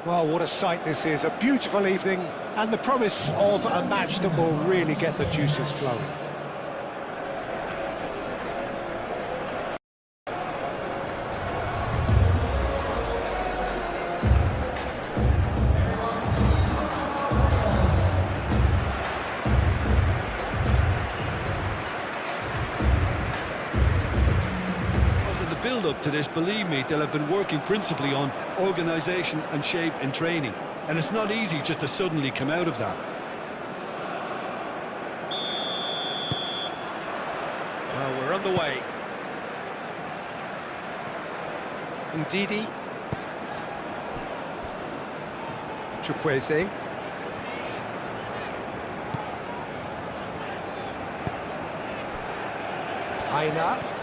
Well, what a sight this is. A beautiful evening and the promise of a match that will really get the juices flowing. Build-up to this, believe me, they'll have been working principally on organisation and shape in training, and it's not easy just to suddenly come out of that. Well, we're on the way. Ndidi. Chukwueze. Aina.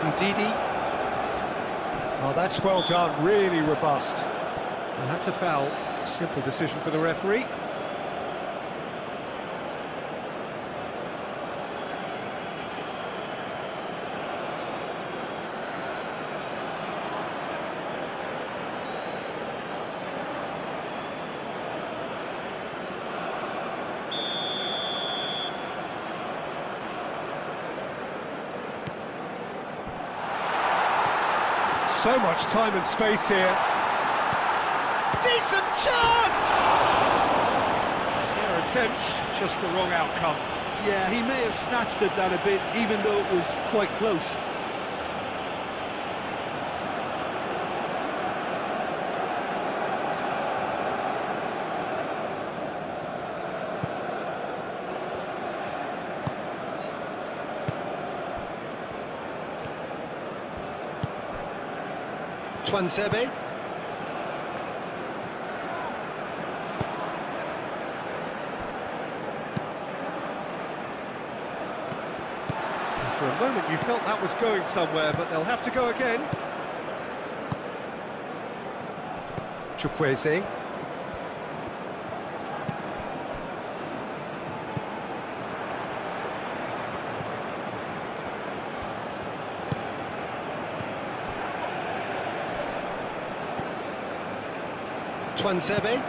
Ndidi. Oh, that's well done, really robust. Well, that's a foul. A simple decision for the referee. So much time and space here. Decent chance! Fair attempt, just the wrong outcome. Yeah, he may have snatched at that a bit, even though it was quite close. Twansebe. For a moment you felt that was going somewhere, but they'll have to go again. Chukwueze. Twansebe.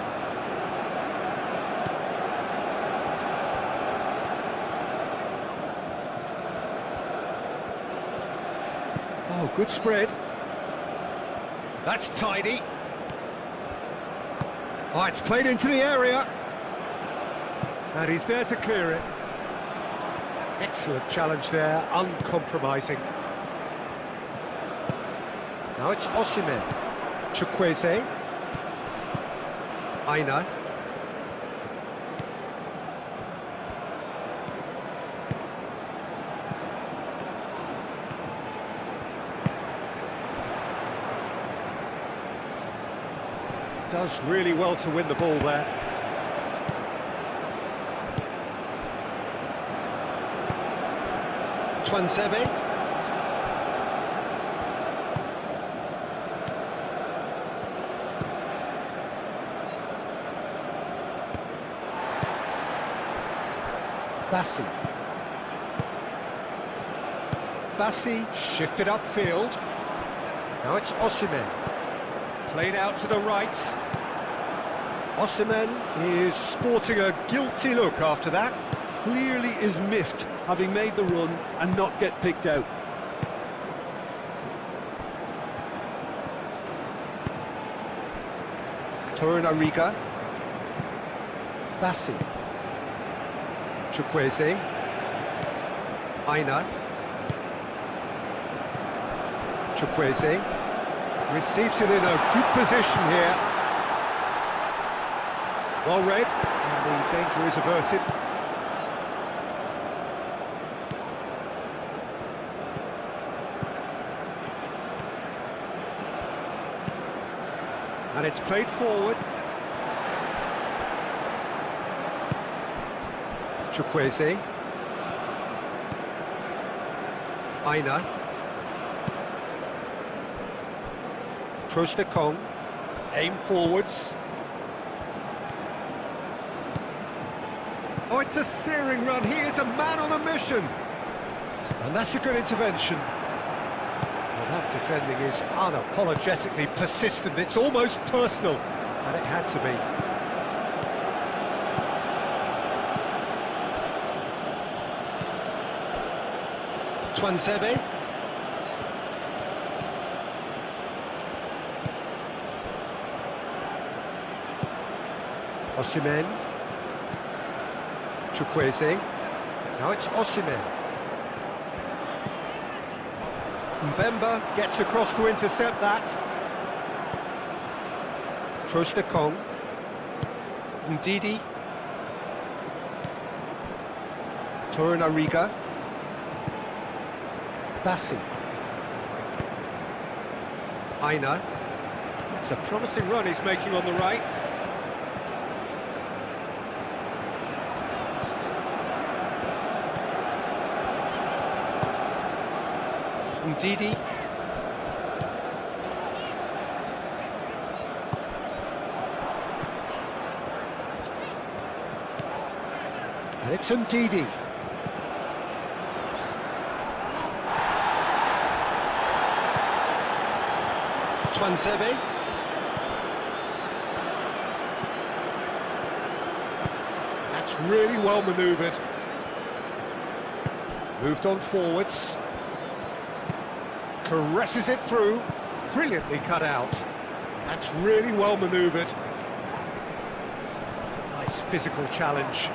Oh, good spread. That's tidy. Oh, it's played into the area. And he's there to clear it. Excellent challenge there, uncompromising. Now it's Osimhen. Chukwueze. Aina. Does really well to win the ball there. Twansebe. Bassi. Bassi shifted upfield. Now it's Osimhen. Played out to the right. Osimhen is sporting a guilty look after that. Clearly is miffed, having made the run and not get picked out. Torunariga. Bassi. Chukwueze. Aina. Chukwueze. Receives it in a good position here. Well read, and the danger is averted. And it's played forward. Chukwueze. Aina. Trostekong. Aim forwards. Oh, it's a searing run. He is a man on a mission. And that's a good intervention. Defending is unapologetically persistent. It's almost personal, and it had to be. Twansebe. Osimhen. Chukwueze. Now it's Osimhen. Mbemba gets across to intercept that. Trostekong. Ndidi. Torunariga. Bassi. Aina. It's a promising run he's making on the right. Ndidi. And it's Ndidi. Twansebe. That's really well manoeuvred. Moved on forwards. Caresses it through. Brilliantly cut out. That's really well manoeuvred. Nice physical challenge.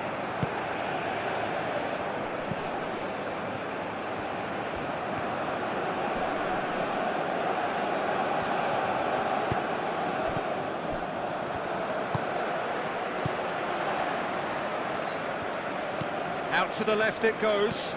Out to the left it goes.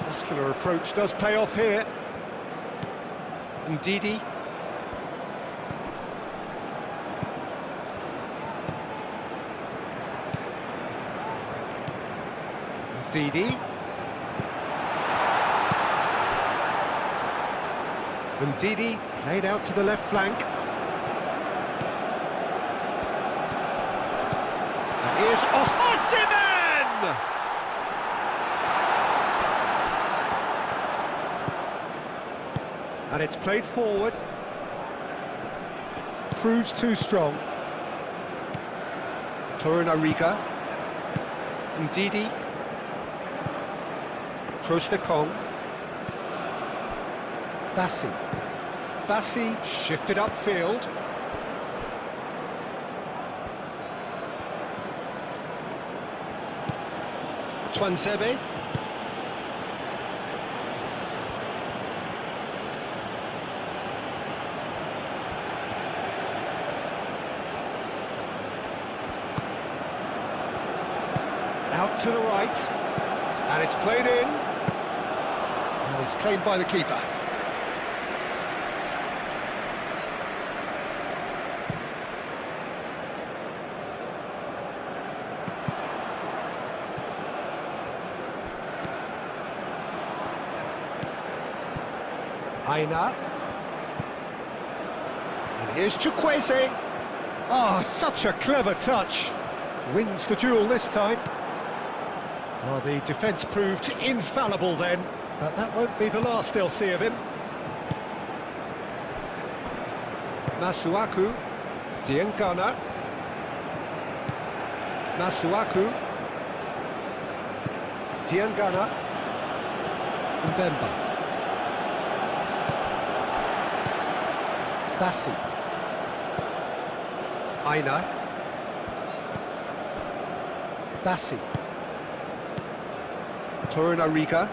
Muscular approach does pay off here. Ndidi. Ndidi. Ndidi played out to the left flank. And here's Osimhen! And it's played forward. Proves too strong. Torunariga. Ndidi. Trostekong. Bassi. Bassi shifted upfield. Twansebe. Out to the right. And it's played in. And it's claimed by the keeper. Aina. And here's Chukwueze. Oh, such a clever touch. Wins the duel this time. Well, the defence proved infallible then, but that won't be the last they'll see of him. Masuaku. Diangana. Masuaku. Diangana. Mbemba. Bassi. Aina. Bassi. Torunariga.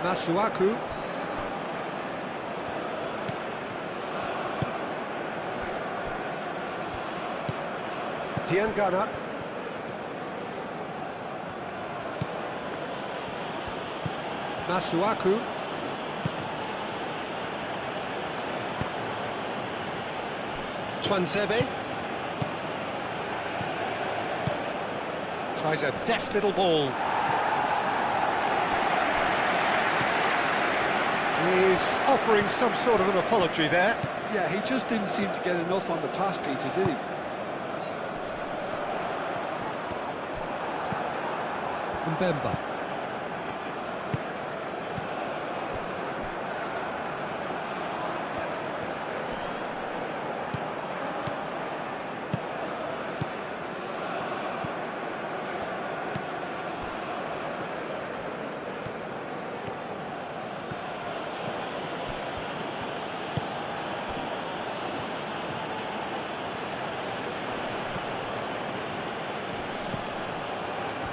Masuaku. Diangana. Masuaku. Twansebe. Tries a deft little ball. He's offering some sort of an apology there. Yeah, he just didn't seem to get enough on the pass, Peter, did he? Mbemba.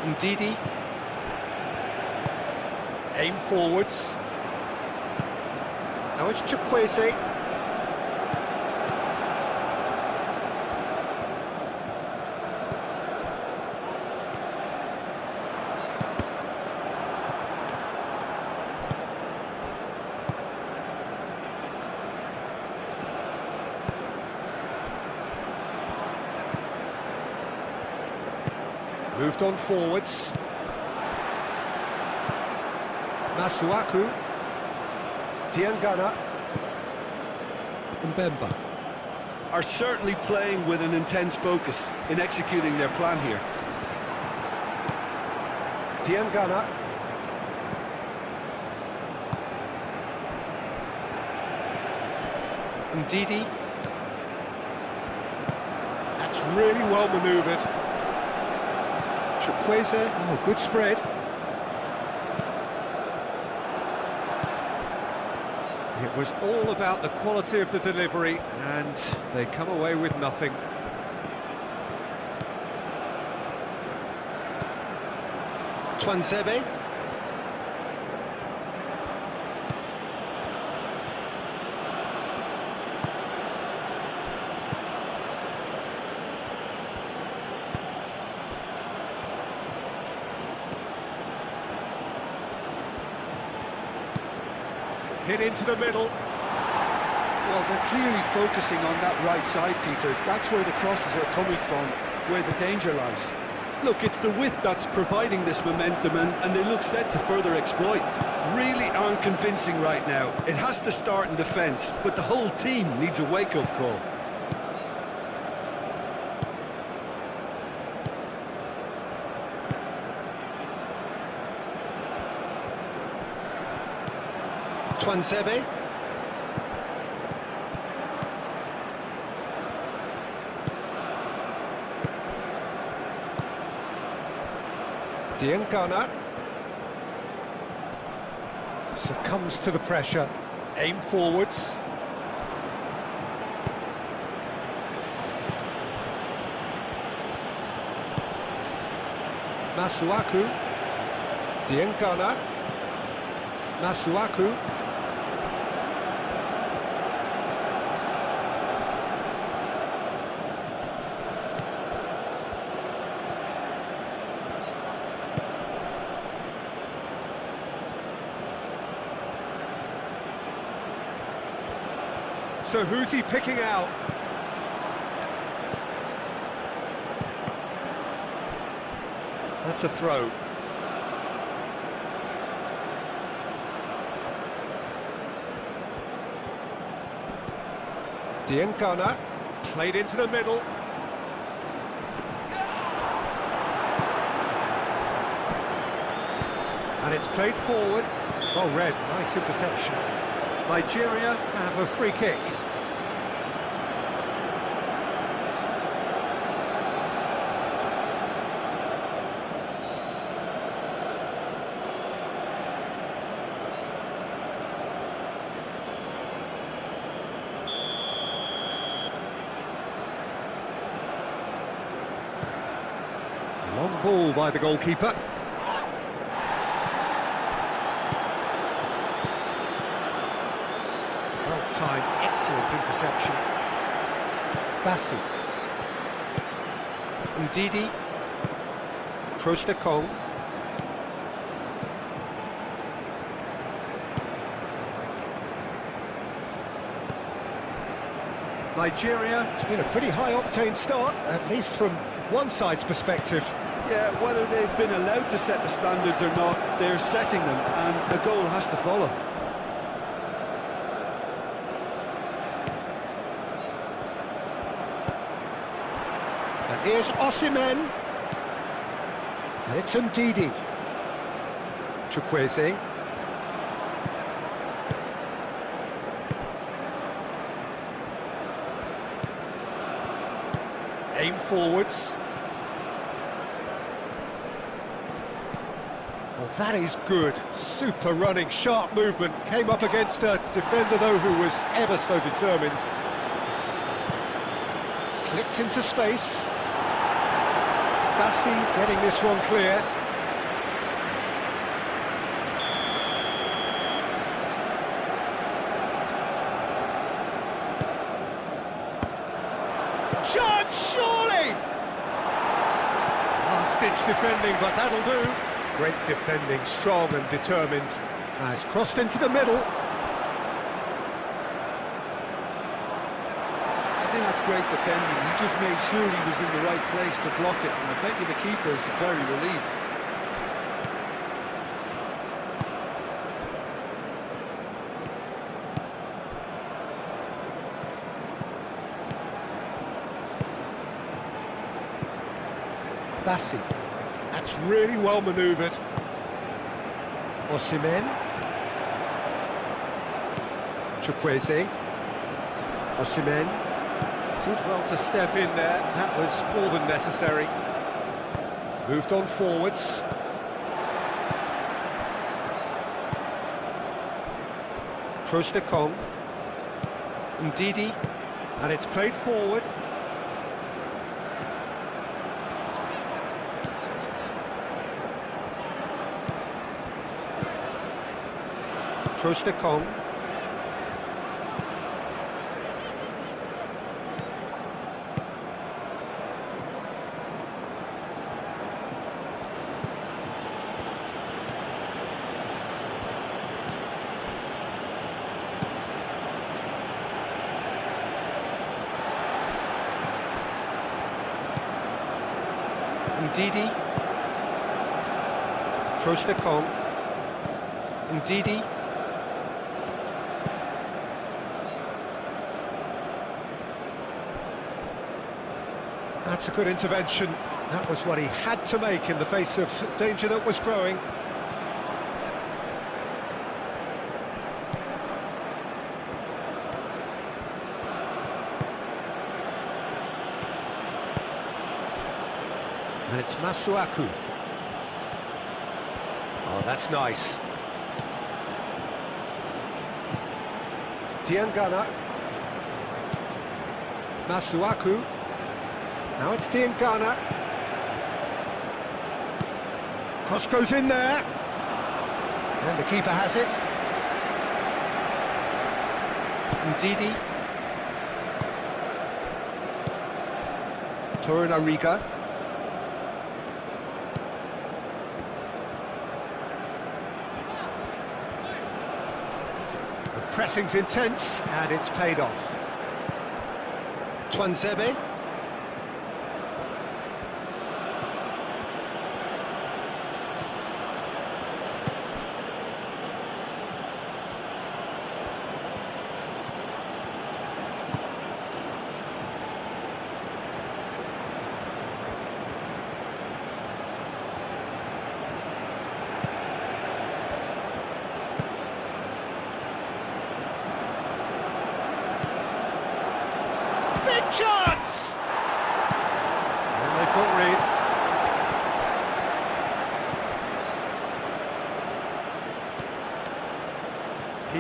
Ndidi. Aim forwards. Now it's Chukwueze. Moved on forwards. Masuaku. Diangana. Mbemba. Are certainly playing with an intense focus in executing their plan here. Diangana. Ndidi. That's really well manoeuvred. Chukwueze. Oh, good spread. It was all about the quality of the delivery, and they come away with nothing. Tuanzebe. Hit into the middle. Well, they're clearly focusing on that right side, Peter. That's where the crosses are coming from, where the danger lies. Look, it's the width that's providing this momentum, and they look set to further exploit. Really aren't convincing right now. It has to start in defence, but the whole team needs a wake-up call. Tuanzebe. Diangana. Succumbs to the pressure. Aim forwards. Masuaku. Diangana. Masuaku. So who's he picking out? That's a throw. Diangana, played into the middle. And it's played forward. Well read, nice interception. Nigeria have a free kick. Long ball by the goalkeeper. Well-timed, excellent interception. Basu. Ndidi. Trostekong. Nigeria, it's been a pretty high-octane start, at least from one side's perspective. Yeah, whether they've been allowed to set the standards or not, they're setting them, and the goal has to follow. And here's Osimhen. And it's Ndidi. Chukwueze. Aim forwards. Well, that is good. Super running, sharp movement. Came up against a defender, though, who was ever so determined. Clipped into space. Bassi getting this one clear. Chance, surely! Last-ditch defending, but that'll do. Great defending, strong and determined. Has crossed into the middle. I think that's great defending. He just made sure he was in the right place to block it, and I bet you the keeper's very relieved. Bassi. That's really well manoeuvred. Osimhen. Chukwueze. Osimhen. Did well to step in there. That was more than necessary. Moved on forwards. Trostekong. Ndidi. And it's played forward. Trostekong. Ndidi. Trostekong. Ndidi. That's a good intervention. That was what he had to make in the face of danger that was growing. And it's Masuaku. Oh, that's nice. Diangana. Masuaku. Now it's Diangana. Cross goes in there. And the keeper has it. Ndidi. Torunariga. The pressing's intense, and it's paid off. Twanzebe. Big chance! And they've got Reed.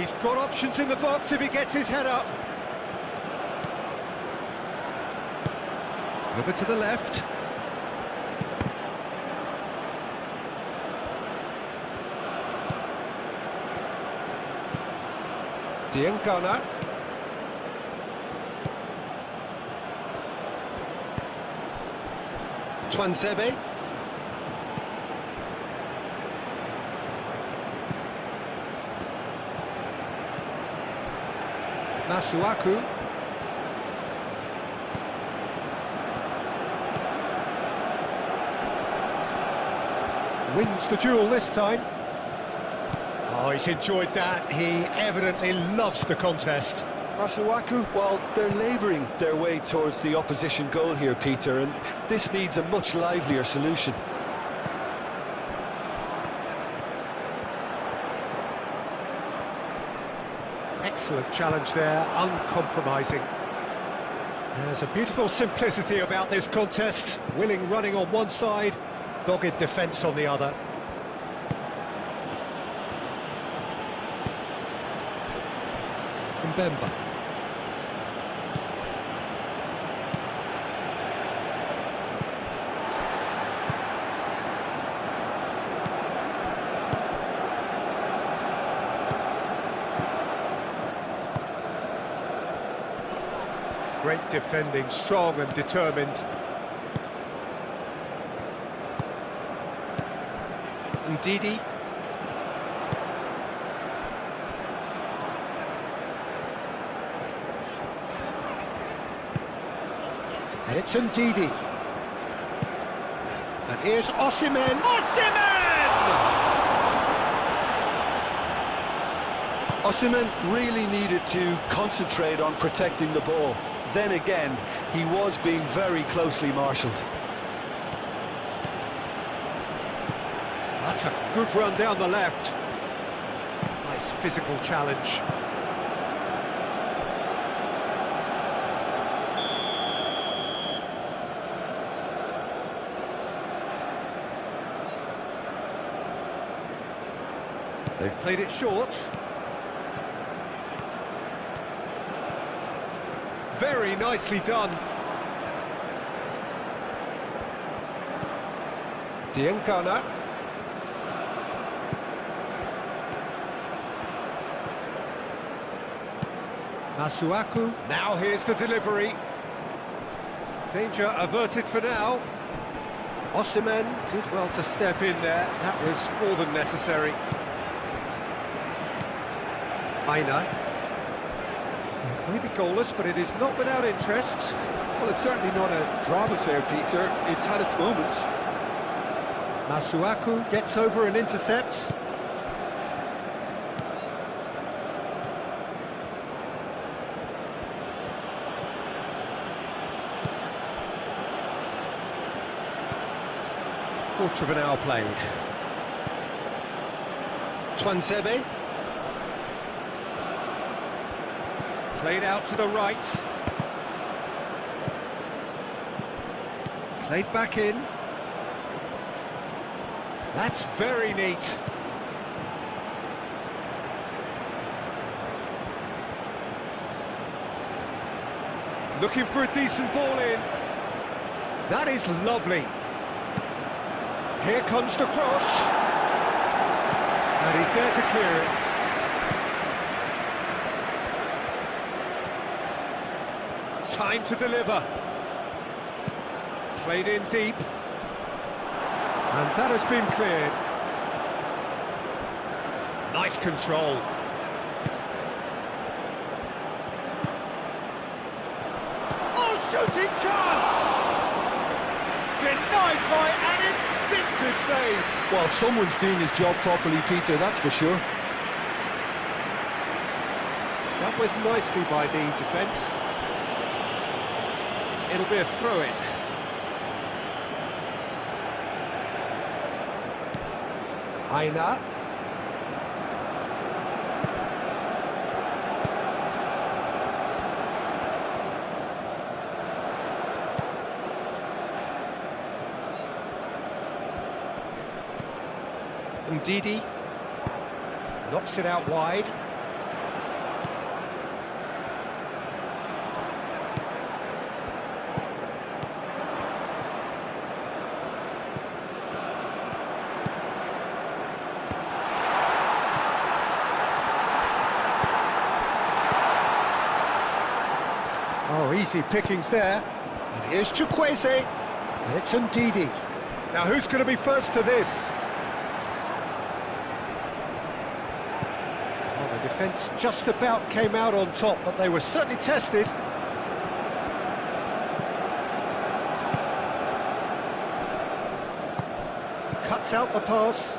He's got options in the box if he gets his head up. Over to the left. Diangana. Twanzebe. Masuaku. Wins the duel this time. Oh, he's enjoyed that. He evidently loves the contest. Masuaku, well, they're labouring their way towards the opposition goal here, Peter, and this needs a much livelier solution. Excellent challenge there, uncompromising. There's a beautiful simplicity about this contest. Willing running on one side, dogged defence on the other. Mbemba. Great defending, strong and determined. Ndidi. And it's Ndidi. And here's Osimhen. Osimhen really needed to concentrate on protecting the ball. Then again, he was being very closely marshalled. That's a good run down the left. Nice physical challenge. They've played it short. Very nicely done. Diengana. Masuaku. Now here's the delivery. Danger averted for now. Osimhen did well to step in there. That was more than necessary. Aina. It may be goalless, but it is not without interest. Well, it's certainly not a drama affair, Peter. It's had its moments. Masuaku gets over and intercepts. Quarter of an hour played. Twansebe. Played out to the right. Played back in. That's very neat. Looking for a decent ball in. That is lovely. Here comes the cross. And he's there to clear it. Time to deliver. Played in deep. And that has been cleared. Nice control. Oh, shooting chance! Denied by an instinctive save. Well, someone's doing his job properly, Peter, that's for sure. Dealt with nicely by the defence. It'll be a throw-in. Aina. Ndidi. Knocks it out wide. Oh, easy pickings there. And here's Chukwueze. And it's Ndidi. Now, who's going to be first to this? Well, the defence just about came out on top, but they were certainly tested. Cuts cuts out the pass.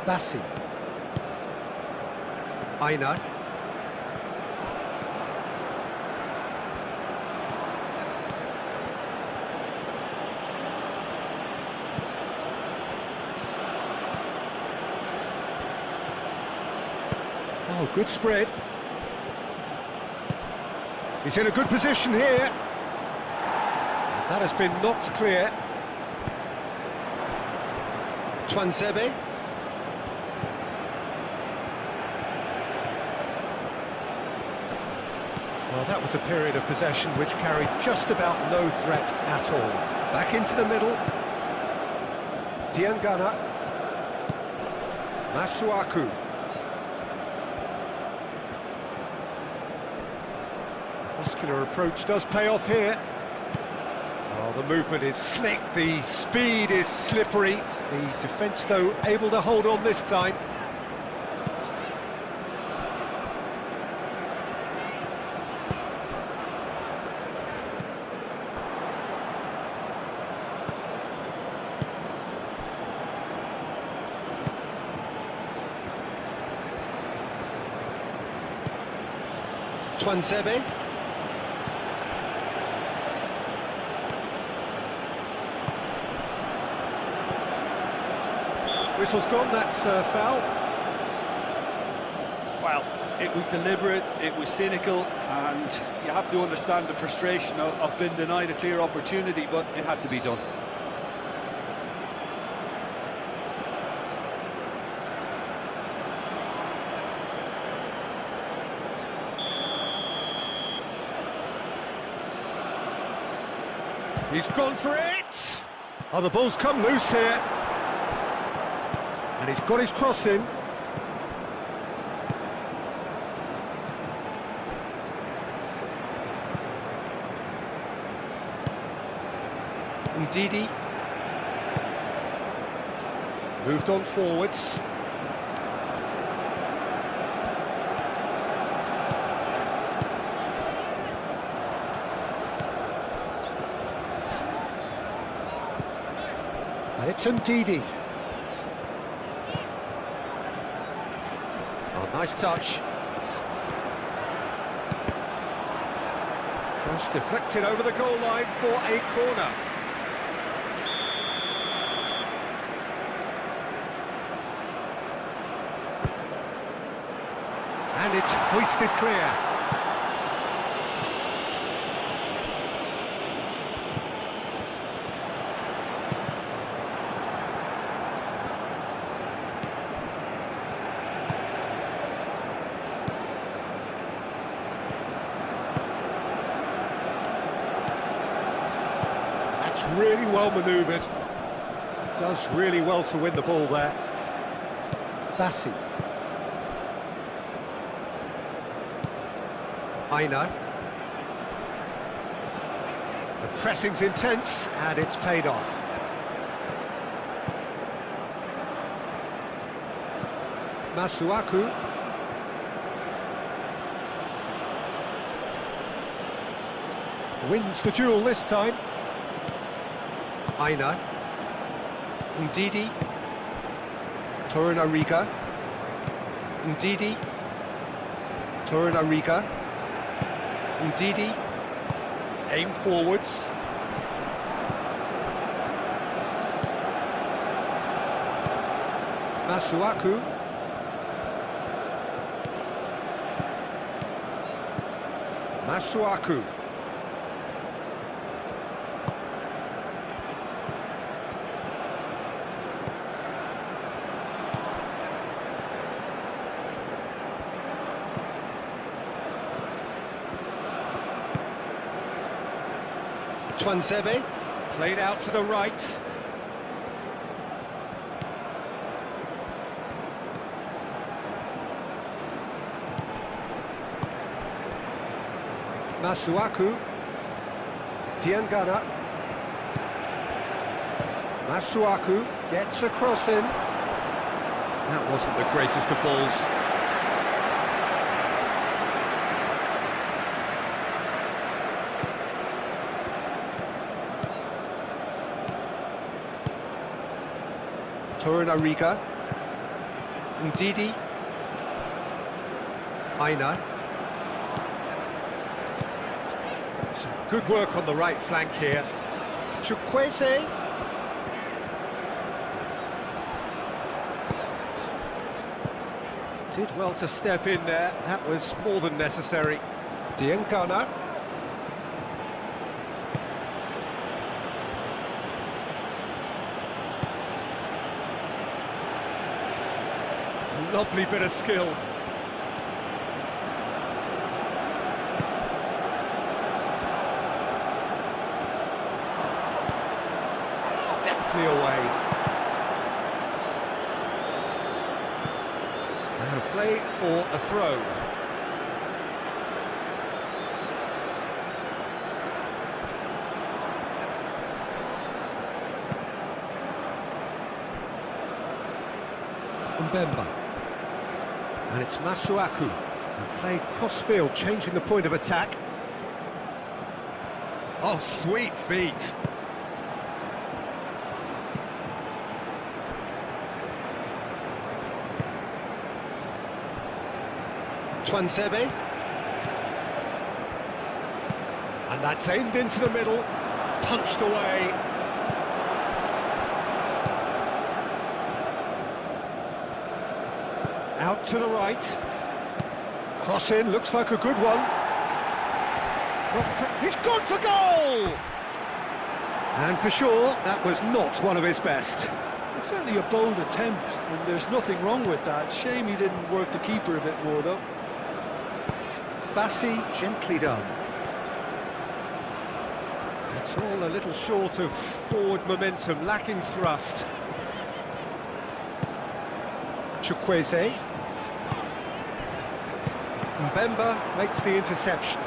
Bassi. Aina. Oh, good spread. He's in a good position here. That has been knocked clear. Twansebe. Well, that was a period of possession which carried just about no threat at all. Back into the middle. Diangana. Masuaku. Muscular approach does pay off here. Oh, the movement is slick, the speed is slippery. The defence, though, able to hold on this time. Twansebe. Whistle's gone, that's foul. Well, it was deliberate, it was cynical, and you have to understand the frustration of being denied a clear opportunity, but it had to be done. He's gone for it! Oh, the ball's come loose here. And he's got his cross in. Ndidi. Moved on forwards. And it's Ndidi. Oh, nice touch. Cross deflected over the goal line for a corner. And it's hoisted clear. That's really well manoeuvred. Does really well to win the ball there. Bassi. Aina. The pressing's intense, and it's paid off. Masuaku. Wins the duel this time. Aina. Ndidi. Torunariga. Ndidi. Torunariga. Ndidi. Aim forwards. Masuaku. Masuaku. Twansebe, played out to the right. Masuaku. Diangana. Masuaku gets a cross in. That wasn't the greatest of balls. Torunariga. Ndidi. Aina. Some good work on the right flank here. Chukwueze. Did well to step in there. That was more than necessary. Diengana. Lovely bit of skill. Deftly away. And a play for a throw. Mbemba. And it's Masuaku. And played cross-field, changing the point of attack. Oh, sweet feet. Twansebe. And that's aimed into the middle, punched away. Out to the right. Cross in, looks like a good one. He's gone for goal! And for sure, that was not one of his best. It's certainly a bold attempt, and there's nothing wrong with that. Shame he didn't work the keeper a bit more, though. Bassi, gently done. It's all a little short of forward momentum, lacking thrust. Chukwueze. Mbemba makes the interception.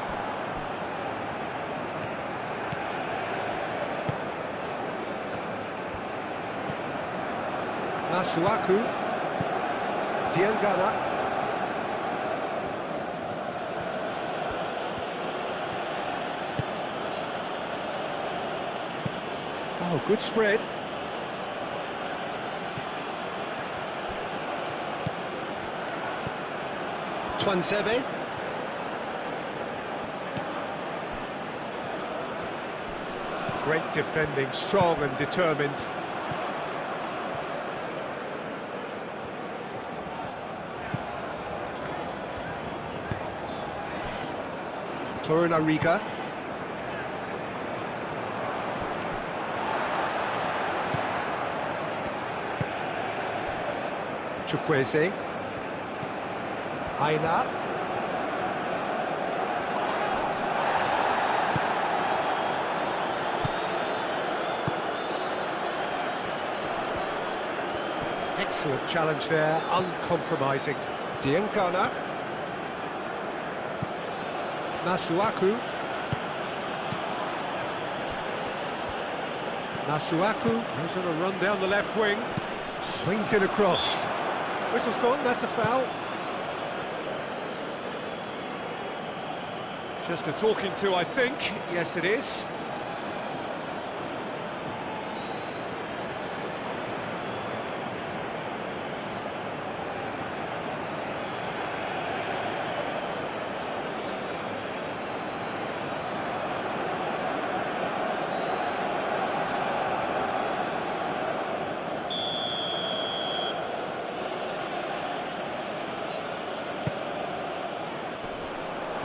Masuaku. Diengana. Oh, good spread. Twansebe. Great defending, strong and determined. Torunariga. Chukwueze. Aina. Excellent challenge there, uncompromising. Diengana. Masuaku. Masuaku goes on a run down the left wing. Swings it across. Whistle's gone, that's a foul. Just a talking to, I think. Yes, it is.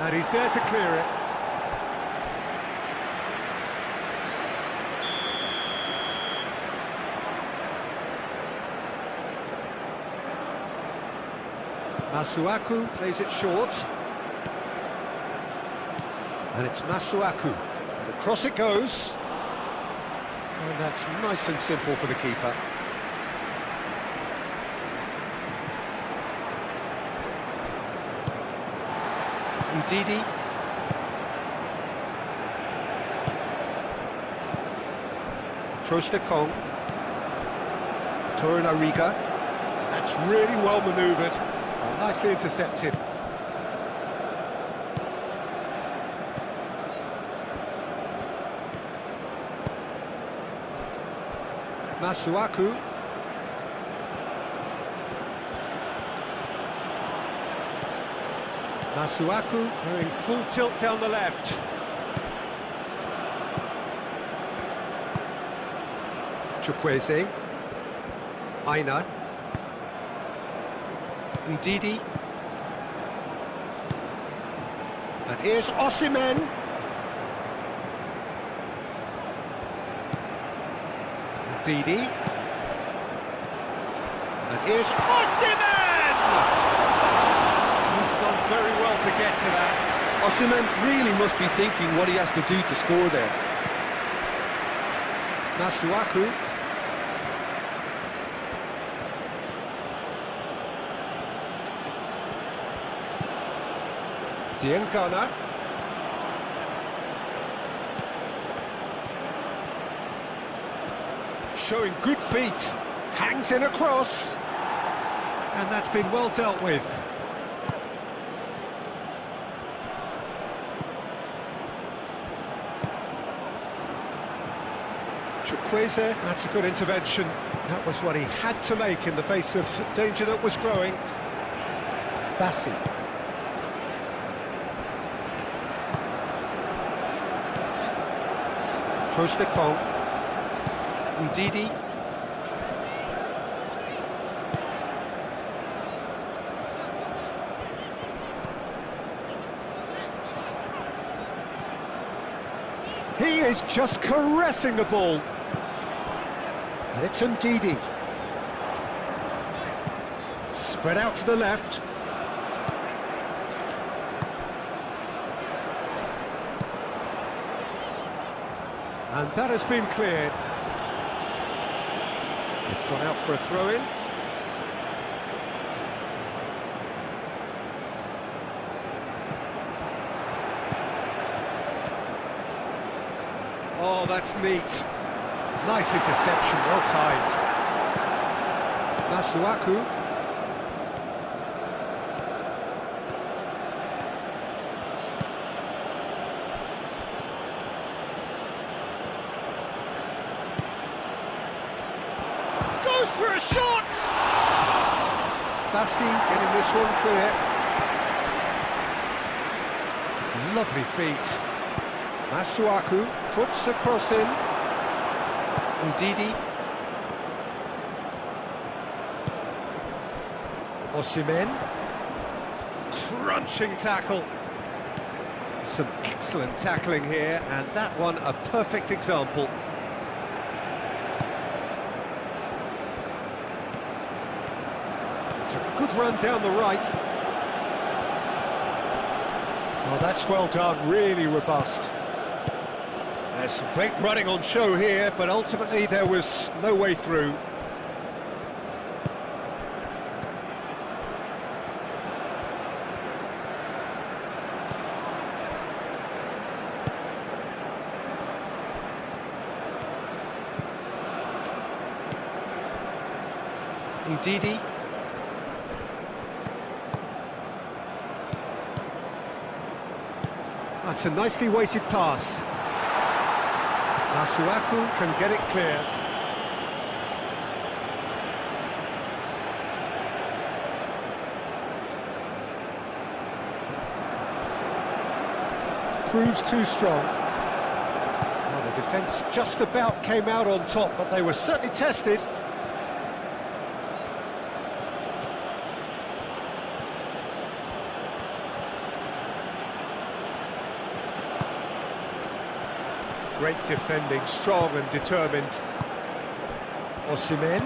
And he's there to clear it. Masuaku plays it short. And it's Masuaku. And across it goes. And that's nice and simple for the keeper. Ndidi. Trostekong. Torunariga. That's really well manoeuvred. Oh, nicely intercepted. Masuaku. Masuaku going full tilt down the left. Chukwueze. Aina. Ndidi. And here's Osimhen. Ndidi. And here's Osimhen! He's done very well to get to that. Osimhen really must be thinking what he has to do to score there. Masuaku. Diangana. Showing good feet. Hangs in a cross. And that's been well dealt with. Chukwueze, that's a good intervention. That was what he had to make in the face of danger that was growing. Bassi. Trostekong. Ndidi. He is just caressing the ball. And it's Ndidi. Spread out to the left. And that has been cleared. It's gone out for a throw-in. Oh, that's neat. Nice interception, well timed. Masuaku. Goes for a shot! Bassi getting this one clear. Lovely feet. Masuaku puts a cross in. Ndidi. Osimhen. Crunching tackle. Some excellent tackling here, and that one a perfect example. It's a good run down the right. Oh, that's well done, really robust. There's some great running on show here, but ultimately there was no way through. Ndidi. That's a nicely weighted pass. Masuaku can get it clear. Proves too strong. Well, the defence just about came out on top, but they were certainly tested. Great defending, strong and determined. Osimhen.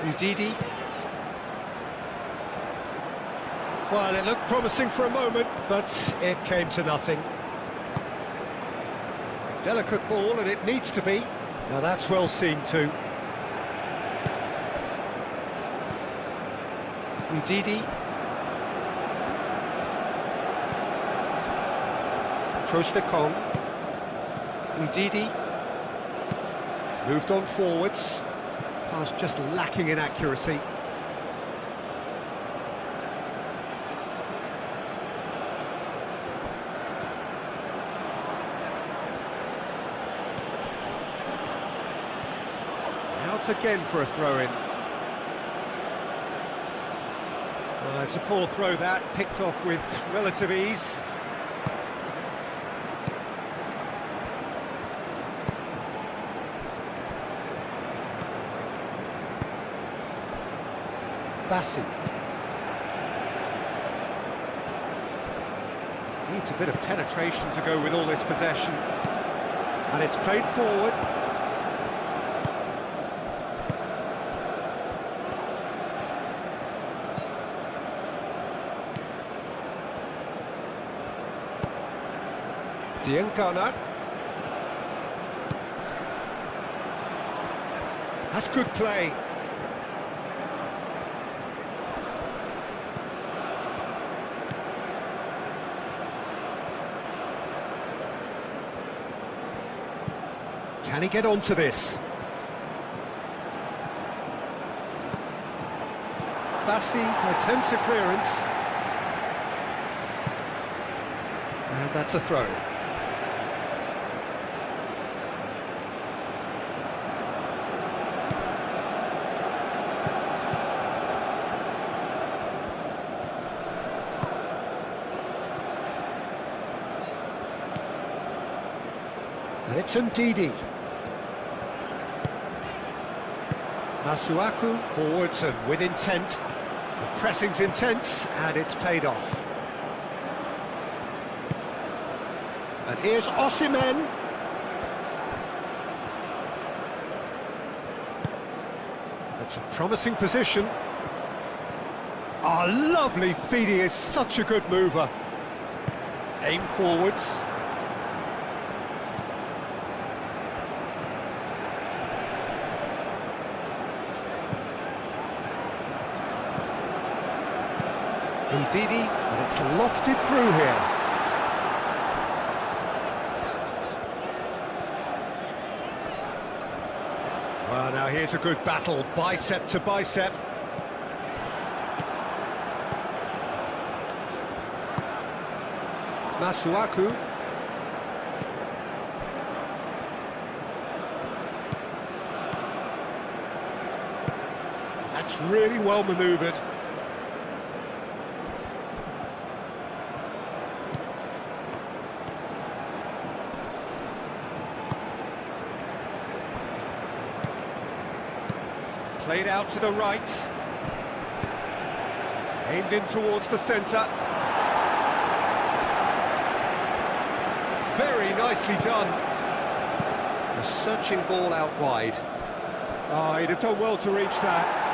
Ndidi. Well, it looked promising for a moment, but it came to nothing. Delicate ball, and it needs to be. Now that's well seen too. Ndidi. Trostekong. Ndidi. Moved on forwards. Pass just lacking in accuracy. chance again for a throw-in. Well, it's a poor throw that, picked off with relative ease. Bassi. Needs a bit of penetration to go with all this possession. And it's played forward. Diankana. That's good play. Can he get onto this? Bassi attempts a clearance. And that's a throw. And it's Ndidi. Masuaku forwards and with intent. The pressing's intense and it's paid off. And here's Osimhen. That's a promising position. Oh, lovely feed, he is such a good mover. Aim forwards. Ndidi, and it's lofted through here. Well, now here's a good battle, bicep to bicep. Masuaku. That's really well manoeuvred. Played out to the right. Aimed in towards the centre. Very nicely done. A searching ball out wide. Oh, he'd have done well to reach that.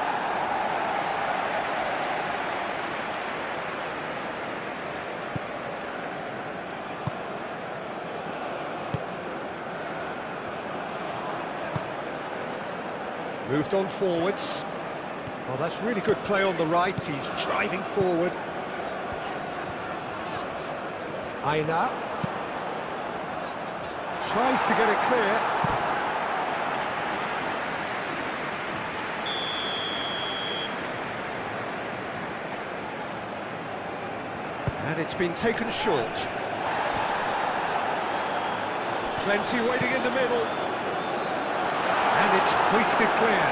Moved on forwards. Well, that's really good play on the right. He's driving forward. Aina. Tries to get it clear. And it's been taken short. Plenty waiting in the middle. And it's hoisted clear.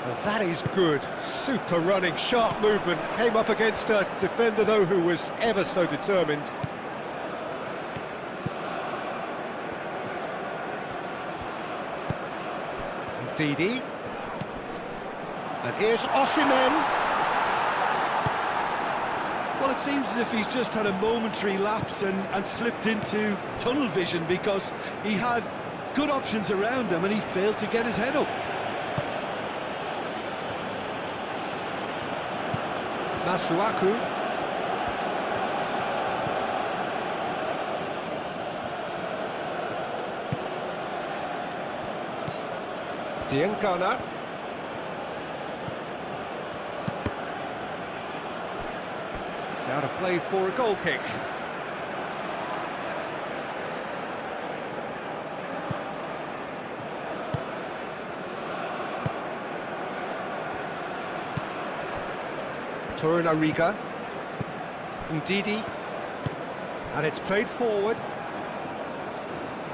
Well, that is good. Super running, sharp movement. Came up against a defender, though, who was ever so determined. Ndidi. And here's Osimhen. Well, it seems as if he's just had a momentary lapse and slipped into tunnel vision, because he had good options around him and he failed to get his head up. Masuaku. Diankana. It's out of play for a goal kick. Torunariga. Ndidi. And it's played forward.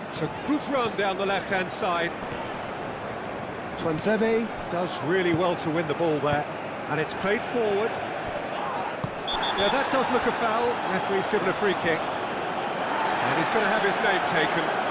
It's a good run down the left-hand side. Tuanzebe does really well to win the ball there. And it's played forward. Yeah, that does look a foul. Referee's given a free kick. And he's going to have his name taken.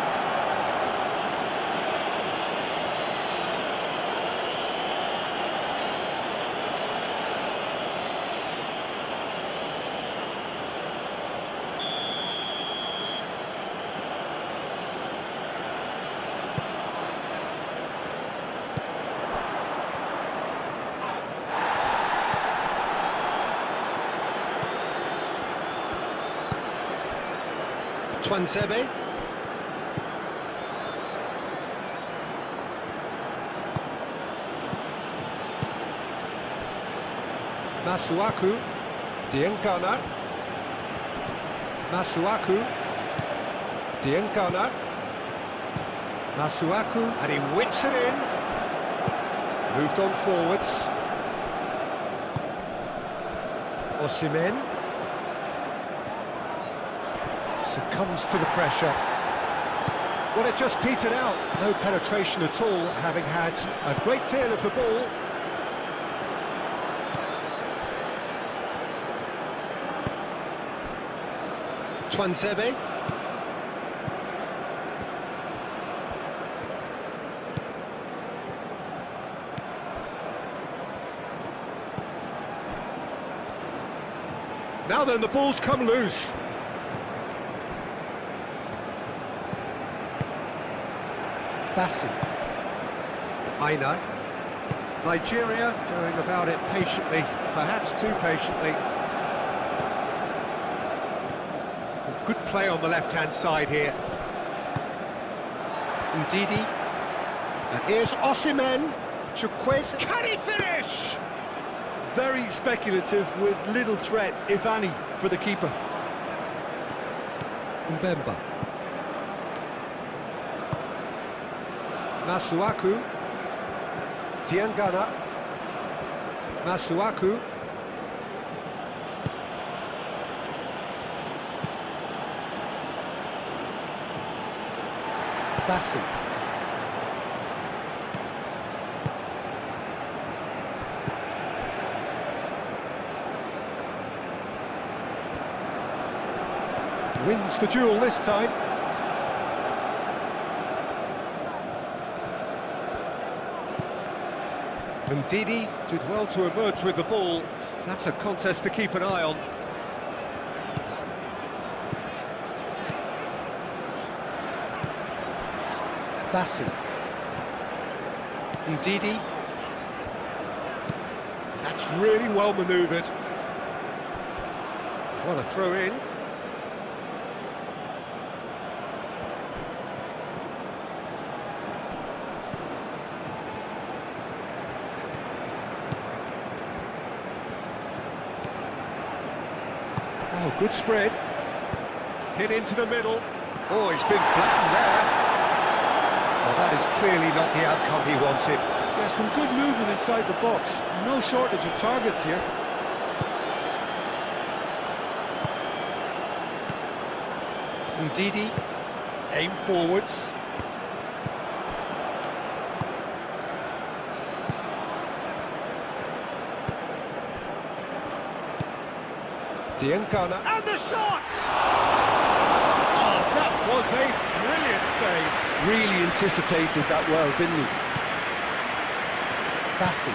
Tuanzebe. Masuaku. Dienkana. Masuaku. Dienkana. Masuaku. And he whips it in. Moved on forwards. Osimhen. Succumbs to the pressure. Well, it just petered out. No penetration at all, having had a great deal of the ball. Tuanzebe. Now then, the ball's come loose. Bassi. Aina. Nigeria going about it patiently, perhaps too patiently. Good play on the left-hand side here. Ndidi. And here's Osimhen. Chukwueze. Can he finish? Very speculative with little threat, if any, for the keeper. Mbemba. Masuaku. Diangana. Masuaku. Bassi. Wins the duel this time. Ndidi did well to emerge with the ball. That's a contest to keep an eye on. Bassi. Ndidi. That's really well manoeuvred. What a throw in. Oh, good spread. Hit into the middle. Oh, he's been flattened there. Well, that is clearly not the outcome he wanted. Yeah, some good movement inside the box. No shortage of targets here. Ndidi. Aim forwards. Diangana. And the shot! Oh, that was a brilliant save. Really anticipated that well, didn't he? Bassi.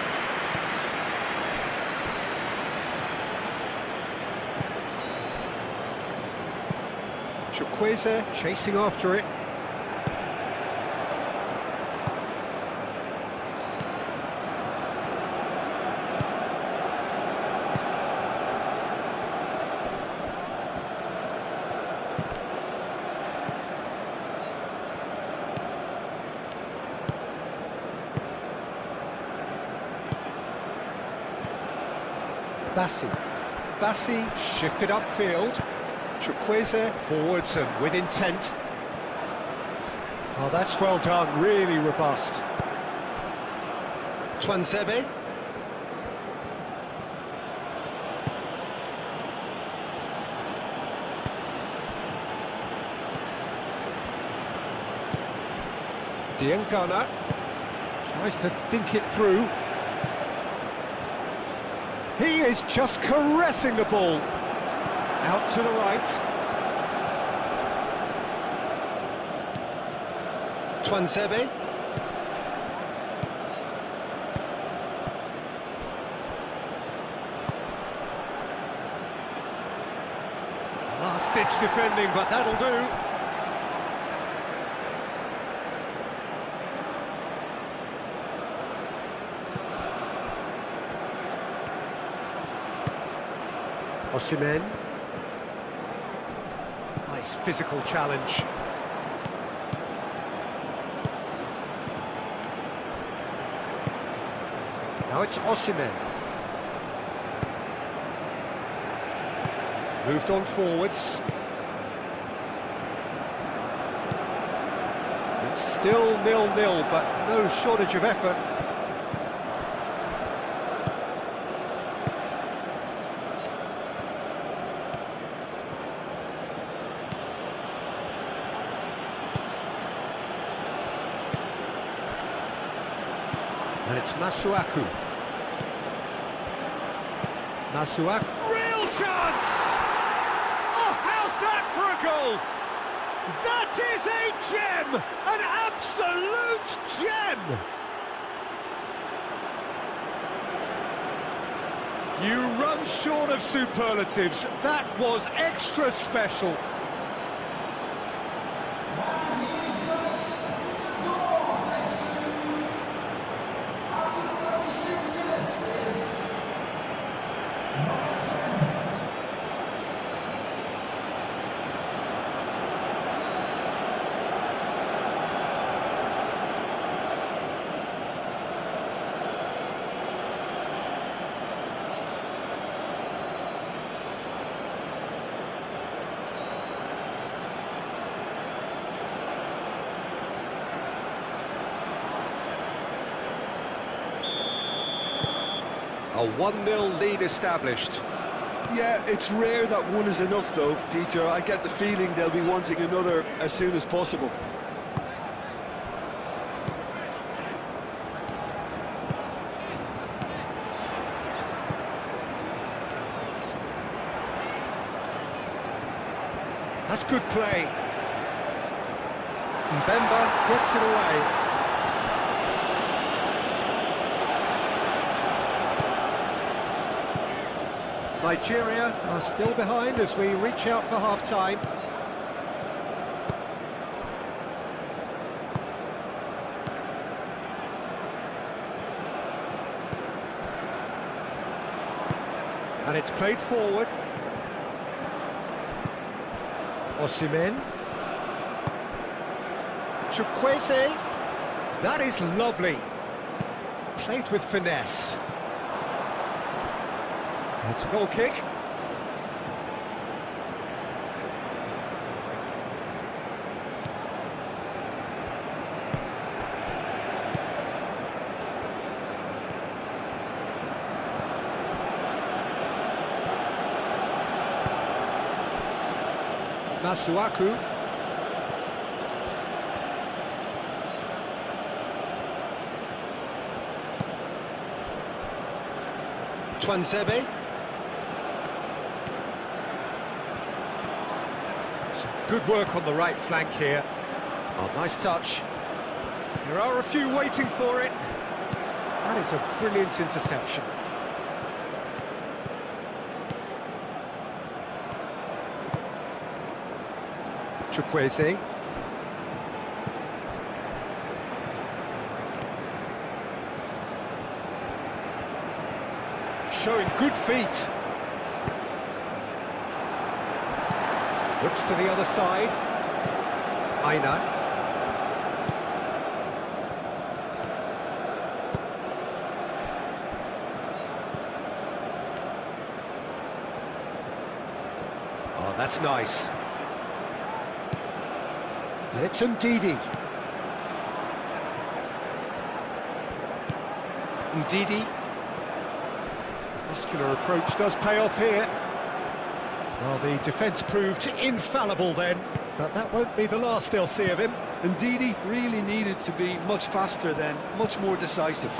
Chukwueze chasing after it. Bassi shifted upfield. Chukwueze forwards and with intent. Oh, that's well done, really robust. Tuanzebe. Diangana tries to dink it through. He is just caressing the ball. Out to the right. Twansebe. Last-ditch defending, but that'll do. Osimhen. Nice physical challenge. Now it's Osimhen. Moved on forwards. It's still 0-0, but no shortage of effort. And it's Masuaku. Masuaku. Real chance! Oh, how's that for a goal? That is a gem! An absolute gem! You run short of superlatives. That was extra special. A 1-0 lead established. Yeah, it's rare that one is enough though, Peter. I get the feeling they'll be wanting another as soon as possible. That's good play. Mbemba gets it away. Nigeria are still behind as we reach out for half-time. And it's played forward. Osimhen. Chukwueze. That is lovely. Played with finesse. It's a goal kick. Masuaku. Twansebe. Some good work on the right flank here. Oh, nice touch. There are a few waiting for it. That is a brilliant interception. Chukwueze. Showing good feet. Looks to the other side. Aina. Oh, that's nice. And it's Ndidi. Ndidi. Muscular approach does pay off here. Well, the defence proved infallible then, but that won't be the last they'll see of him. And Ndidi really needed to be much faster then, much more decisive.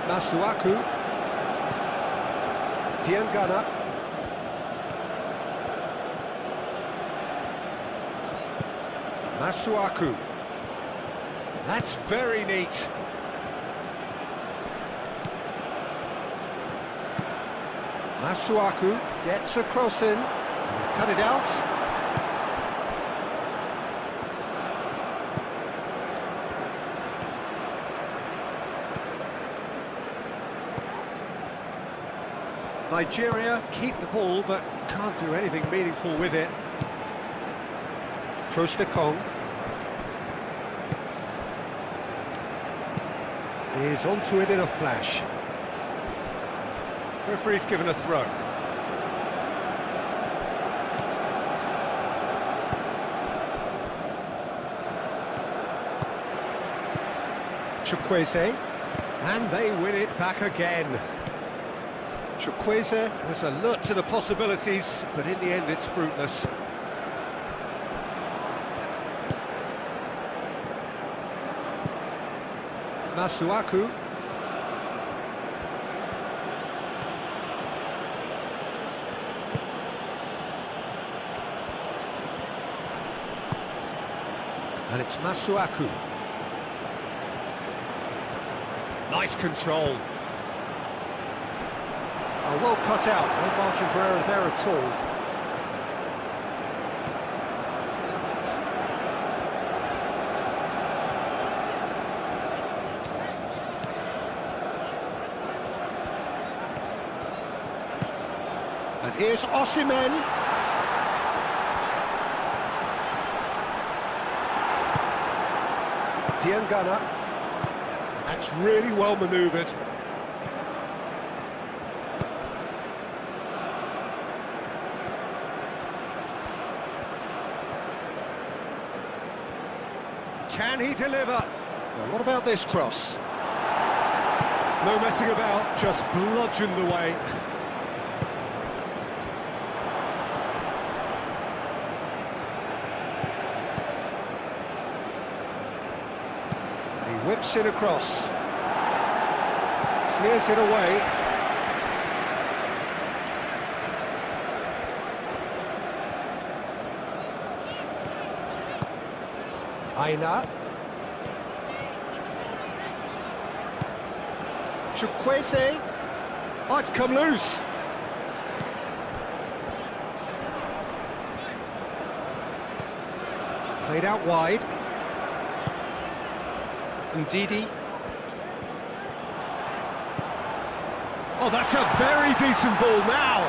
Masuaku. Diangana. Masuaku. That's very neat. Masuaku gets a cross in. He's cut it out. Nigeria keep the ball, but can't do anything meaningful with it. Trostekong is onto it in a flash. Referee's given a throw. Chukwueze, and they win it back again. Chukwueze has alert to the possibilities, but in the end it's fruitless. Masuaku. And it's Masuaku. Nice control. Oh, well cut out, no margin for error there at all. And here's Osimhen. Diangana. That's really well manoeuvred. Can he deliver? Now, what about this cross? No messing about, just bludgeoned away. He whips it across. Clears it away. Aina. Chukwueze. Oh, it's come loose. Played out wide. Ndidi. Oh, that's a very decent ball now.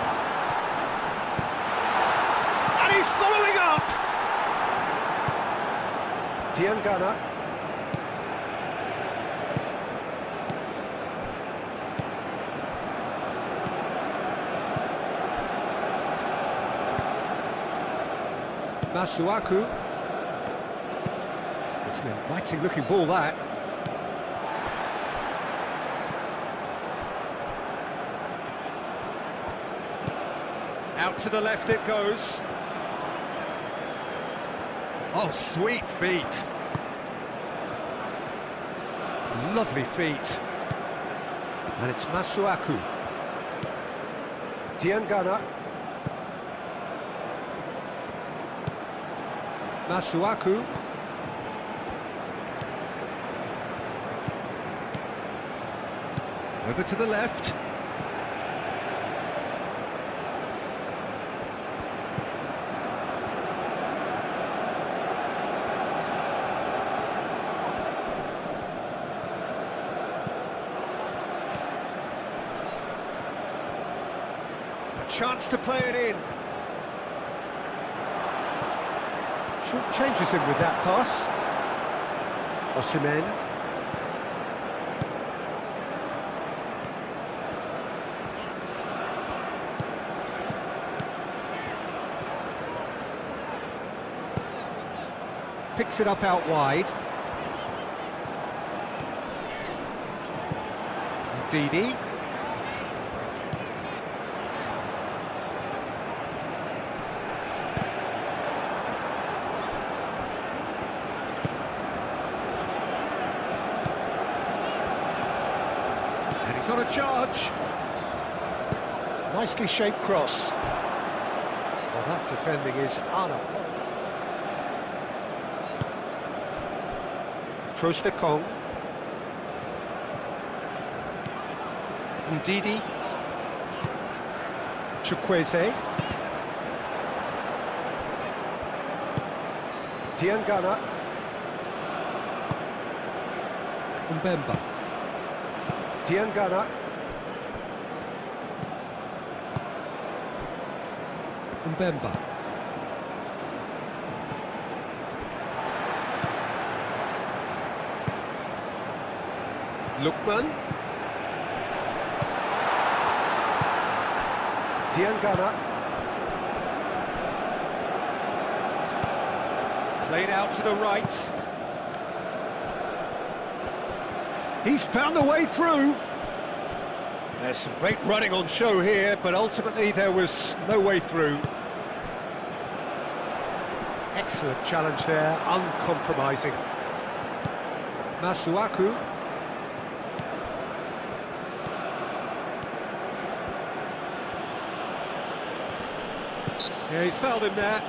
And he's following up. Diangana. Masuaku. It's an inviting looking ball, that. Out to the left it goes. Oh, sweet feet. Lovely feet. And it's Masuaku. Diangana. Masuaku. Over to the left. Chance to play it in. Short changes him with that pass. Osimhen. Picks it up out wide. Didi. And he's on a charge. Nicely shaped cross. Well, that defending is unapologetic. Trostekong. Ndidi. Chukwueze. Diangana. Mbemba. Diangana. Mbemba. Lookman. Diangana. Played out to the right. He's found a way through. There's some great running on show here, but ultimately there was no way through. Excellent challenge there, uncompromising. Masuaku. Yeah, he's fouled him there.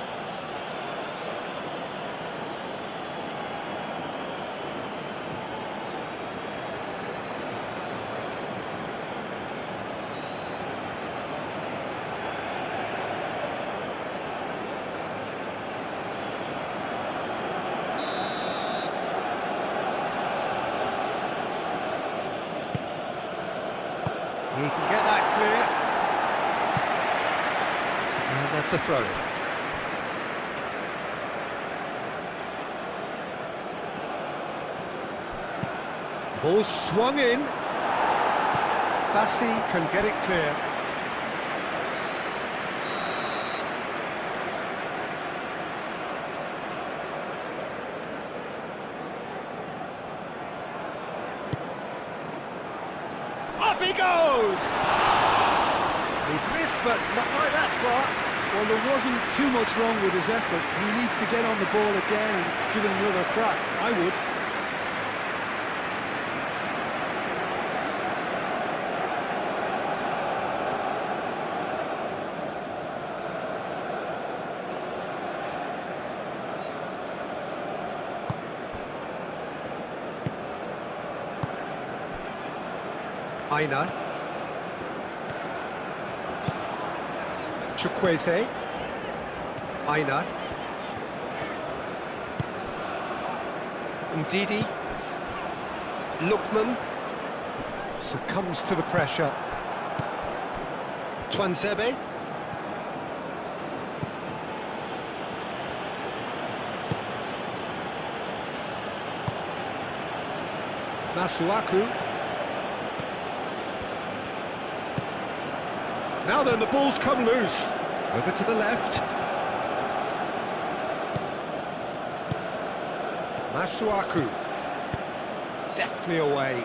He can get that clear. And that's a throw. Ball swung in. Bassi can get it clear. Up he goes! He's missed, but not by that far. Well, there wasn't too much wrong with his effort. He needs to get on the ball again and give it another crack. I would. Aina. Chukwueze. Aina. Ndidi. Lookman. Succumbs to the pressure. Twanzebe. Masuaku. Now then, the ball's come loose. Over to the left. Masuaku. Deftly away.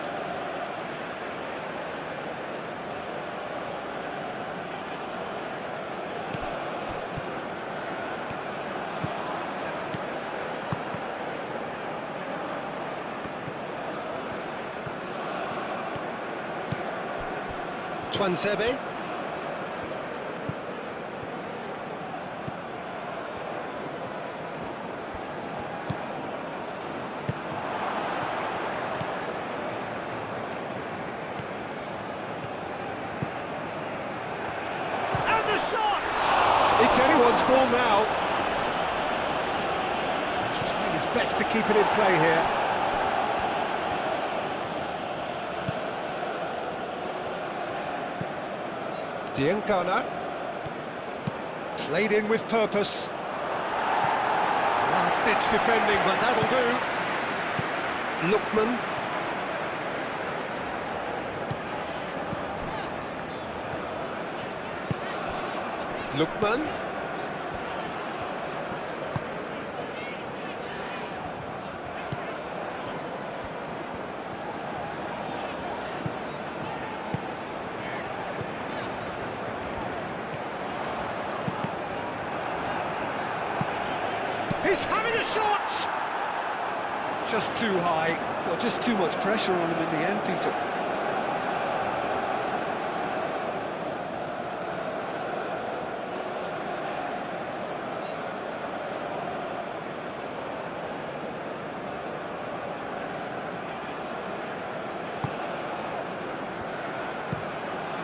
Twanzebe. It's anyone's ball now. He's trying his best to keep it in play here. Diangana. Played in with purpose. Last-ditch defending, but that'll do. Lookman. Lookman. He's having a shot! Just too high. Well, just too much pressure on him in the end, Peter.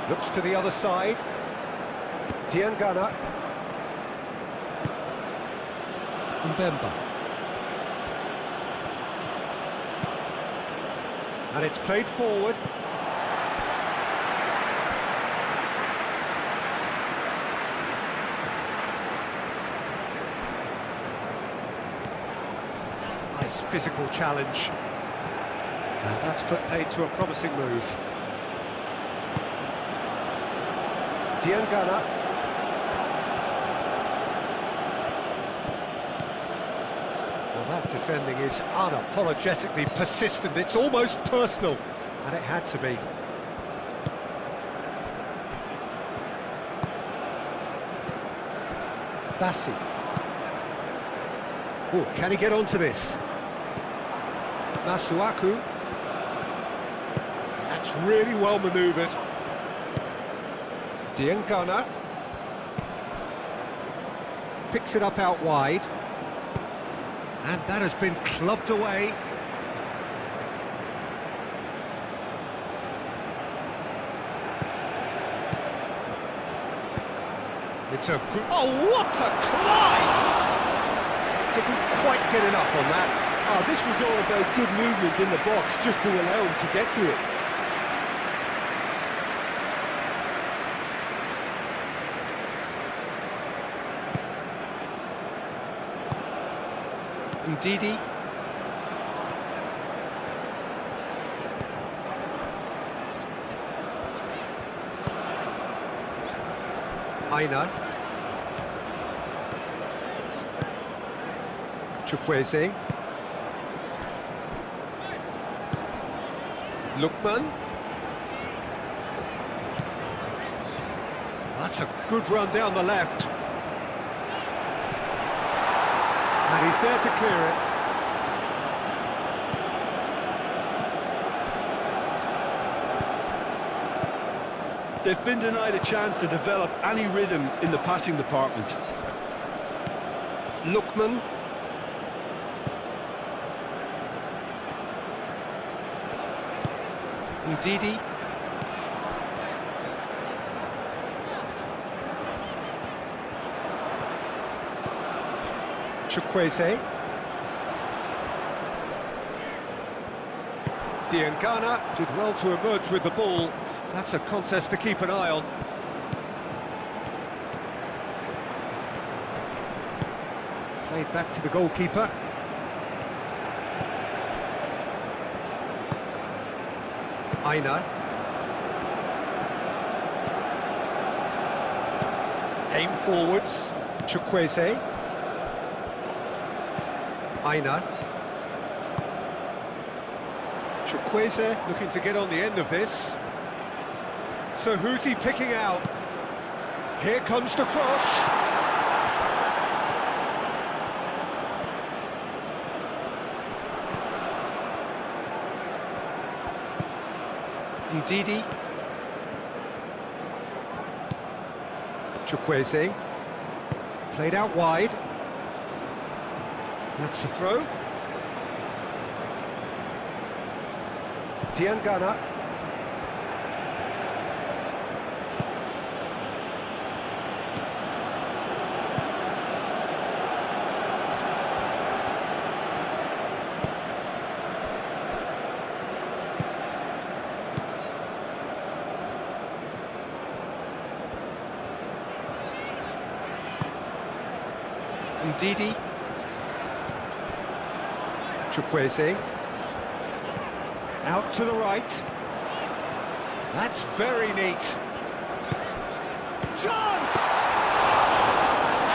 Looks to the other side. Diangana. Mbemba. And it's played forward. Nice physical challenge. And that's put paid to a promising move. Diangana. Well, that defending is unapologetically persistent. It's almost personal, and it had to be. Bassi. Oh, can he get onto this? Masuaku. That's really well manoeuvred. Diangana picks it up out wide, and that has been clubbed away. It's a good... Oh, what a climb! Didn't quite get enough on that. Oh, this was all about good movement in the box just to allow him to get to it. Ndidi. Aina. Chukwueze. Lookman. That's a good run down the left. And he's there to clear it. They've been denied a chance to develop any rhythm in the passing department. Lookman. Ndidi. Chukwueze. Diangana did well to emerge with the ball. That's a contest to keep an eye on. Played back to the goalkeeper. Aina. Aim forwards. Chukwueze. Aina. Chukwueze looking to get on the end of this. So who's he picking out? Here comes the cross. Ndidi. Chukwueze. Played out wide. That's the throw. Diangana. Ndidi. Chukwueze. Out to the right. That's very neat. Chance!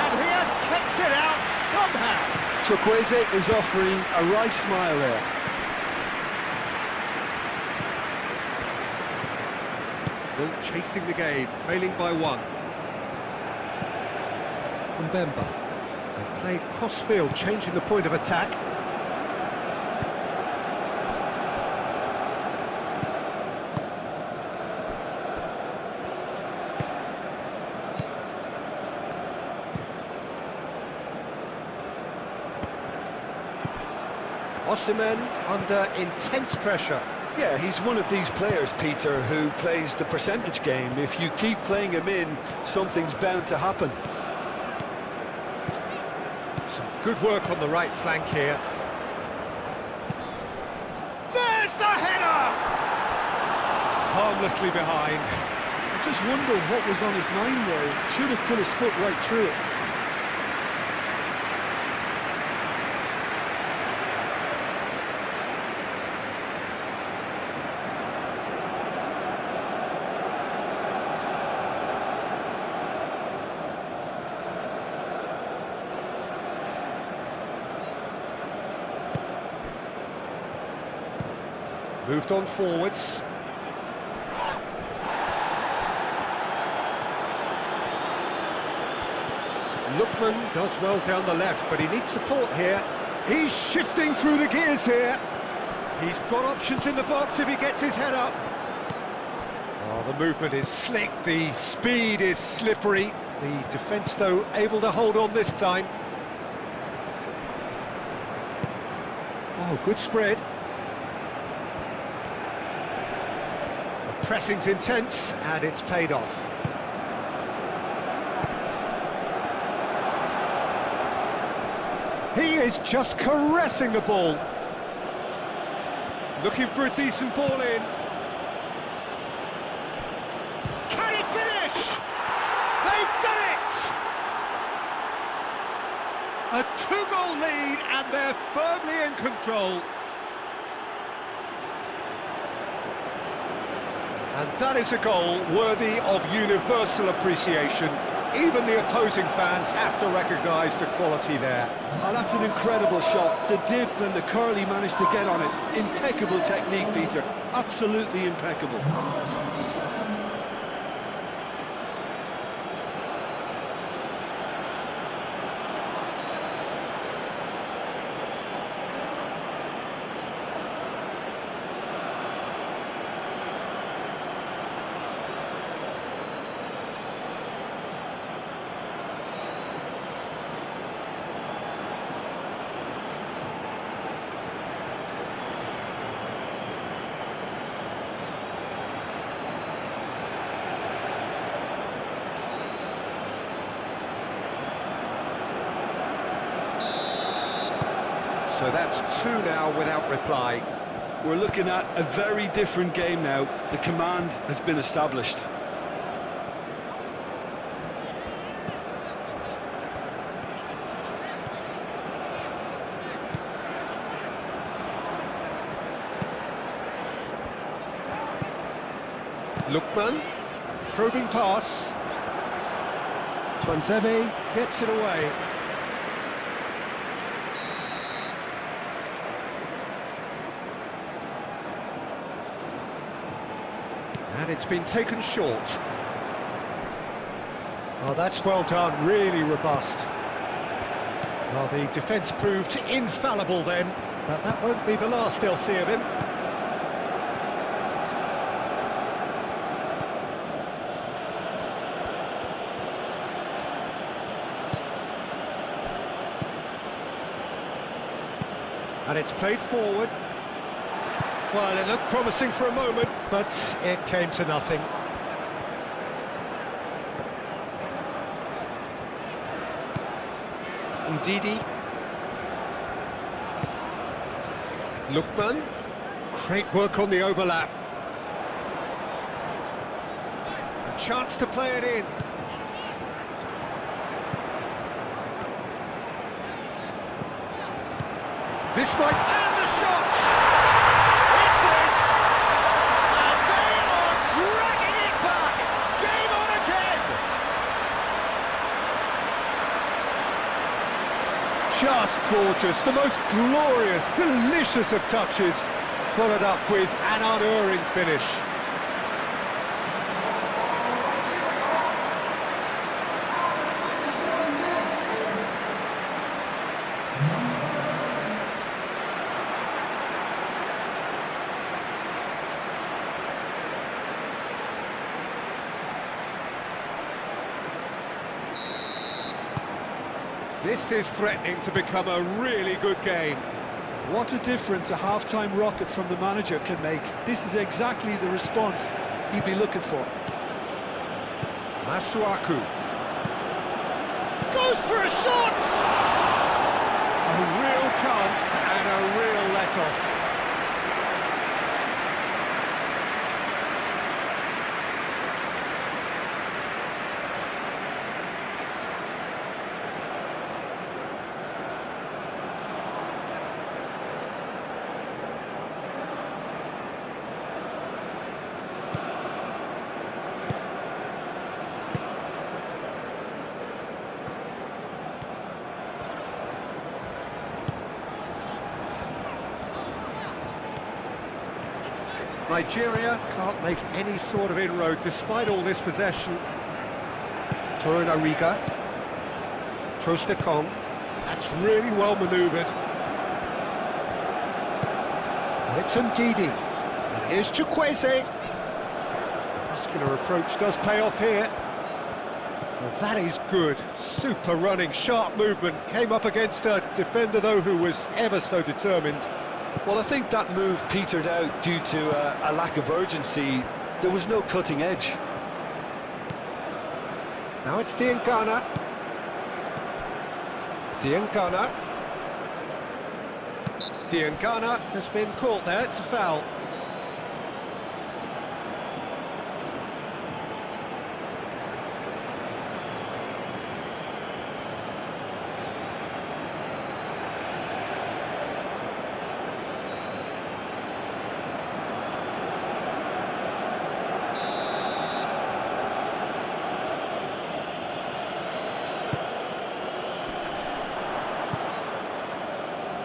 And he has kicked it out somehow. Chukwueze is offering a right smile there. Well, chasing the game, trailing by one. Mbemba. They played cross-field, changing the point of attack. Osimhen under intense pressure. Yeah, he's one of these players, Peter, who plays the percentage game. If you keep playing him in, something's bound to happen. Some good work on the right flank here. There's the header! Harmlessly behind. I just wonder what was on his mind there. Should have put his foot right through it. Moved on forwards. Lookman does well down the left, but he needs support here. He's shifting through the gears here. He's got options in the box if he gets his head up. Oh, the movement is slick, the speed is slippery. The defence, though, able to hold on this time. Oh, good spread. Pressing's intense, and it's paid off. He is just caressing the ball. Looking for a decent ball in. Can he finish? They've done it! A two-goal lead, and they're firmly in control. And that is a goal worthy of universal appreciation. Even the opposing fans have to recognise the quality there. Oh, that's an incredible shot. The dip and the curl he managed to get on it. Impeccable technique, Peter. Absolutely impeccable. So that's two now without reply. We're looking at a very different game now. The command has been established. Lookman, probing pass. Tuanzebe gets it away. And it's been taken short. Oh, that's well done, really robust. Well, the defence proved infallible then, but that won't be the last they'll see of him. And it's played forward. Well, it looked promising for a moment, but it came to nothing. Ndidi. Lookman. Great work on the overlap. A chance to play it in. This might... And the shot! It's in! And they are dragging it back! Game on again! Just gorgeous, the most glorious, delicious of touches, followed up with an unerring finish. This is threatening to become a really good game. What a difference a half-time rocket from the manager can make. This is exactly the response he'd be looking for. Masuaku. Goes for a shot! A real chance and a real let-off. Nigeria can't make any sort of inroad despite all this possession. Torunariga. Trostekong. That's really well manoeuvred. It's Ndidi. And here's Chukwueze. Muscular approach does pay off here. Well, that is good. Super running, sharp movement. Came up against a defender, though, who was ever so determined. Well, I think that move petered out due to a lack of urgency. There was no cutting edge. Now it's Diangana. Diangana. Diangana has been caught there, it's a foul.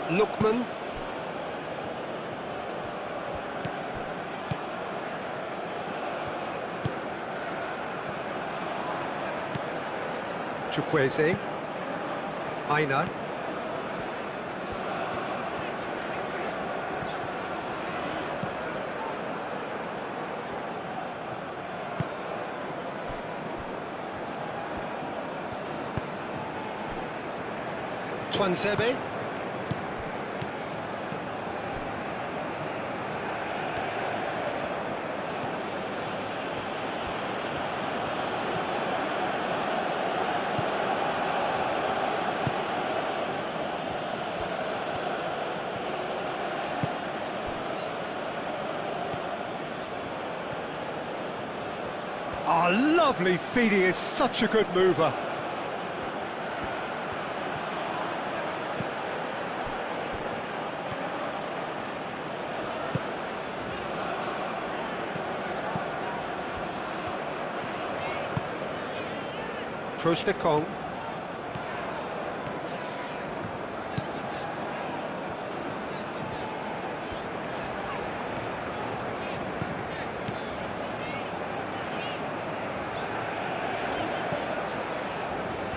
Lookman. Chukwueze. Aina. Twansebe. Oh, lovely feed, he is such a good mover. Trostekong.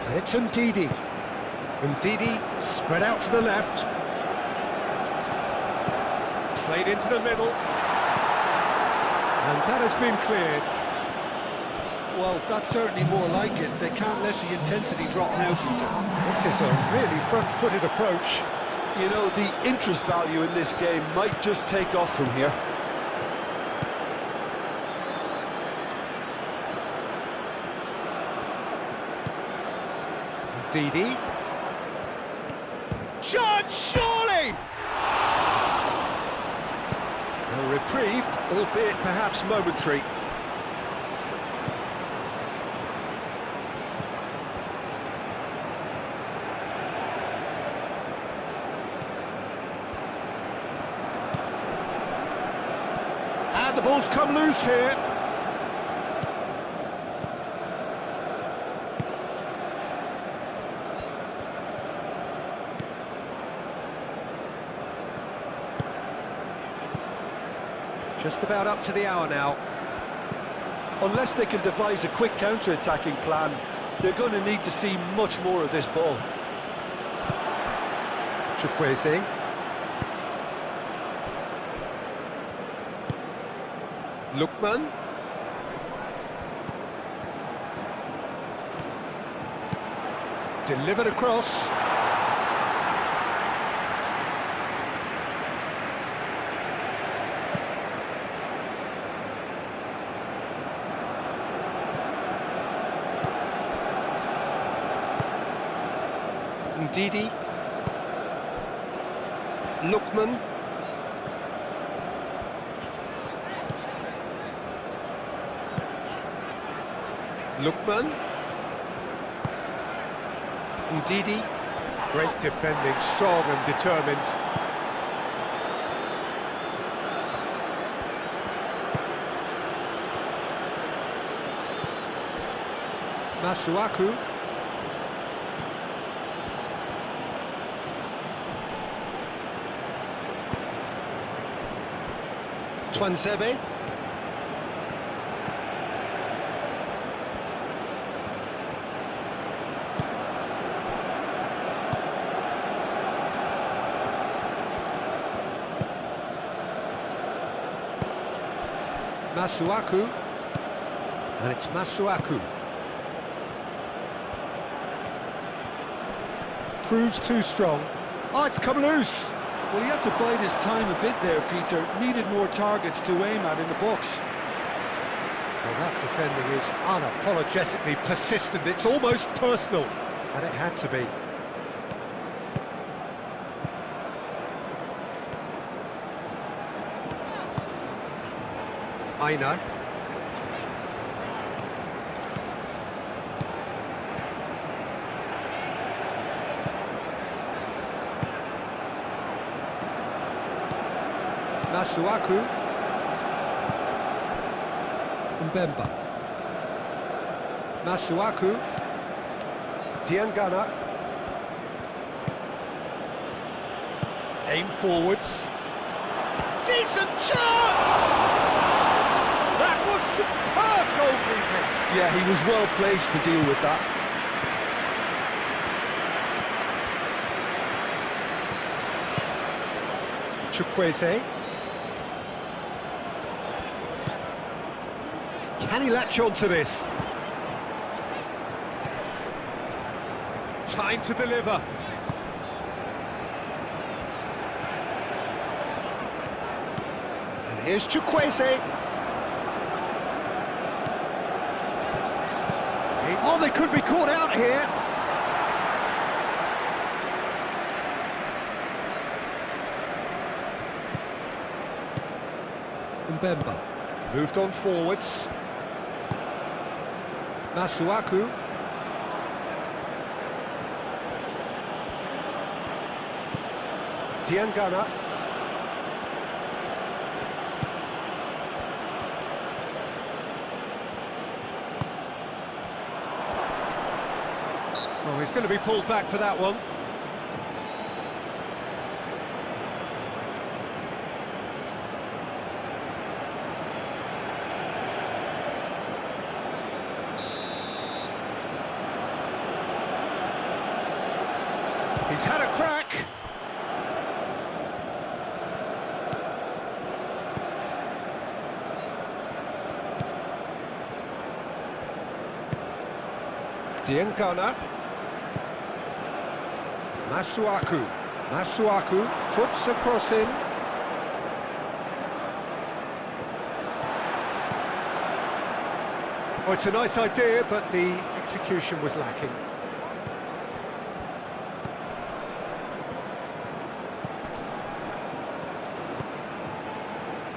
And it's Ndidi. Ndidi spread out to the left. Played into the middle. And that has been cleared. Well, that's certainly more like it. They can't let the intensity drop now, Peter. This is a really front-footed approach. You know, the interest value in this game might just take off from here. Ndidi. Chance, surely! A reprieve, albeit perhaps momentary. And the ball's come loose here. Just about up to the hour now. Unless they can devise a quick counter-attacking plan, they're going to need to see much more of this ball. Chukwueze. Lookman. Delivered across. Ndidi. Lookman. Lookman. Ndidi. Great defending, strong and determined. Masuaku. Twansebe. Masuaku. And it's Masuaku. Proves too strong. Oh, it's come loose. Well, he had to bide his time a bit there, Peter. Needed more targets to aim at in the box. Well, that defending is unapologetically persistent. It's almost personal. And it had to be. Aina. Masuaku. Mbemba. Masuaku. Diangana. Aim forwards. Decent chance! That was superb goalkeeping. Yeah, he was well placed to deal with that. Chukwueze. Can he latch on to this? Time to deliver. And here's Chukwueze. Oh, they could be caught out here. Mbemba moved on forwards. Masuaku. Diangana. Oh, he's going to be pulled back for that one. He's had a crack. Diangana. Masuaku. Masuaku puts a cross in. Oh, it's a nice idea, but the execution was lacking.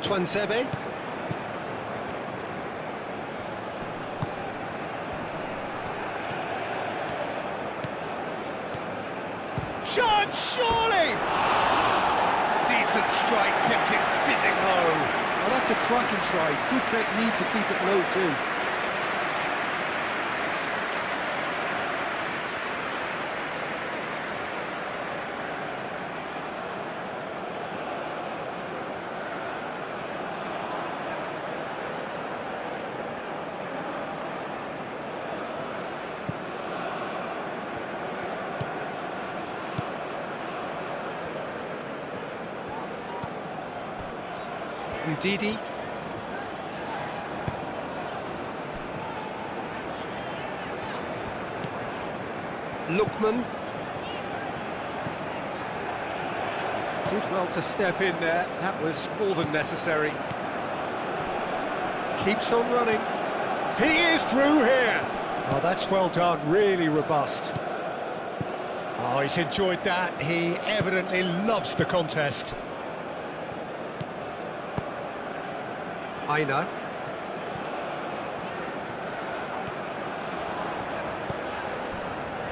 Twansebe. Chance, surely! Decent strike, kept it fizzing low. Well, that's a cracking try. Good technique to keep it low too. Ndidi. Lookman. Did well to step in there, that was more than necessary. Keeps on running. He is through here! Oh, that's well done, really robust. Oh, he's enjoyed that. He evidently loves the contest. Aina.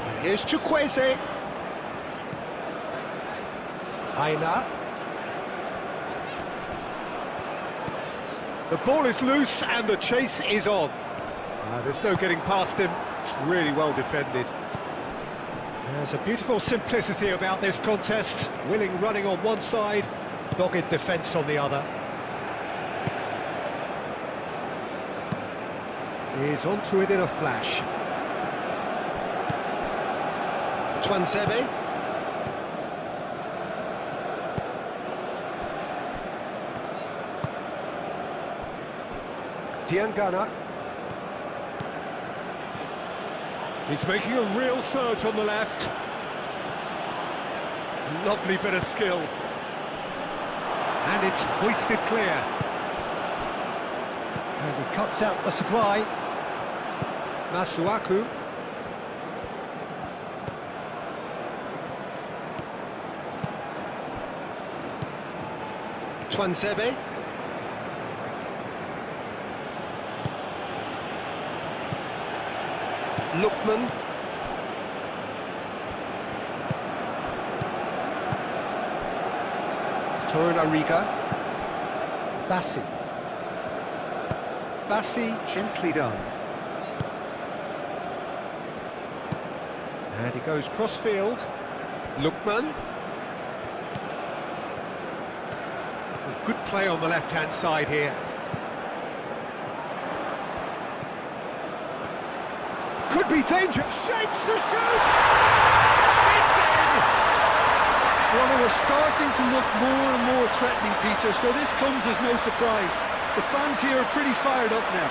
And here's Chukwueze. Aina. The ball is loose and the chase is on. There's no getting past him. It's really well defended. There's a beautiful simplicity about this contest. Willing running on one side, dogged defence on the other. He's onto it in a flash. Twansebe. Tiangana. He's making a real surge on the left. Lovely bit of skill. And it's hoisted clear. And he cuts out the supply. Masuaku. Twansebe. Lookman. Torunariga. Bassi. Bassi, gently done. And he goes cross-field. Lookman. Good play on the left-hand side here. Could be danger. Shapes to shoot! It's in! Well, they were starting to look more and more threatening, Peter, so this comes as no surprise. The fans here are pretty fired up now.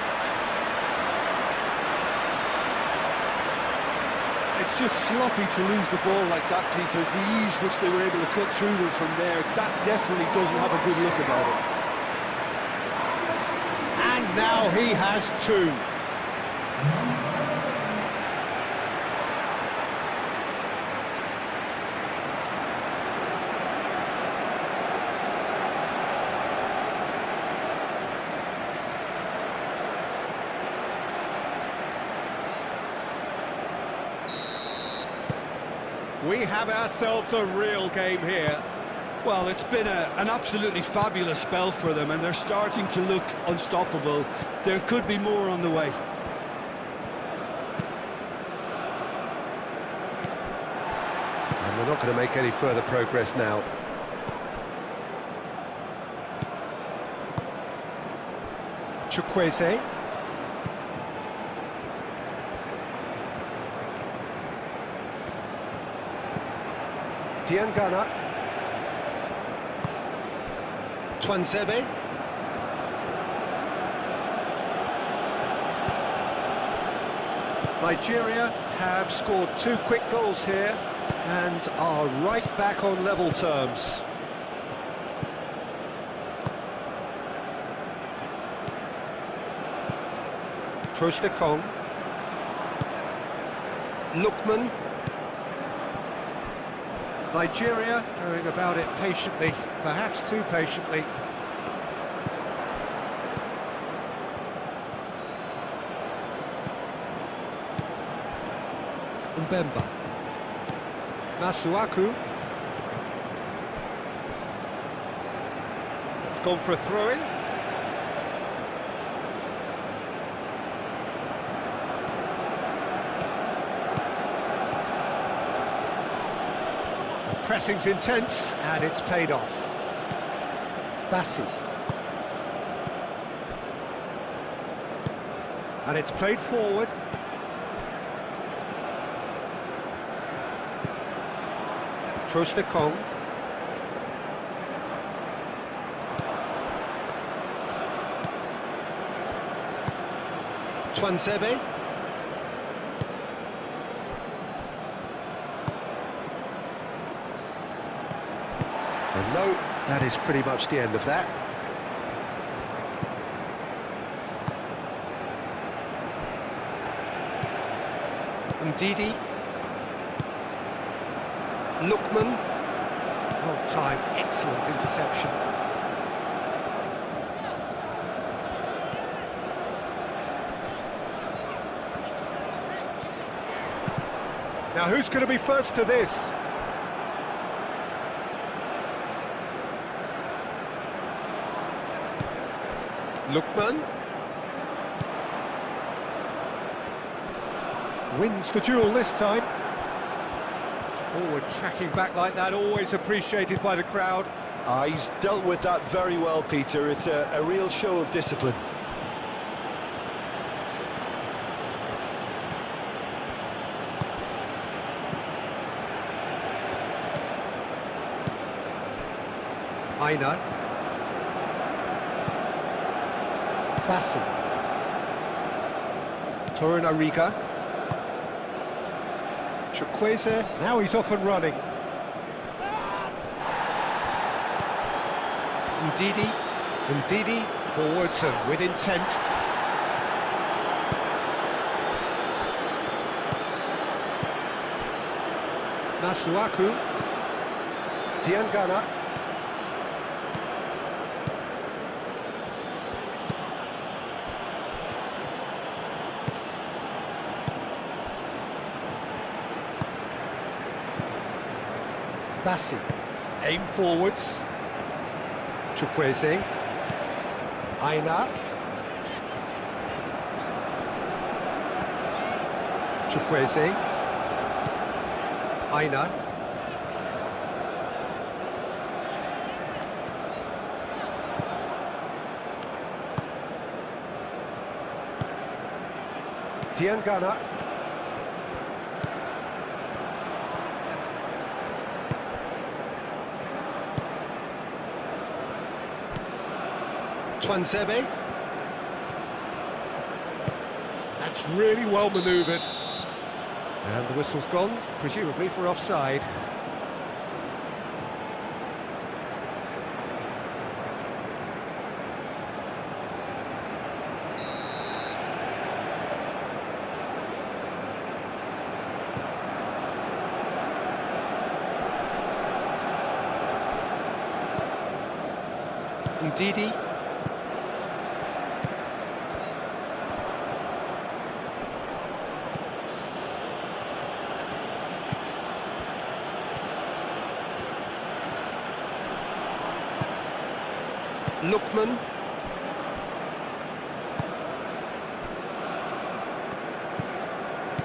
It's just sloppy to lose the ball like that, Peter. The ease which they were able to cut through them from there, that definitely doesn't have a good look about it. And now he has two. We have ourselves a real game here. Well, it's been an absolutely fabulous spell for them, and they're starting to look unstoppable. There could be more on the way. And they're not going to make any further progress now. Chukwueze. Tiangana. Twansebe. Nigeria have scored two quick goals here and are right back on level terms. Trostekong. Lookman. Nigeria going about it patiently, perhaps too patiently. Mbemba. Masuaku. It's gone for a throw-in. Pressing's intense, and it's paid off. Bassi. And it's played forward. Trostekong. Twansebe. No, that is pretty much the end of that. Ndidi. Lookman. Well timed, excellent interception. Now who's going to be first to this? Lookman. Wins the duel this time. Forward tracking back like that, always appreciated by the crowd. He's dealt with that very well, Peter. It's a real show of discipline. Aina. Bassi. Torunariga. Chukwueze, now he's off and running. Ndidi, forwards and with intent. Masuaku. Diangana. Bassi, aim forwards. Chukwueze. Aina. Chukwueze. Aina. Diangana. Twansebe. That's really well manoeuvred. And the whistle's gone, presumably for offside. Ndidi. Lookman.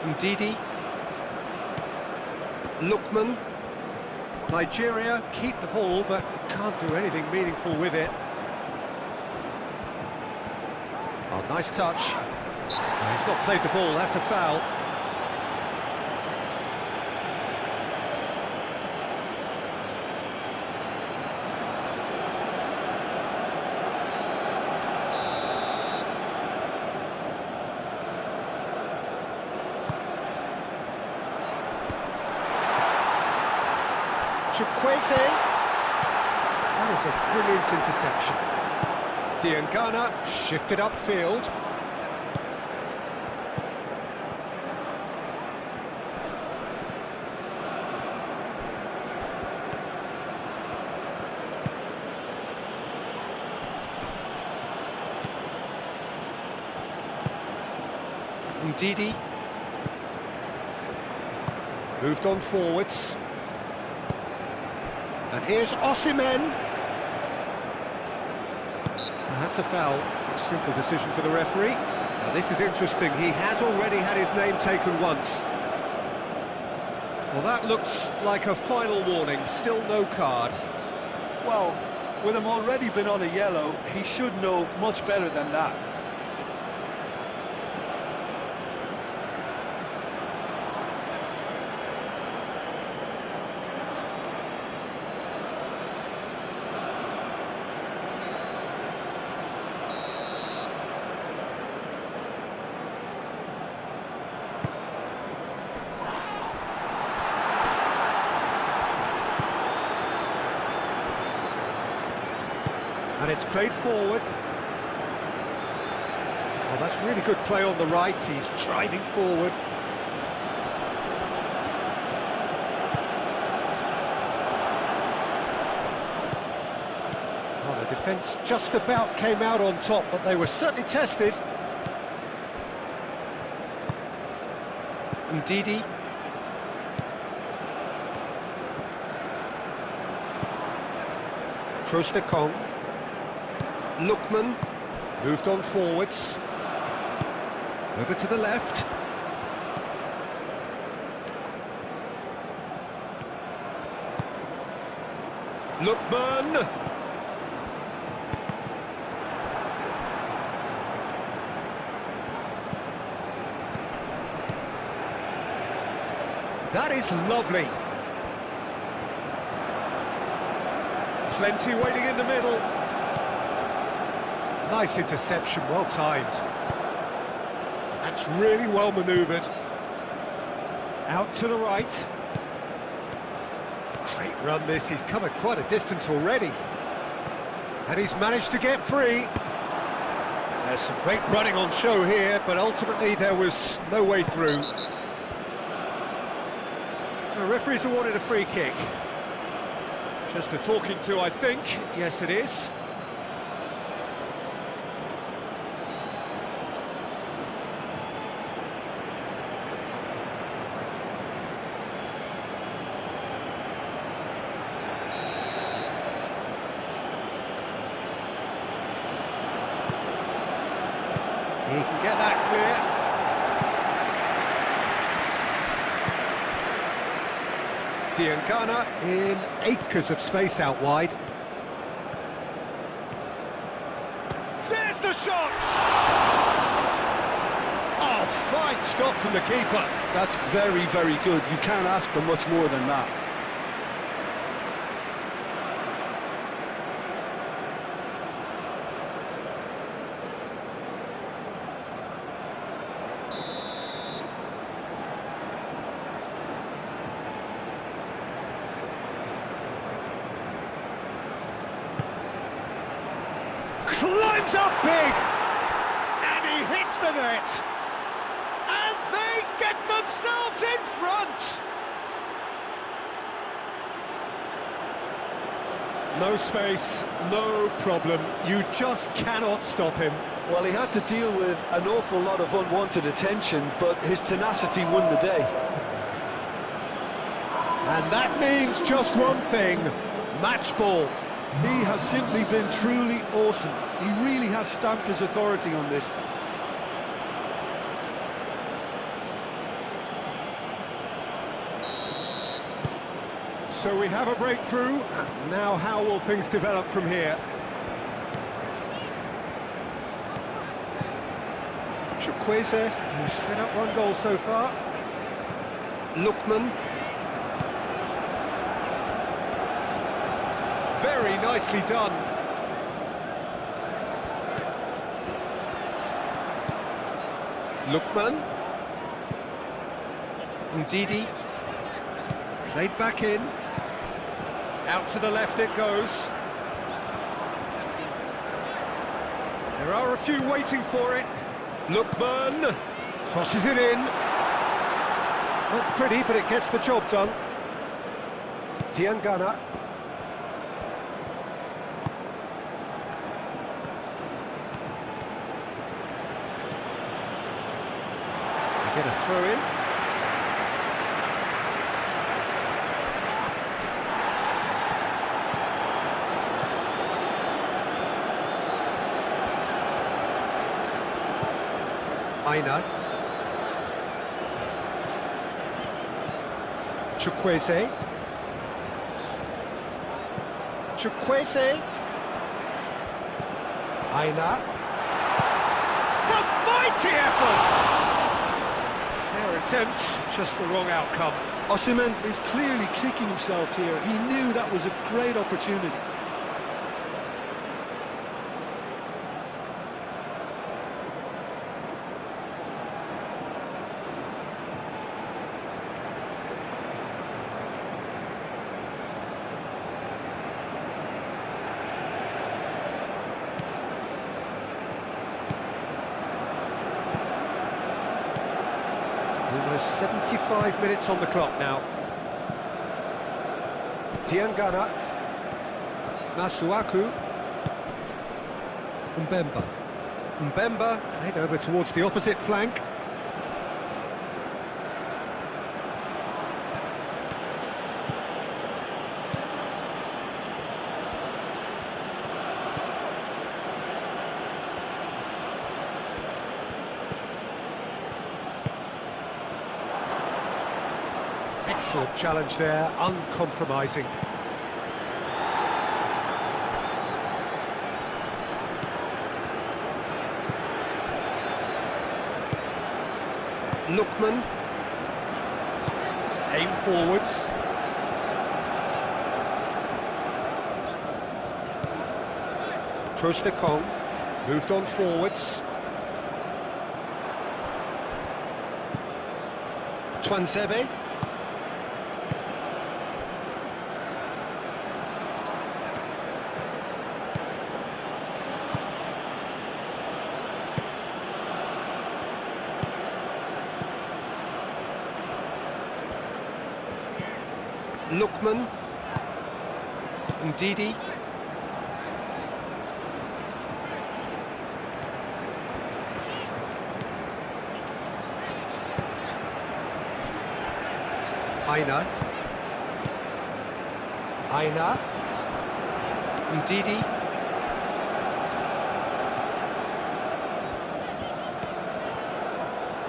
Ndidi. Lookman. Nigeria keep the ball but can't do anything meaningful with it. Oh, nice touch. He's not played the ball, that's a foul. Chukwueze. That is a brilliant interception. Diangana shifted upfield. Ndidi. Moved on forwards. And here's Osimhen. That's a foul. A simple decision for the referee. Now this is interesting. He has already had his name taken once. Well, that looks like a final warning. Still no card. Well, with him already been on a yellow, he should know much better than that. And it's played forward. Oh, that's really good play on the right. He's driving forward. Well, the defence just about came out on top, but they were certainly tested. Ndidi. Trostekong. Lookman. Moved on forwards. Over to the left. Lookman. That is lovely. Plenty waiting in the middle. Nice interception, well timed. That's really well manoeuvred. Out to the right. Great run this, he's come quite a distance already. And he's managed to get free. There's some great running on show here, but ultimately there was no way through. The referee's awarded a free kick. Just a talking to, I think. Yes, it is. He can get that clear. Diangana in acres of space out wide. There's the shot! Oh, fine stop from the keeper. That's very, very good. You can't ask for much more than that. Climbs up big, and he hits the net, and they get themselves in front. No space, no problem, you just cannot stop him. Well, he had to deal with an awful lot of unwanted attention, but his tenacity won the day. And that means just one thing, match ball. He has simply been truly awesome. He really has stamped his authority on this. So we have a breakthrough. Now how will things develop from here? Chukwueze, who's set up one goal so far. Lookman. Very nicely done. Lookman. Ndidi. Played back in. Out to the left it goes. There are a few waiting for it. Lookman. Crosses it in. Not pretty, but it gets the job done. Diangana. Get a throw in. Aina. Chukwueze. Chukwueze. Aina. It's a mighty effort! Fair attempt, just the wrong outcome. Osimhen is clearly kicking himself here. He knew that was a great opportunity. Almost 75 minutes on the clock now. Tiangana. Masuaku. Mbemba. Mbemba played over towards the opposite flank. Excellent challenge there, uncompromising. Lookman. Aim forwards. Trostekong moved on forwards. Twanzebe. Lookman. Ndidi. Aina. Ndidi.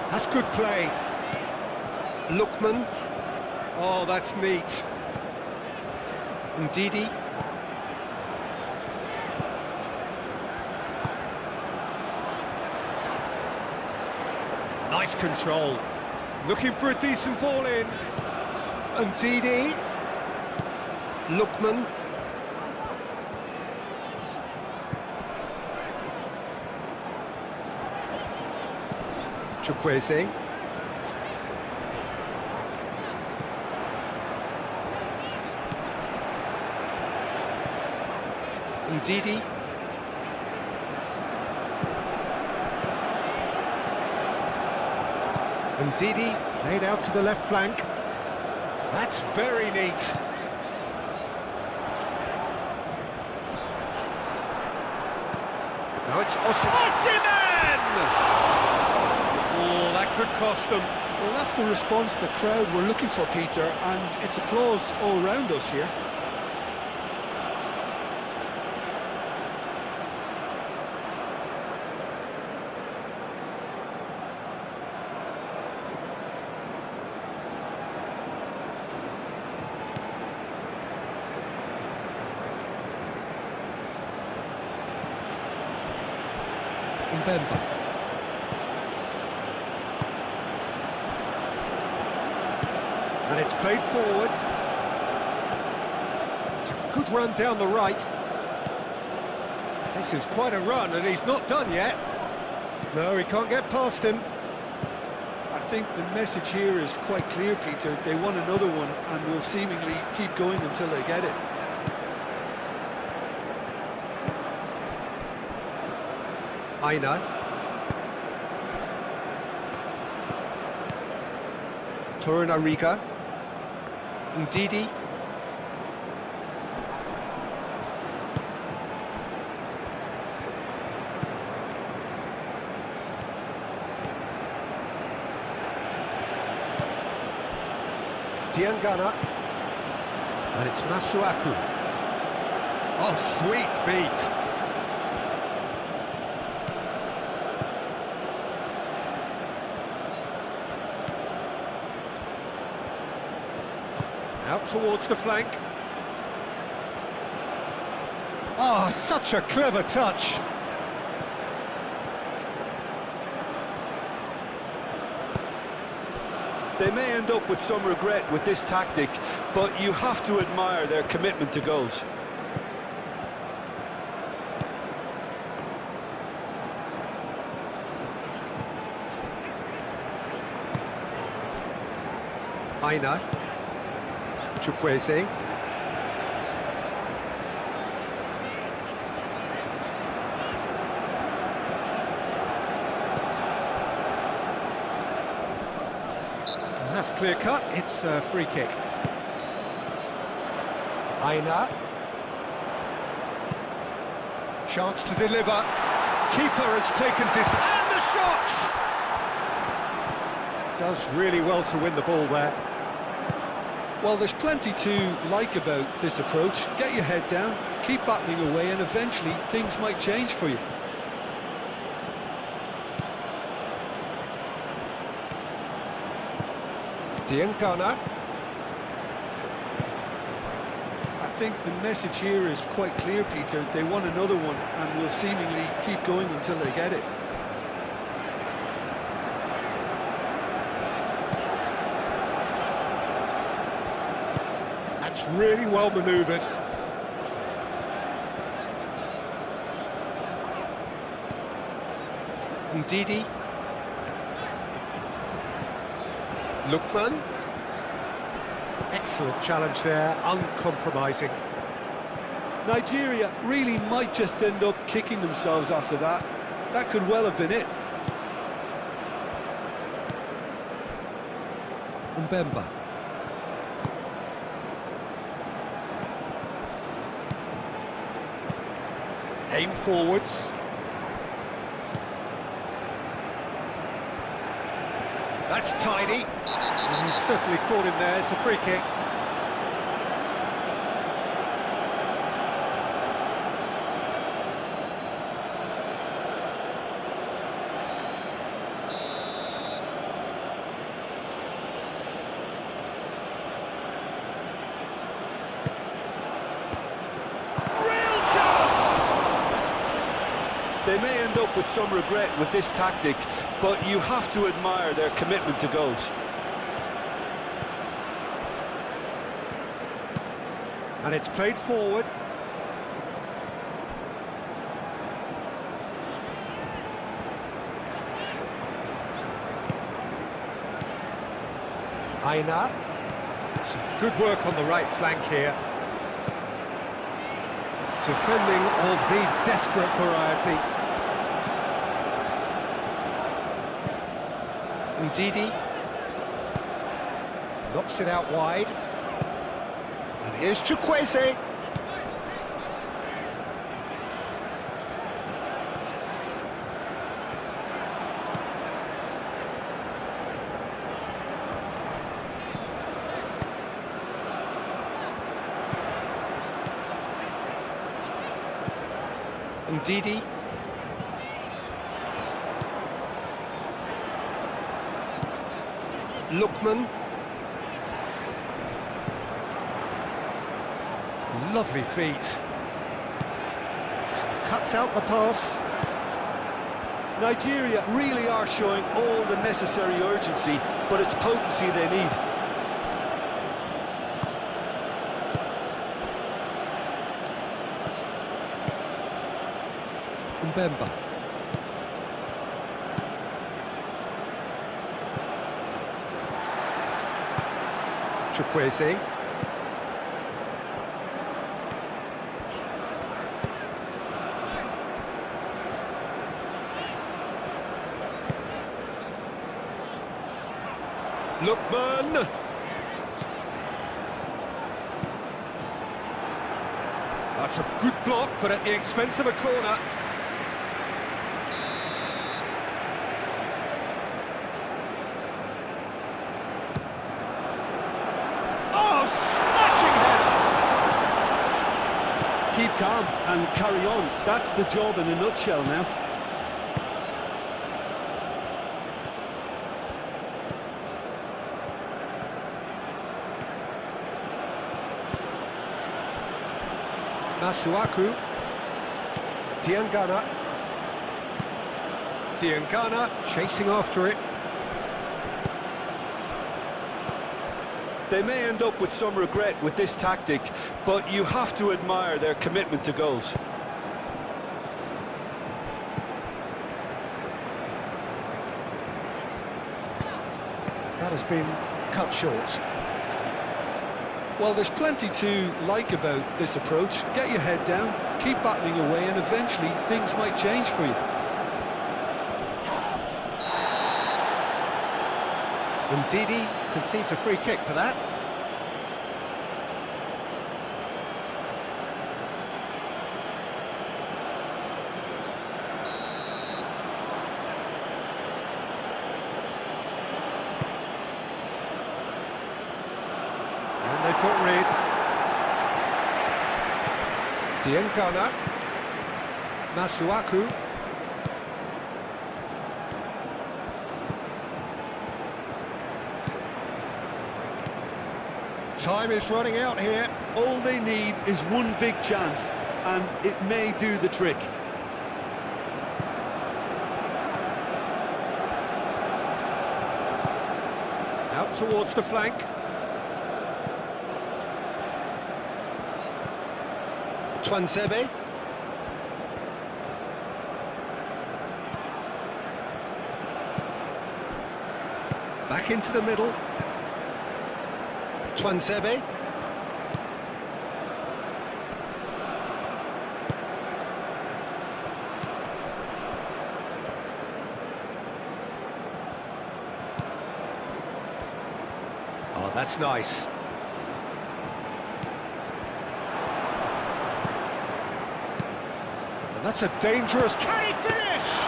That's good play. Lookman. Oh, that's neat. Ndidi. Nice control. Looking for a decent ball in. Ndidi. Lookman. Chukwueze. Ndidi. Ndidi played out to the left flank. That's very neat. Now it's Osimhen! Oh, that could cost them. Well, that's the response the crowd were looking for, Peter, and it's applause all round us here. Mbemba. And it's played forward. It's a good run down the right. This is quite a run, and he's not done yet. No, he can't get past him. I think the message here is quite clear, Peter. They want another one and will seemingly keep going until they get it. Aina. Torunariga. Ndidi. Tiangana. And it's Masuaku. Oh, sweet feet. Out towards the flank. Oh, such a clever touch. They may end up with some regret with this tactic, but you have to admire their commitment to goals. Aina. Chukwueze. That's clear cut, it's a free kick. Aina. Chance to deliver. Keeper has taken this, and the shot! Does really well to win the ball there. Well, there's plenty to like about this approach. Get your head down, keep battling away, and eventually things might change for you. Diangana. I think the message here is quite clear, Peter. They want another one and will seemingly keep going until they get it. That's really well manoeuvred. Ndidi. Lookman. Excellent challenge there, uncompromising. Nigeria really might just end up kicking themselves after that. That could well have been it. Mbemba. Aim forwards. That's tidy. And he's certainly caught him there. It's a free kick. Real chance! They may end up with some regret with this tactic, but you have to admire their commitment to goals. And it's played forward. Aina. Some good work on the right flank here. Defending of the desperate variety. Ndidi. Knocks it out wide. And here's Chukwueze. Ndidi. Lookman. Lovely feet. Cuts out the pass. Nigeria really are showing all the necessary urgency, but it's potency they need. Mbemba. Chukwueze. Lookman. That's a good block, but at the expense of a corner. Oh, smashing header! Keep calm and carry on. That's the job in a nutshell now. Masuaku. Diangana. Diangana chasing after it. They may end up with some regret with this tactic, but you have to admire their commitment to goals. That has been cut short. Well, there's plenty to like about this approach. Get your head down, keep battling away, and eventually things might change for you. Ndidi concedes a free kick for that. And they've got rid. Diengana. Masuaku. Time is running out here. All they need is one big chance, and it may do the trick. Out towards the flank. Twansebe. Back into the middle. Twansebe. Oh, that's nice. And that's a dangerous... Can he finish?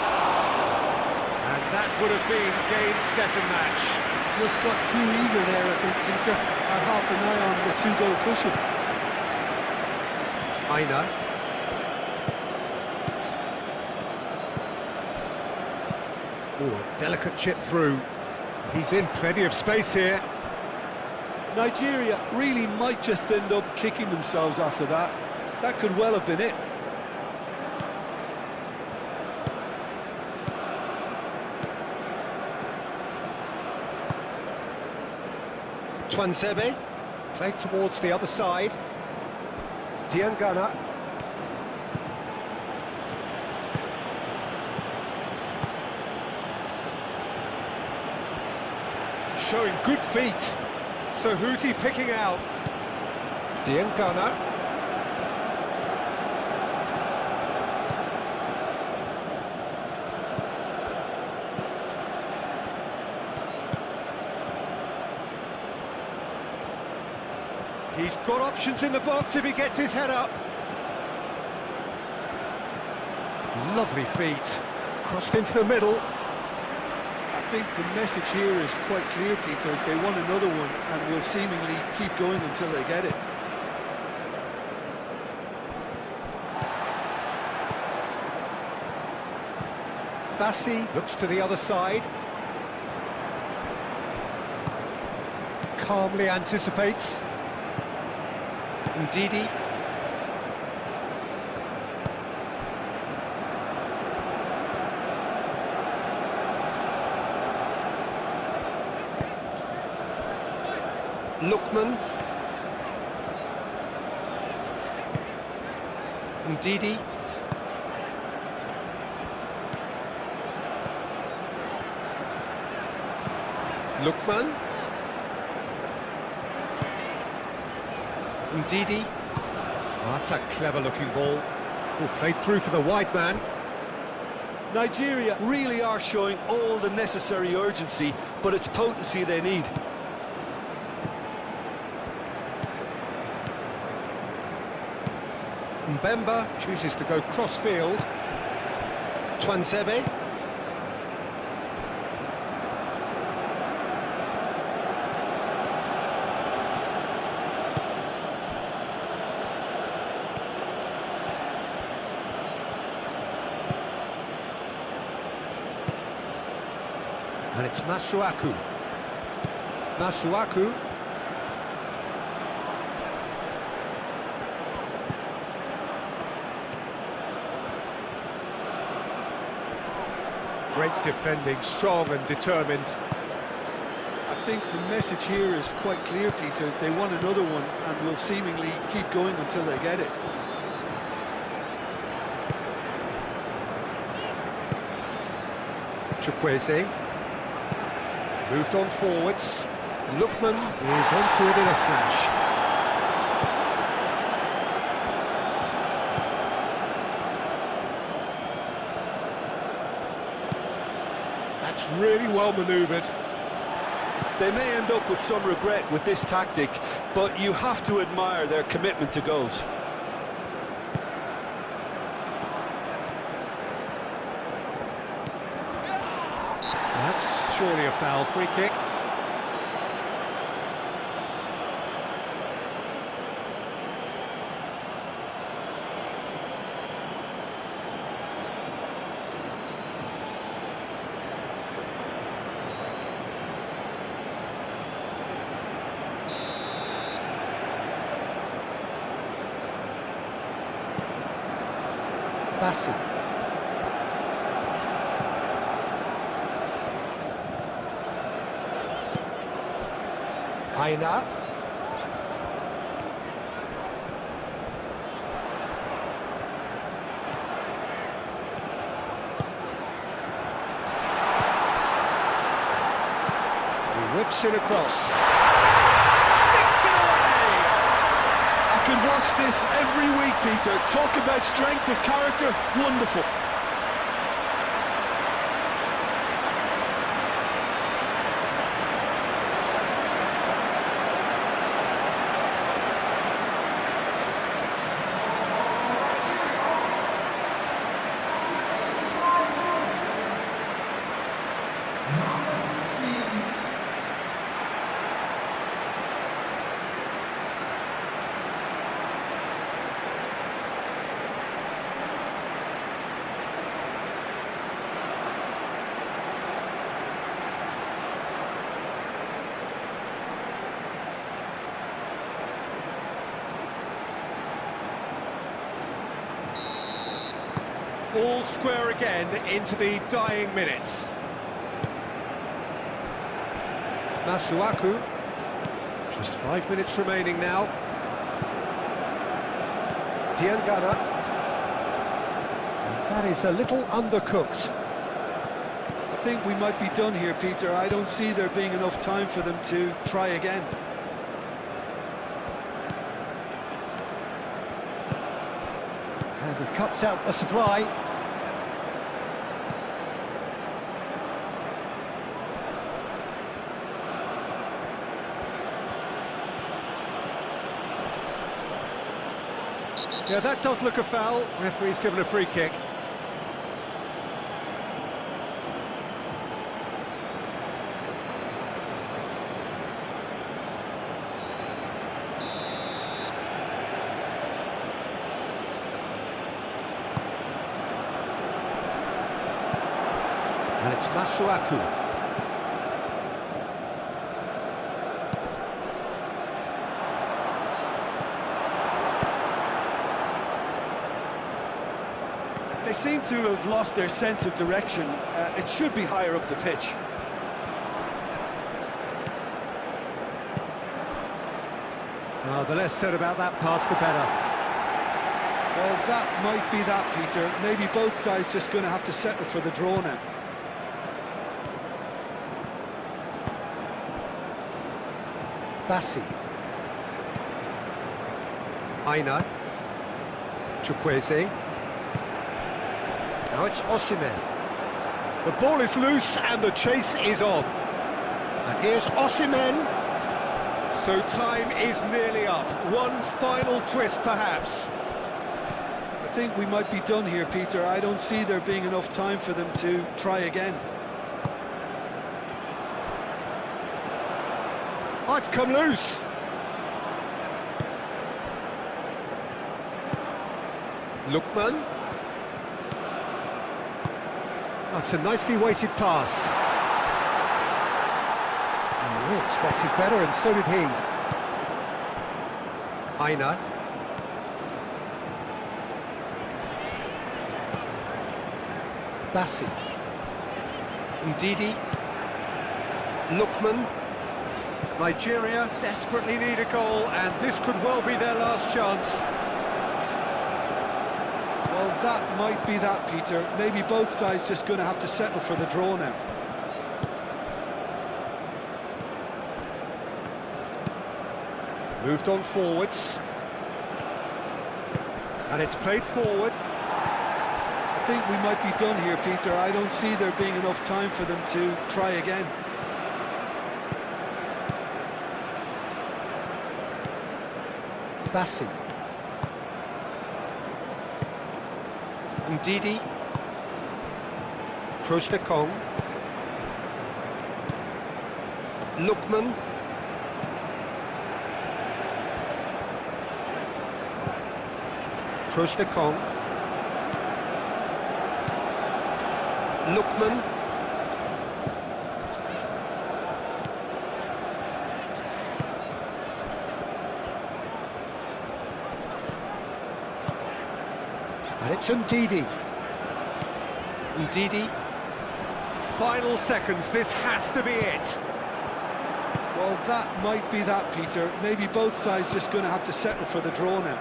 And that would have been game, set and match. Just got too eager there, I think, Peter. Had half an eye on the two-goal cushion. Aina. Oh, a delicate chip through. He's in plenty of space here. Nigeria really might just end up kicking themselves after that. That could well have been it. Twansebe, played towards the other side. Diangana. Showing good feet. So who's he picking out? Diangana. He's got options in the box if he gets his head up. Lovely feet. Crossed into the middle. I think the message here is quite clear, Peter. They want another one and will seemingly keep going until they get it. Bassi looks to the other side. Calmly anticipates. Ndidi. Lookman. Ndidi. Lookman. Ndidi. Oh, that's a clever-looking ball. Oh, played through for the wide man. Nigeria really are showing all the necessary urgency, but it's potency they need. Mbemba chooses to go cross-field. Twansebe. And it's Masuaku. Masuaku. Great defending, strong and determined. I think the message here is quite clear, Peter. They want another one and will seemingly keep going until they get it. Chukwueze. Moved on forwards. Lookman is onto it in a flash. That's really well manoeuvred. They may end up with some regret with this tactic, but you have to admire their commitment to goals. That's surely a foul. Free kick. Bassi. Aina. He whips it across. Sticks it away! I can watch this every week, Peter. Talk about strength of character, wonderful. All square again into the dying minutes. Masuaku. Just 5 minutes remaining now. Diangana. And that is a little undercooked. I think we might be done here, Peter. I don't see there being enough time for them to try again. And he cuts out the supply. Yeah, that does look a foul. Referee's given a free kick. And it's Masuaku. They seem to have lost their sense of direction. It should be higher up the pitch. Oh, the less said about that pass, the better. Well, that might be that, Peter. Maybe both sides just going to have to settle for the draw now. Bassi. Aina. Chukwueze. Now it's Osimhen. The ball is loose and the chase is on. And here's Osimhen. So time is nearly up. One final twist, perhaps. I think we might be done here, Peter. I don't see there being enough time for them to try again. Oh, it's come loose. Lookman. That's a nicely weighted pass. Oh, we expected better, and so did he. Aina. Bassi. Ndidi. Lookman. Nigeria desperately need a goal, and this could well be their last chance. Well, that might be that, Peter. Maybe both sides just going to have to settle for the draw now. Moved on forwards. And it's played forward. I think we might be done here, Peter. I don't see there being enough time for them to try again. Bassi. Ndidi. Trostekong. Lookman. Trostekong. Lookman. And it's Ndidi. Ndidi. Final seconds, this has to be it. Well, that might be that, Peter. Maybe both sides just going to have to settle for the draw now.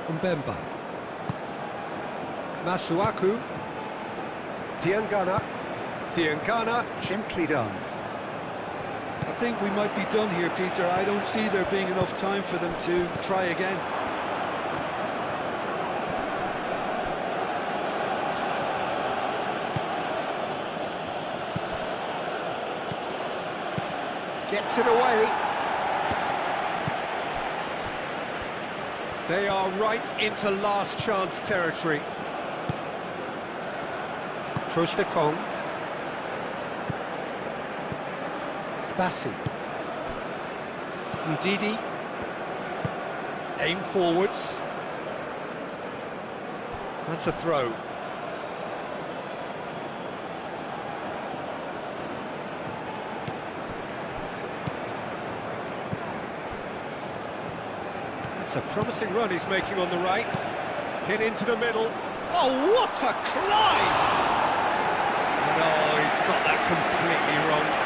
Mbemba. Masuaku. Diangana. Diangana, gently done. I think we might be done here, Peter. I don't see there being enough time for them to try again. Gets it away. They are right into last chance territory. Trostekong. Bassi. Ndidi. Aim forwards. That's a throw. It's a promising run he's making on the right. Hit into the middle. Oh, what a climb! No, he's got that completely wrong.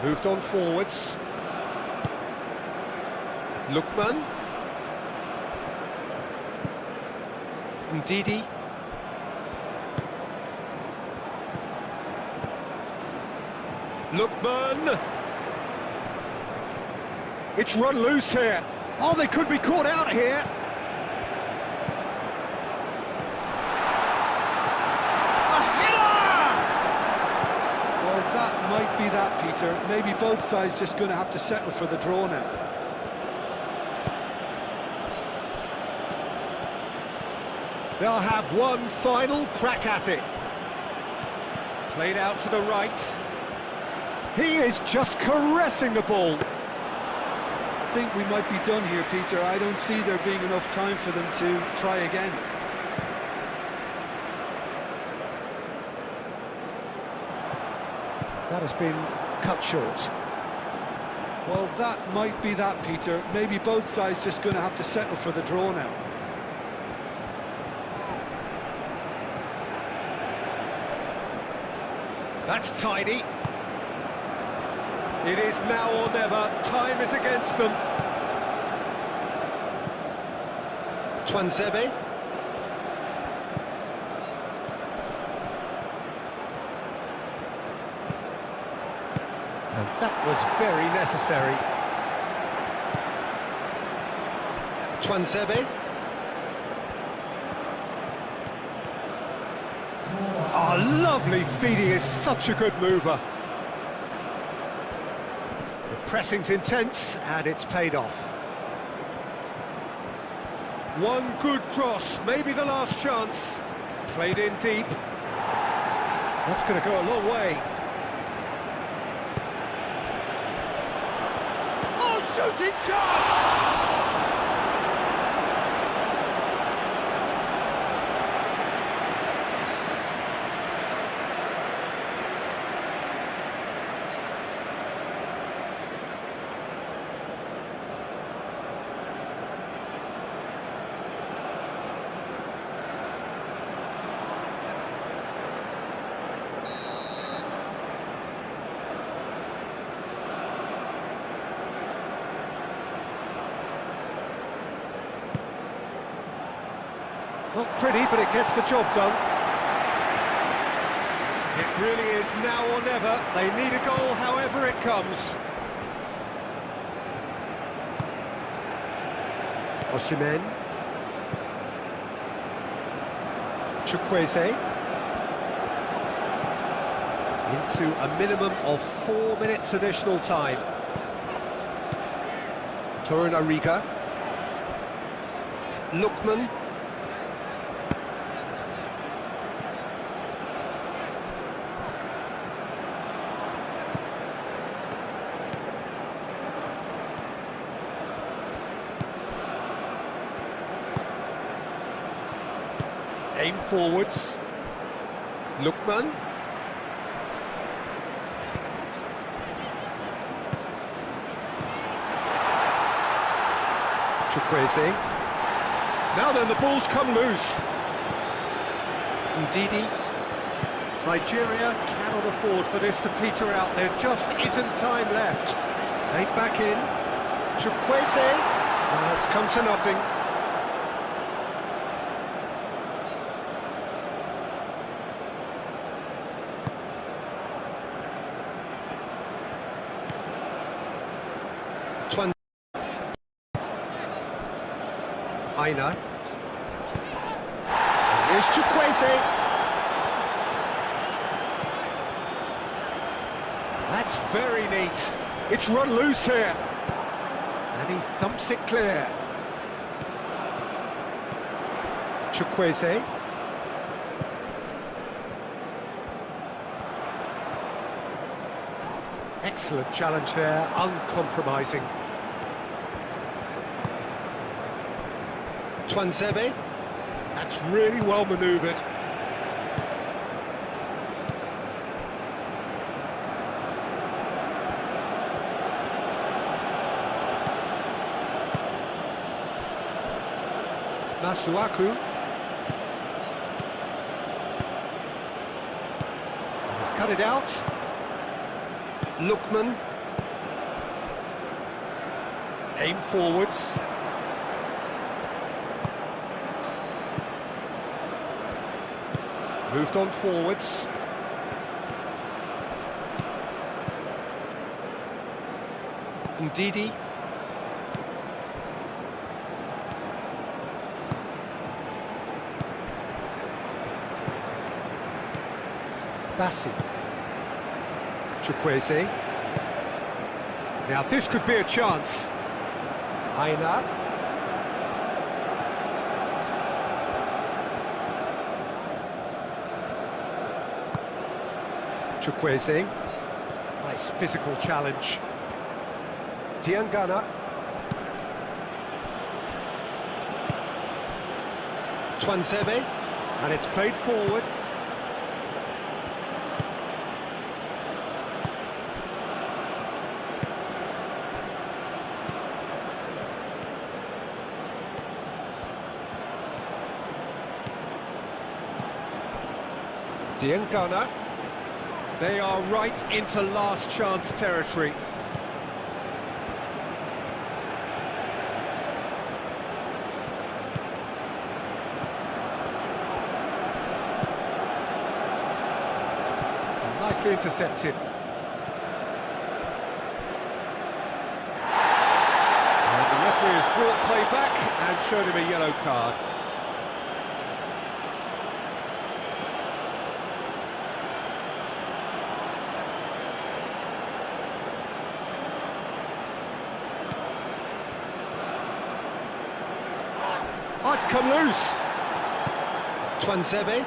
Moved on forwards. Lookman. Ndidi. Lookman! It's run loose here. Oh, they could be caught out here. A header! Well, that might be that, Peter. Maybe both sides just going to have to settle for the draw now. They'll have one final crack at it. Played out to the right. He is just caressing the ball. I think we might be done here, Peter. I don't see there being enough time for them to try again. That has been cut short. Well, that might be that, Peter. Maybe both sides just going to have to settle for the draw now. That's tidy. It is now or never. Time is against them. Twanzebe. And that was very necessary. Twanzebe. Oh, lovely feed. He is such a good mover. The pressing's intense, and it's paid off. One good cross, maybe the last chance. Played in deep. That's going to go a long way. Oh, shooting chance! Not pretty, but it gets the job done. It really is now or never. They need a goal however it comes. Osimhen. Chukwueze. Into a minimum of 4 minutes additional time. Torunariga. Lookman. Aim forwards. Lookman. Chukwueze. Now then, the ball's come loose. Ndidi. Nigeria cannot afford for this to peter out. There just isn't time left. Played back in. Chukwueze. It's come to nothing. Aina. Here's Chukwueze. That's very neat. It's run loose here. And he thumps it clear. Chukwueze. Excellent challenge there, uncompromising. Tuanzebe. That's really well manoeuvred. Masuaku. He's cut it out. Lookman. Aim forwards. Moved on forwards. Ndidi. Bassi. Chukwueze. Now this could be a chance. Aina. Chukwueze. Nice physical challenge. Diangana. Tuanzebe. And it's played forward. Diangana. They are right into last chance territory. Nicely intercepted. And the referee has brought play back and showed him a yellow card. Oh, it's come loose. Tuanzebe.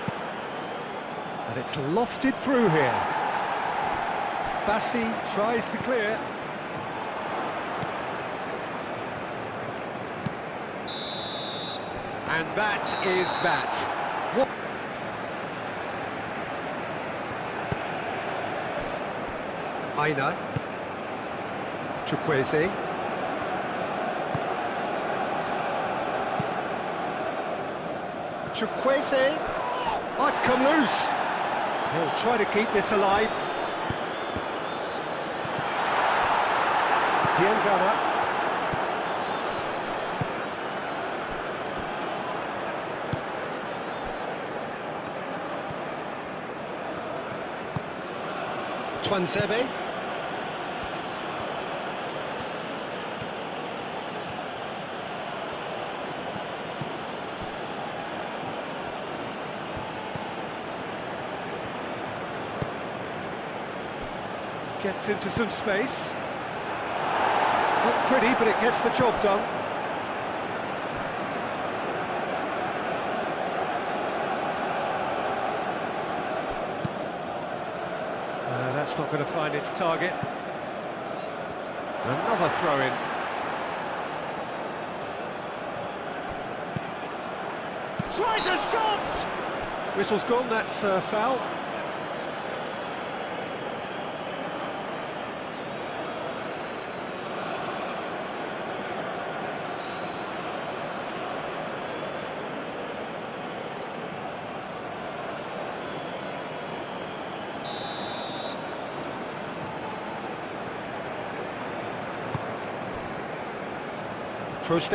And it's lofted through here. Bassi tries to clear. And that is that. What? Aina. Chukwueze. Chukwueze. Oh, it's come loose. He'll try to keep this alive. Diangana. Twanzebe. Gets into some space. Not pretty, but it gets the job done. That's not going to find its target. Another throw-in. Tries a shot! Whistle's gone, that's foul.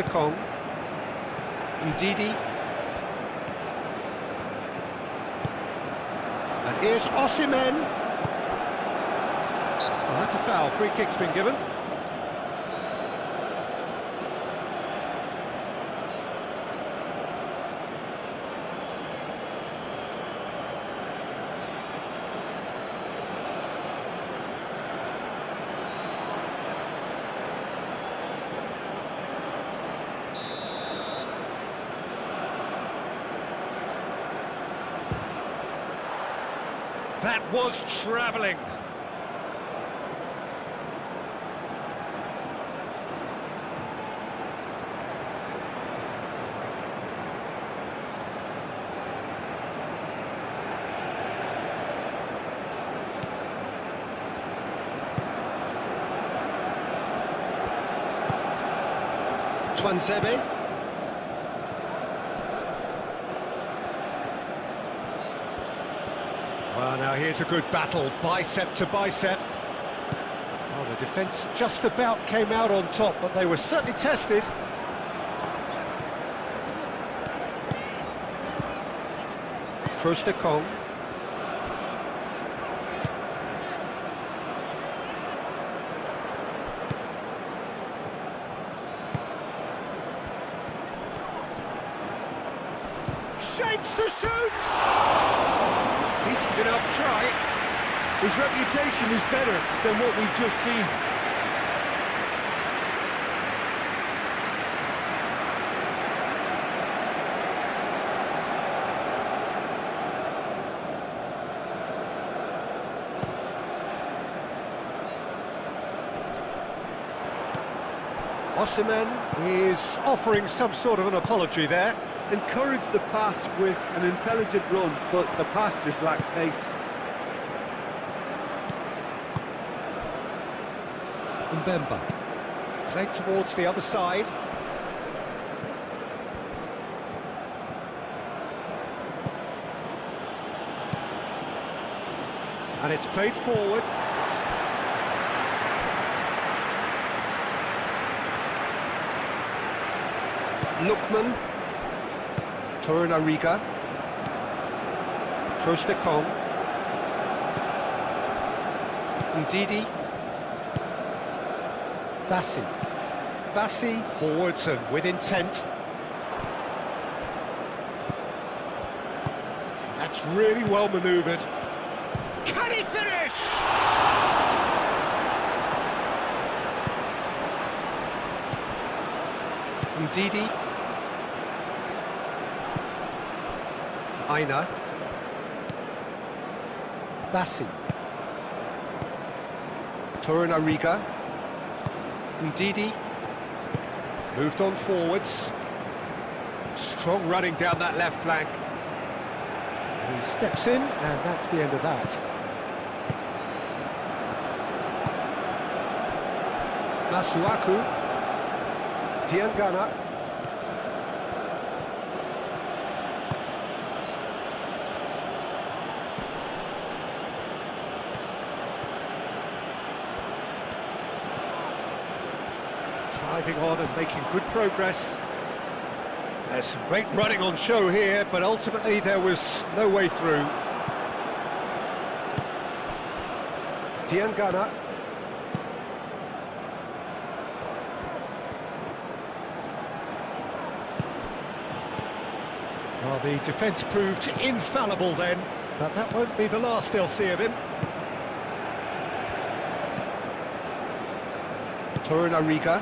Kong, Ndidi, and here's Osimhen. Oh, that's a foul, free kick's been given. That was travelling. Twanzebe. Well, now here's a good battle, bicep to bicep. Oh, the defence just about came out on top, but they were certainly tested. Kong. Shapes to shoot! Decent enough try. His reputation is better than what we've just seen. Osimhen is offering some sort of an apology there. Encouraged the pass with an intelligent run, but the pass just lacked pace. Mbemba. Played towards the other side. And it's played forward. Lookman. Torunariga. Kong. Ndidi. Bassi forwards and with intent. That's really well manoeuvred. Can he finish? Ndidi. Aina. Bassi. Torunariga. Ndidi. Moved on forwards. Strong running down that left flank. He steps in, and that's the end of that. Masuaku. Diangana. Driving on and making good progress. There's some great running on show here, but ultimately there was no way through. Diangana. Well, the defence proved infallible then, but that won't be the last they'll see of him. Torunariga.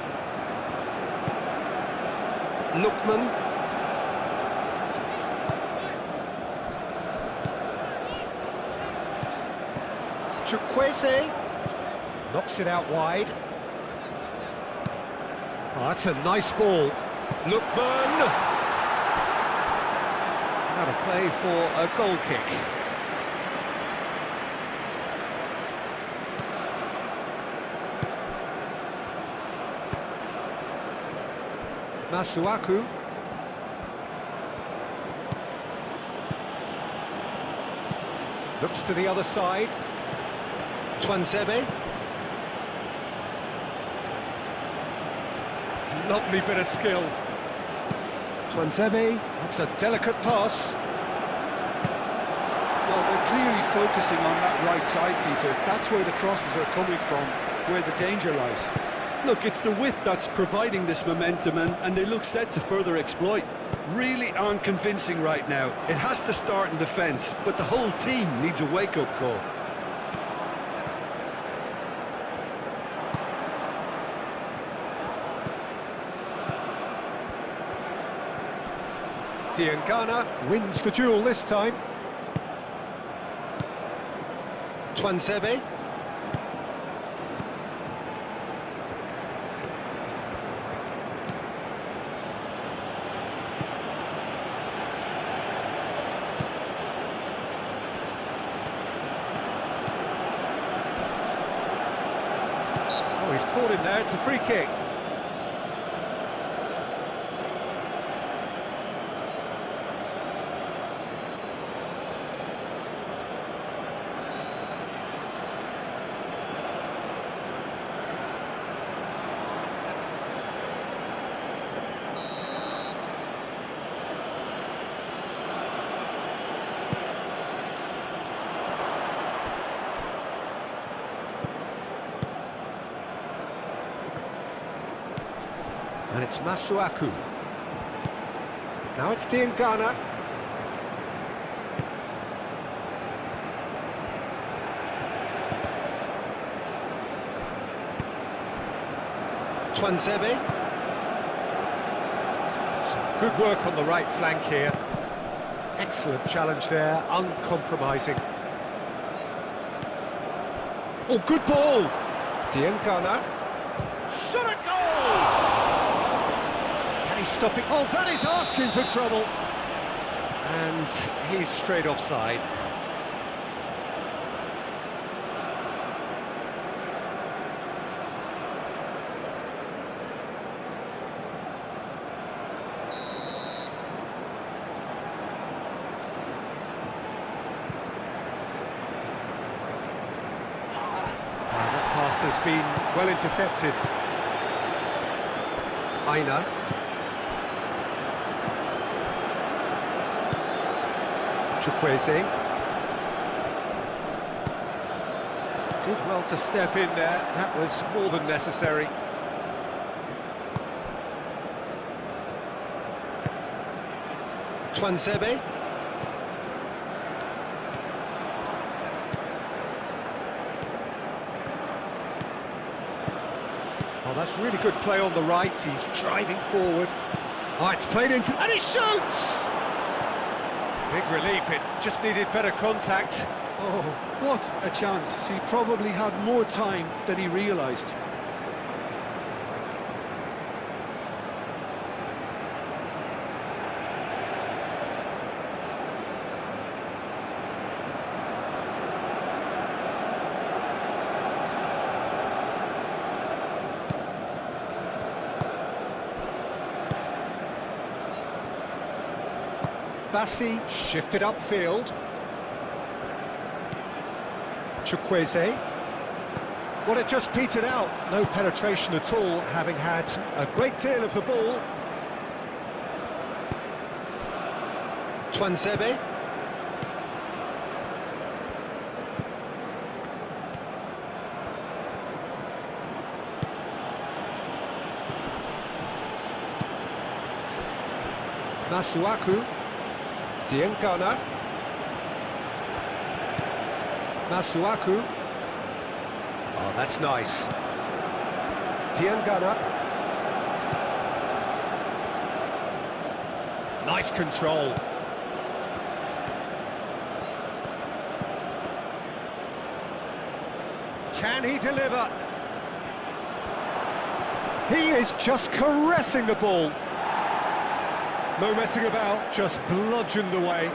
Lookman. Chukwueze knocks it out wide. Oh, that's a nice ball. Lookman! Out of play for a goal kick. Masuaku. Looks to the other side. Twanzebe. Lovely bit of skill. Twanzebe, that's a delicate pass. Well, they're clearly focusing on that right side, Peter. That's where the crosses are coming from, where the danger lies. Look, it's the width that's providing this momentum, and they look set to further exploit. Really aren't convincing right now. It has to start in defence, but the whole team needs a wake-up call. Diangana wins the duel this time. Twanzebe. Oh, he's caught him there, it's a free kick. And it's Masuaku. Now it's Diangana. Twanzebe. Some good work on the right flank here. Excellent challenge there, uncompromising. Oh, good ball! Diangana. Shot a goal! He's stopping. Oh, that is asking for trouble. And he's straight offside. That pass has been well intercepted. Aina. Chukwueze. Did well to step in there, that was more than necessary. Twanzebe. Oh, that's really good play on the right, he's driving forward. Oh, it's played into... and he shoots! Big relief, it just needed better contact. Oh, what a chance. He probably had more time than he realised. Bassi shifted upfield. Chukwueze. Well, it just petered out. No penetration at all, having had a great deal of the ball. Twanzebe. Masuaku. Diangana. Masuaku. Oh, that's nice. Diangana. Nice control. Can he deliver? He is just caressing the ball. No messing about, just bludgeoned away.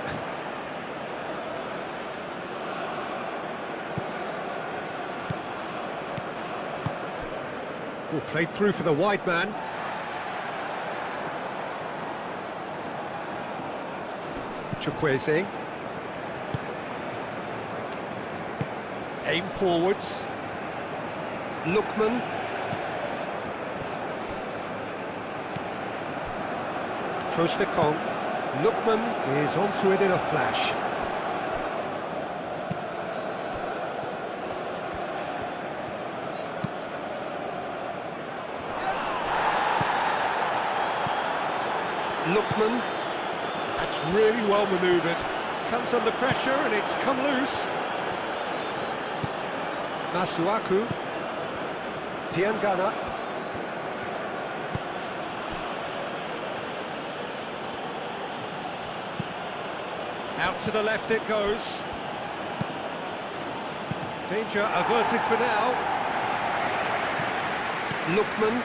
Oh, played through for the wide man. Chukwueze. Aim forwards. Lookman. Trostekong. Lookman is onto it in a flash. Lookman. That's really well manoeuvred. Comes under pressure and it's come loose. Masuaku. Diangana. Out to the left it goes. Danger averted for now. Lookman.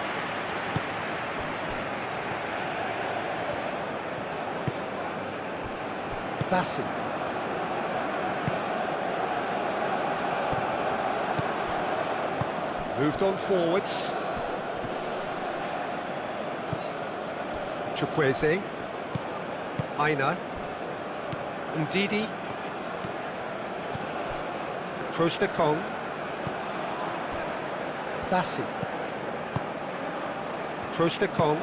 Bassi. Moved on forwards. Chukwueze. Aina. Ndidi. Trostekong. Bassi. Trostekong.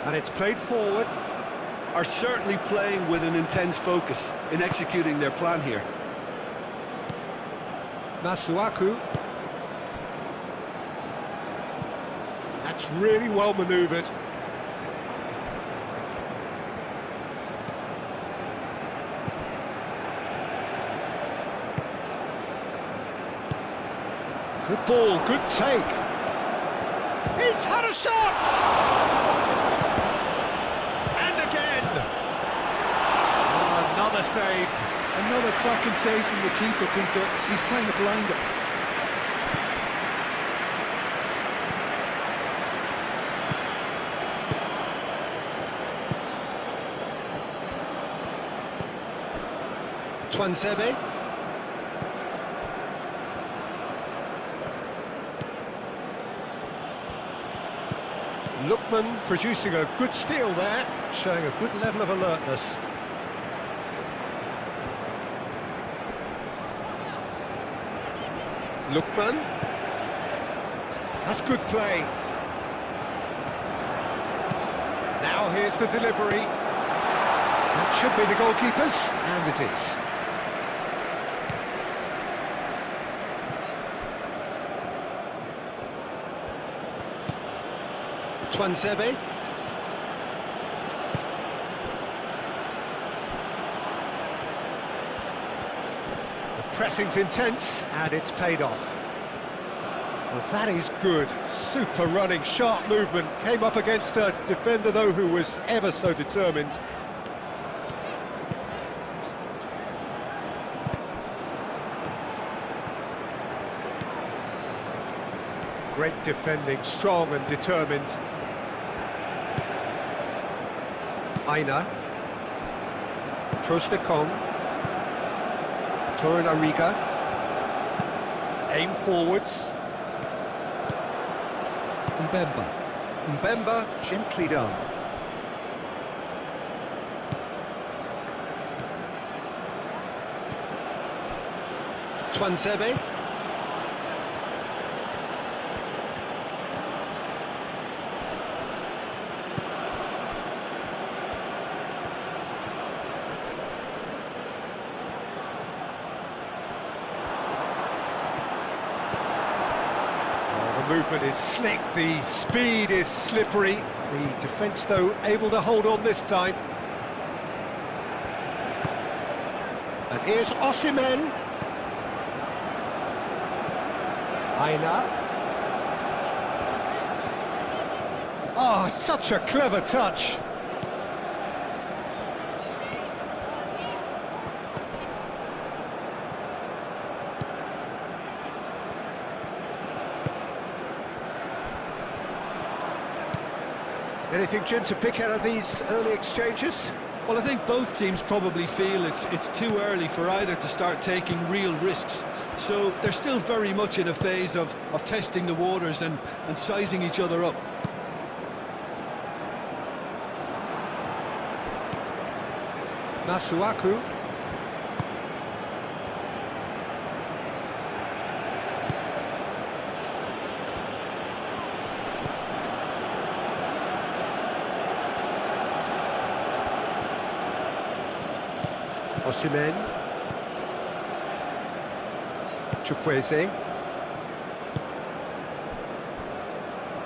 And it's played forward. Are certainly playing with an intense focus in executing their plan here. Masuaku. That's really well manoeuvred. Good ball, good take. He's had a shot! Another save. Another cracking save from the keeper, Peter. He's playing a blinder. Twansebe. Lookman producing a good steal there, showing a good level of alertness. Lookman. That's good play. Now here's the delivery. That should be the goalkeeper's, and it is. Twansebe. Pressing's intense, and it's paid off. Well, that is good. Super running, sharp movement. Came up against a defender, though, who was ever so determined. Great defending, strong and determined. Aina. Trostekong. Torunariga. Aim forwards. Mbemba. Mbemba gently done. Twansebe. Movement is slick, the speed is slippery. The defence, though, able to hold on this time. And here's Osimhen. Aina. Oh, such a clever touch. Anything, Jim, to pick out of these early exchanges? Well, I think both teams probably feel it's too early for either to start taking real risks. So they're still very much in a phase of testing the waters and sizing each other up. Masuaku. Osimhen. Chukwueze.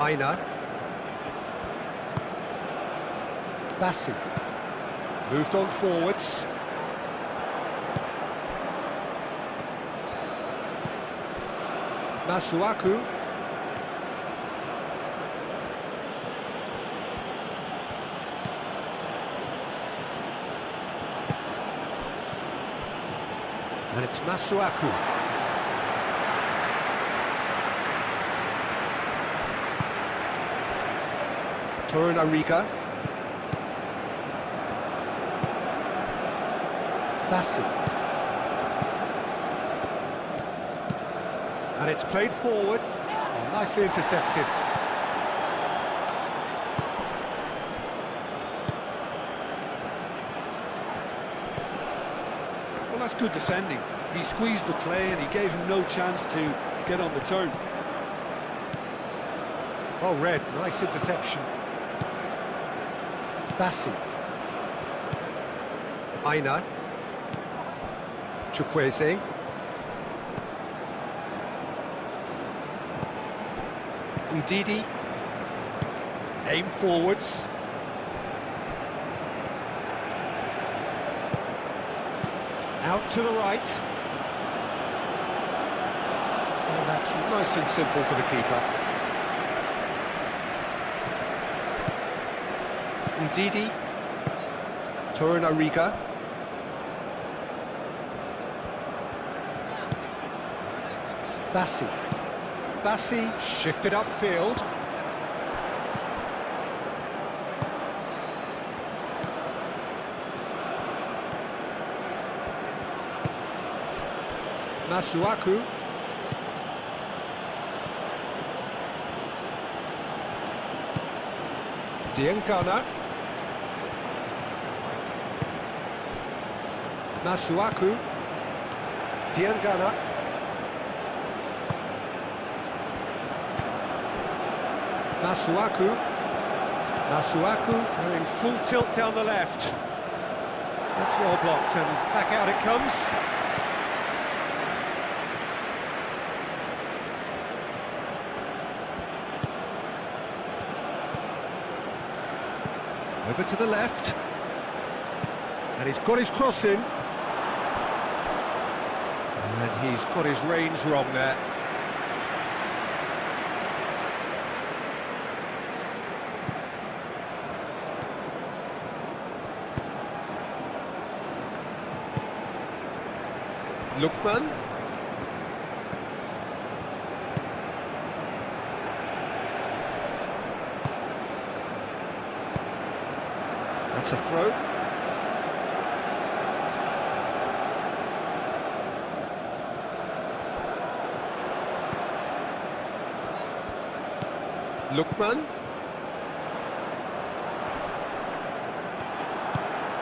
Aina. Bassi. Moved on forwards. Masuaku. And it's Masuaku. Torunariga. Bassi. And it's played forward. Oh, nicely intercepted. Well, that's good defending. He squeezed the play and he gave him no chance to get on the turn. Oh, Red, nice interception. Bassi. Aina. Chukwueze. Udidi. Aim forwards. Out to the right. And that's nice and simple for the keeper. Udidi. Torunariga. Bassi. Bassi shifted upfield. Masuaku. Diengana. Masuaku. Diengana. Masuaku. Masuaku going full tilt down the left. That's well blocked and back out it comes. Over to the left. And he's got his cross in. And he's got his range wrong there. Lookman. That's a throw. Lookman.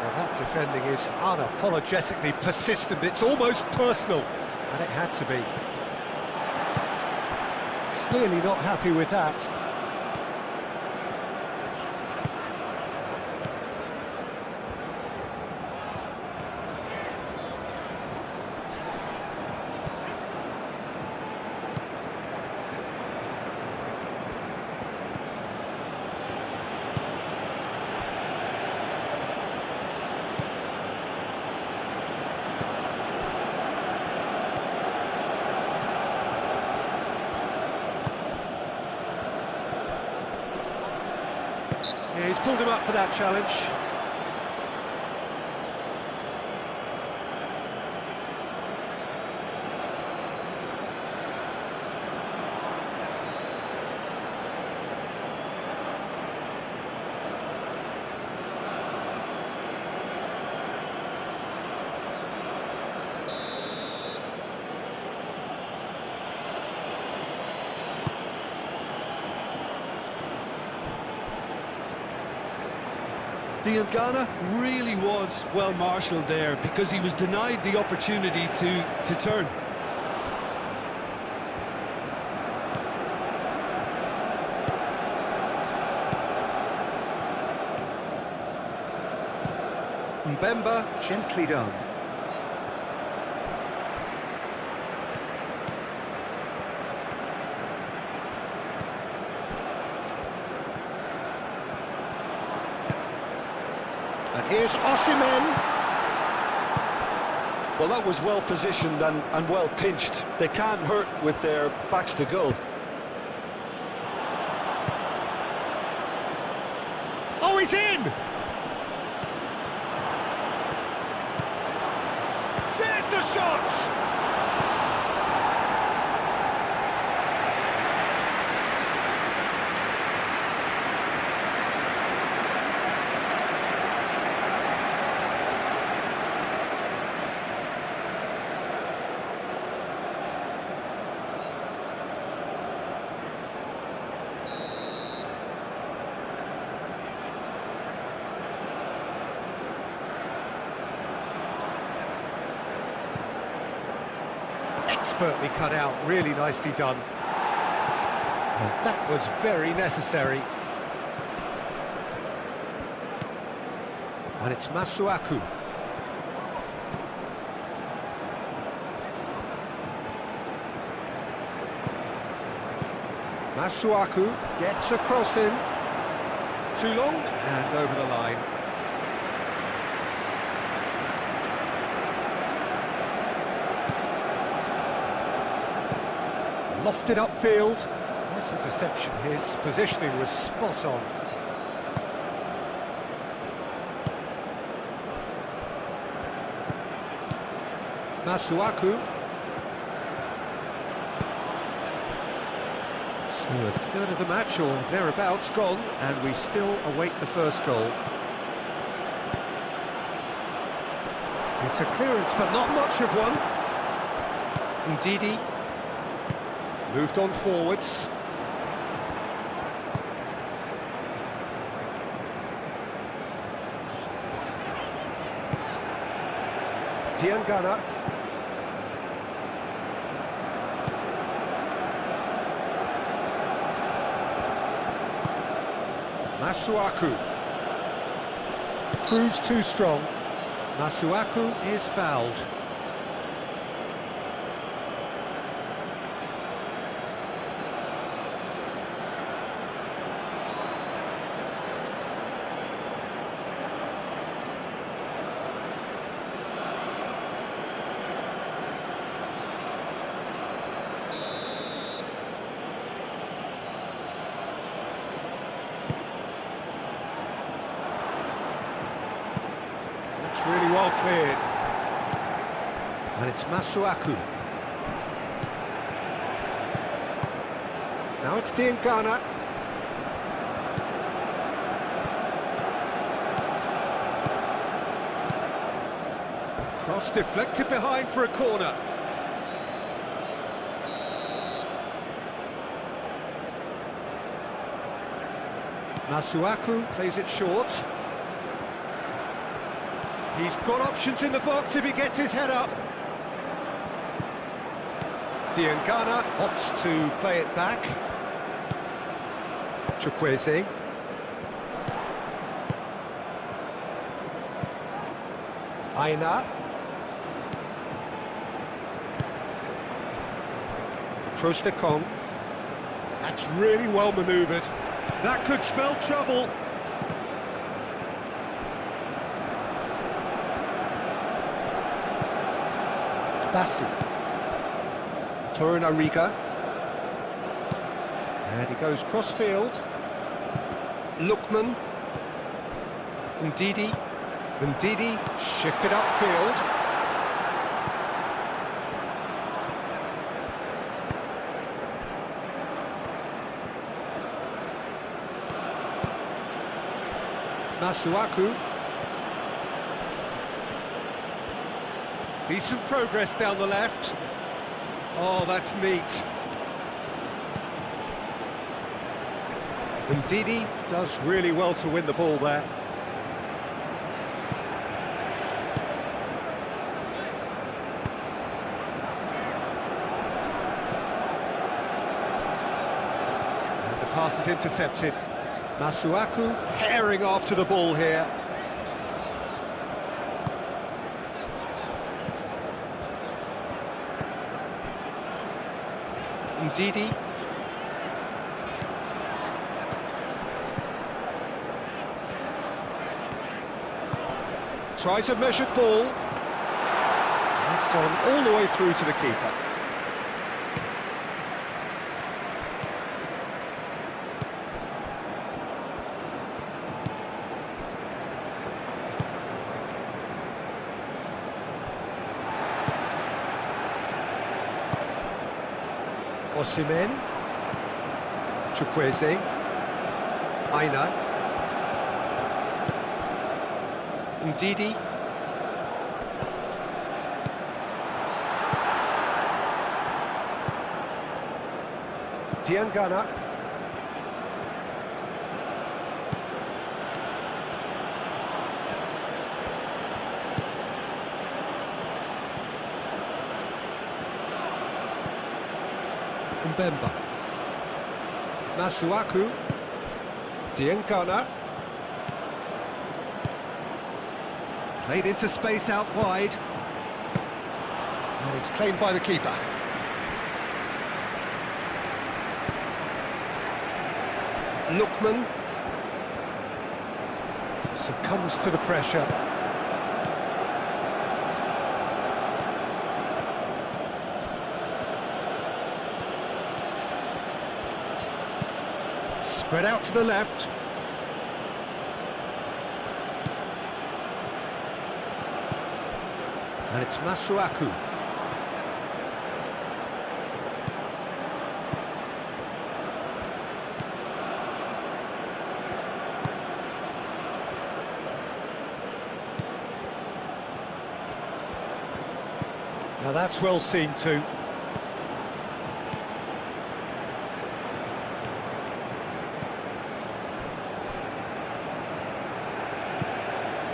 Well, that defending is unapologetically persistent. It's almost personal, and it had to be. Clearly not happy with that. pulled him up for that challenge. Diangana really was well marshalled there because he was denied the opportunity to turn. Mbemba gently done. And here's Osimhen. Well, that was well positioned and well pinched. They can't hurt with their backs to goal. Oh, he's in! There's the shot! Expertly cut out, really nicely done. And that was very necessary. And it's Masuaku. Masuaku gets a cross in. Too long and over the line. Lofted upfield. Nice interception. His positioning was spot on. Masuaku. So a third of the match or thereabouts gone, and we still await the first goal. It's a clearance, but not much of one. Ndidi. Moved on forwards. Diangana. Masuaku. Proves too strong. Masuaku is fouled. It's really well cleared. And it's Masuaku. Now it's Diangana. Cross deflected behind for a corner. Masuaku plays it short. He's got options in the box if he gets his head up. Diangana opts to play it back. Chukwueze. Aina. Trostekong. That's really well manoeuvred. That could spell trouble. Basu. Torunariga. And he goes cross-field. Lookman. Ndidi shifted upfield. Masuaku. Decent progress down the left. Oh, that's neat. Ndidi does really well to win the ball there. And the pass is intercepted. Masuaku herring after the ball here. Ndidi. Tries a measured ball. It's gone all the way through to the keeper. Osimhen, Chukwueze, Aina, Ndidi, Diangana, Mbemba, Masuaku, Diangana, played into space out wide, and it's claimed by the keeper. Lookman succumbs to the pressure. Spread out to the left. And it's Masuaku. Now that's well seen too.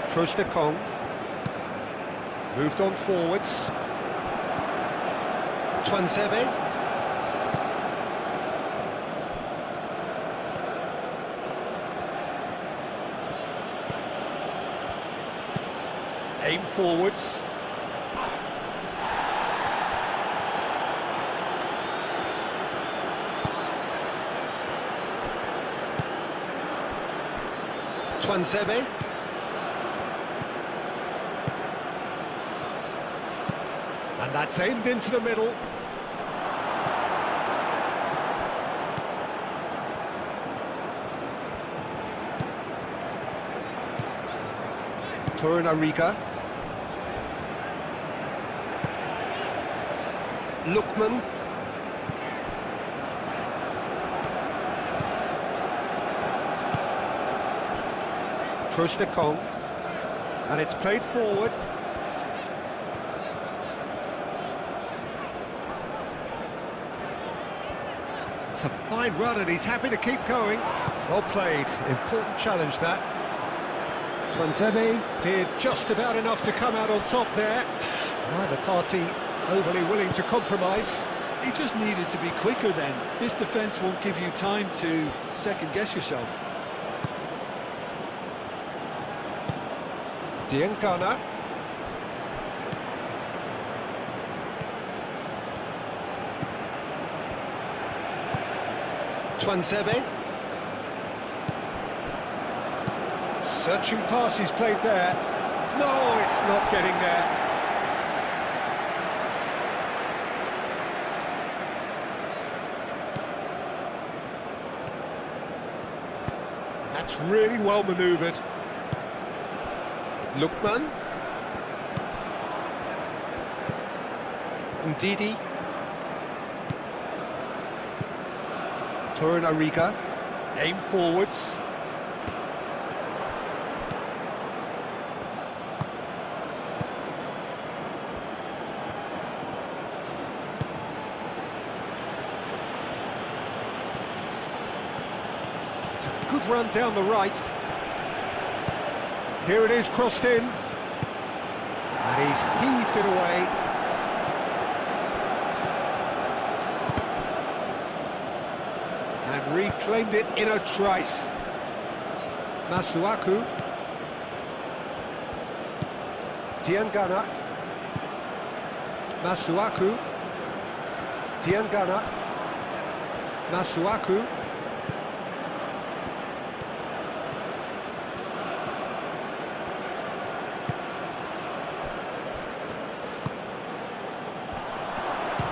Trostekong moved on forwards. Twanzebe. Aim forwards. Twanzebe. And that's aimed into the middle. Torunariga. Lookman. Trostekong. And it's played forward. It's a fine run and he's happy to keep going. Well played, important challenge that. Twanzebe did just about enough to come out on top there. Neither party overly willing to compromise. He just needed to be quicker then. This defence won't give you time to second-guess yourself. Diangana. Twanzebe. Searching pass he's played there. No, it's not getting there. That's really well manoeuvred. Lookman. Ndidi. Torunariga. Aim forwards. It's a good run down the right. Here it is, crossed in. And he's heaved it away. And reclaimed it in a trice. Masuaku. Diangana. Masuaku. Diangana. Masuaku.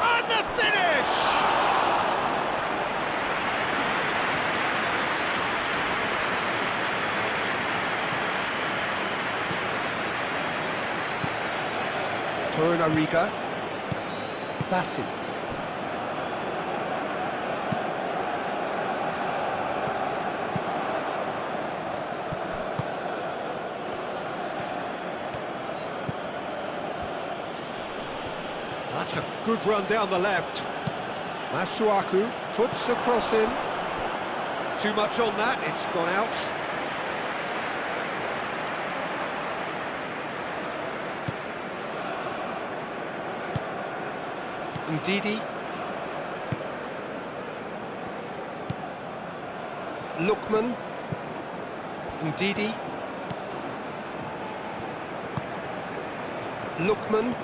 And the finish! Torunariga. Bassi. That's a good run down the left. Masuaku puts a cross in. Too much on that, it's gone out. Ndidi. Lookman. Ndidi. Lookman.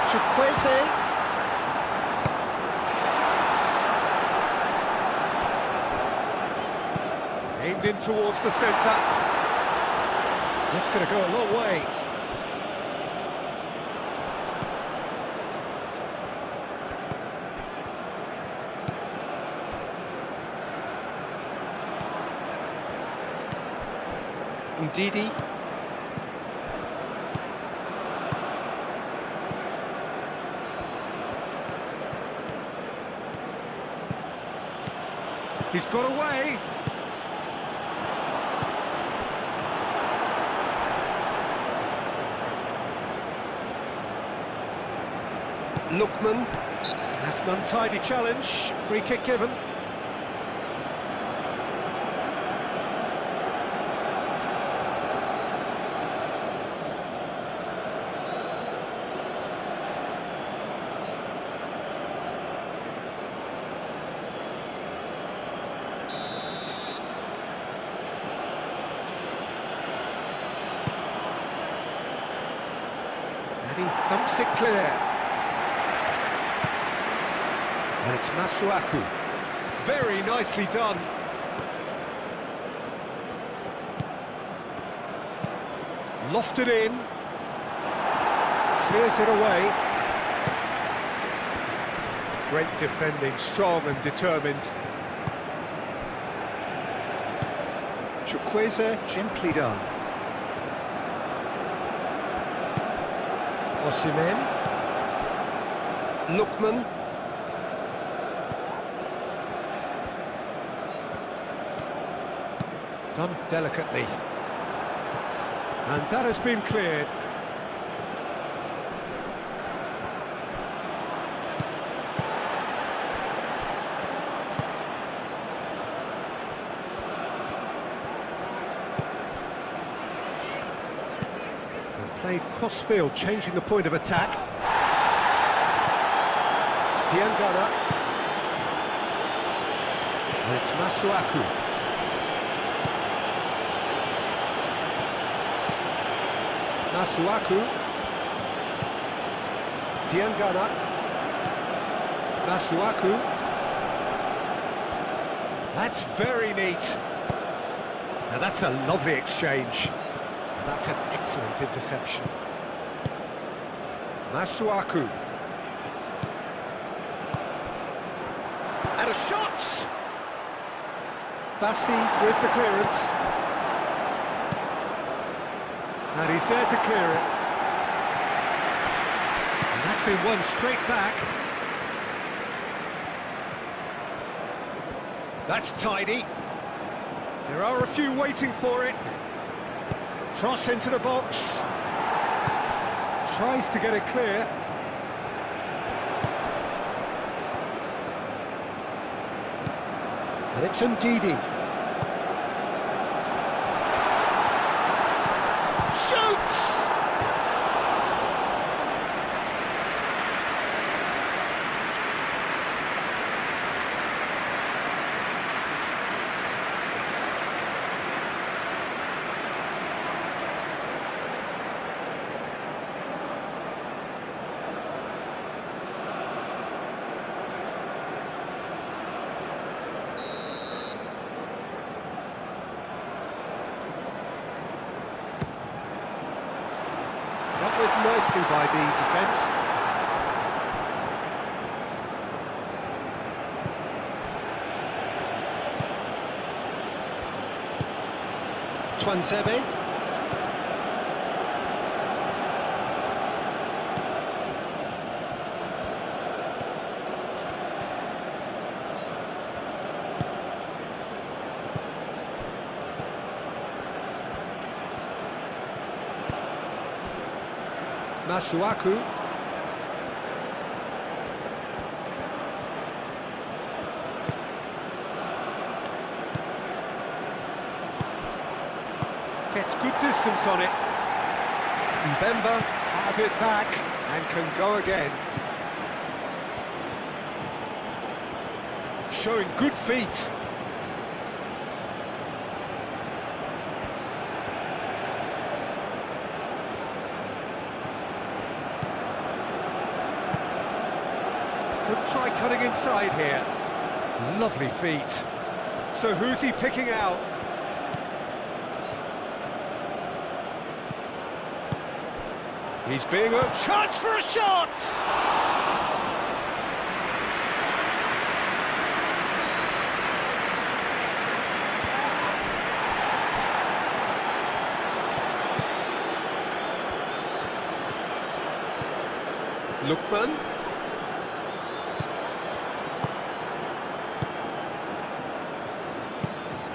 Chukwueze. Aimed in towards the centre. That's going to go a long way. Ndidi. He's got away. Lookman. That's an untidy challenge. Free kick given. And he thumps it clear. And it's Masuaku. Very nicely done. Lofted in. Clears it away. Great defending, strong and determined. Chukwueze, gently done. Osimhen. Lookman. Done delicately. And that has been cleared. And played cross-field, changing the point of attack. Diangana. And it's Masuaku. Masuaku. Diangana. Masuaku. That's very neat. Now that's a lovely exchange. That's an excellent interception. Masuaku. And a shot! Bassi with the clearance. And he's there to clear it. And that's been won straight back. That's tidy. There are a few waiting for it. Cross into the box. Tries to get it clear. And it's Ndidi. Shoots! Dealt with nicely by the defence. Twansebe. Masuaku. Gets good distance on it. Mbemba have it back and can go again. Showing good feet. Could try cutting inside here. Lovely feet. So who's he picking out? He's being a chance for a shot! Lookman.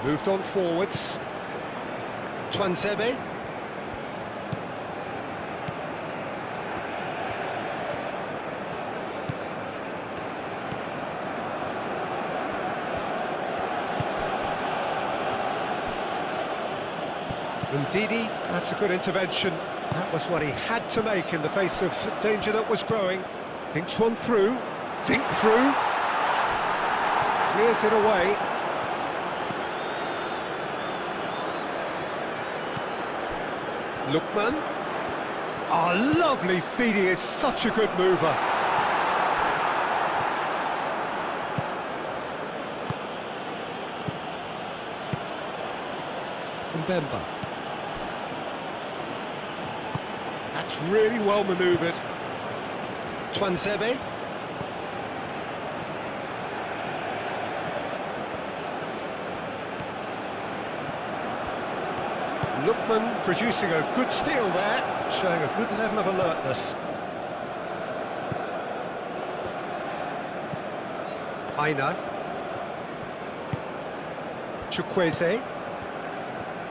Moved on forwards. Twansebe. Ndidi, that's a good intervention. That was what he had to make in the face of danger that was growing. Dinks one through. Dink through. Clears it away. Lookman. Oh, lovely feed, he is such a good mover. Mbemba. That's really well manoeuvred. Twansebe. Lookman producing a good steal there, showing a good level of alertness. Aina. Chukwueze.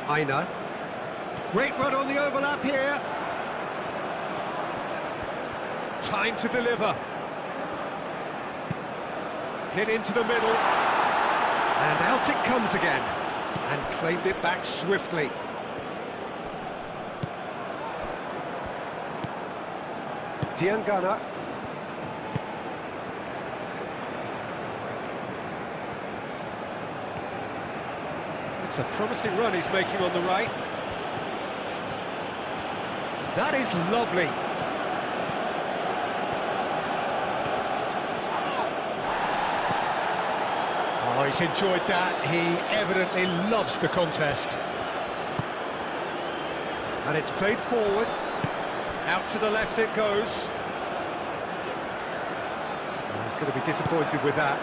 Aina. Great run on the overlap here. Time to deliver. Hit into the middle. And out it comes again. And claimed it back swiftly. Diangana. It's a promising run he's making on the right. That is lovely. Oh, he's enjoyed that. He evidently loves the contest. And it's played forward. Out to the left it goes. He's going to be disappointed with that.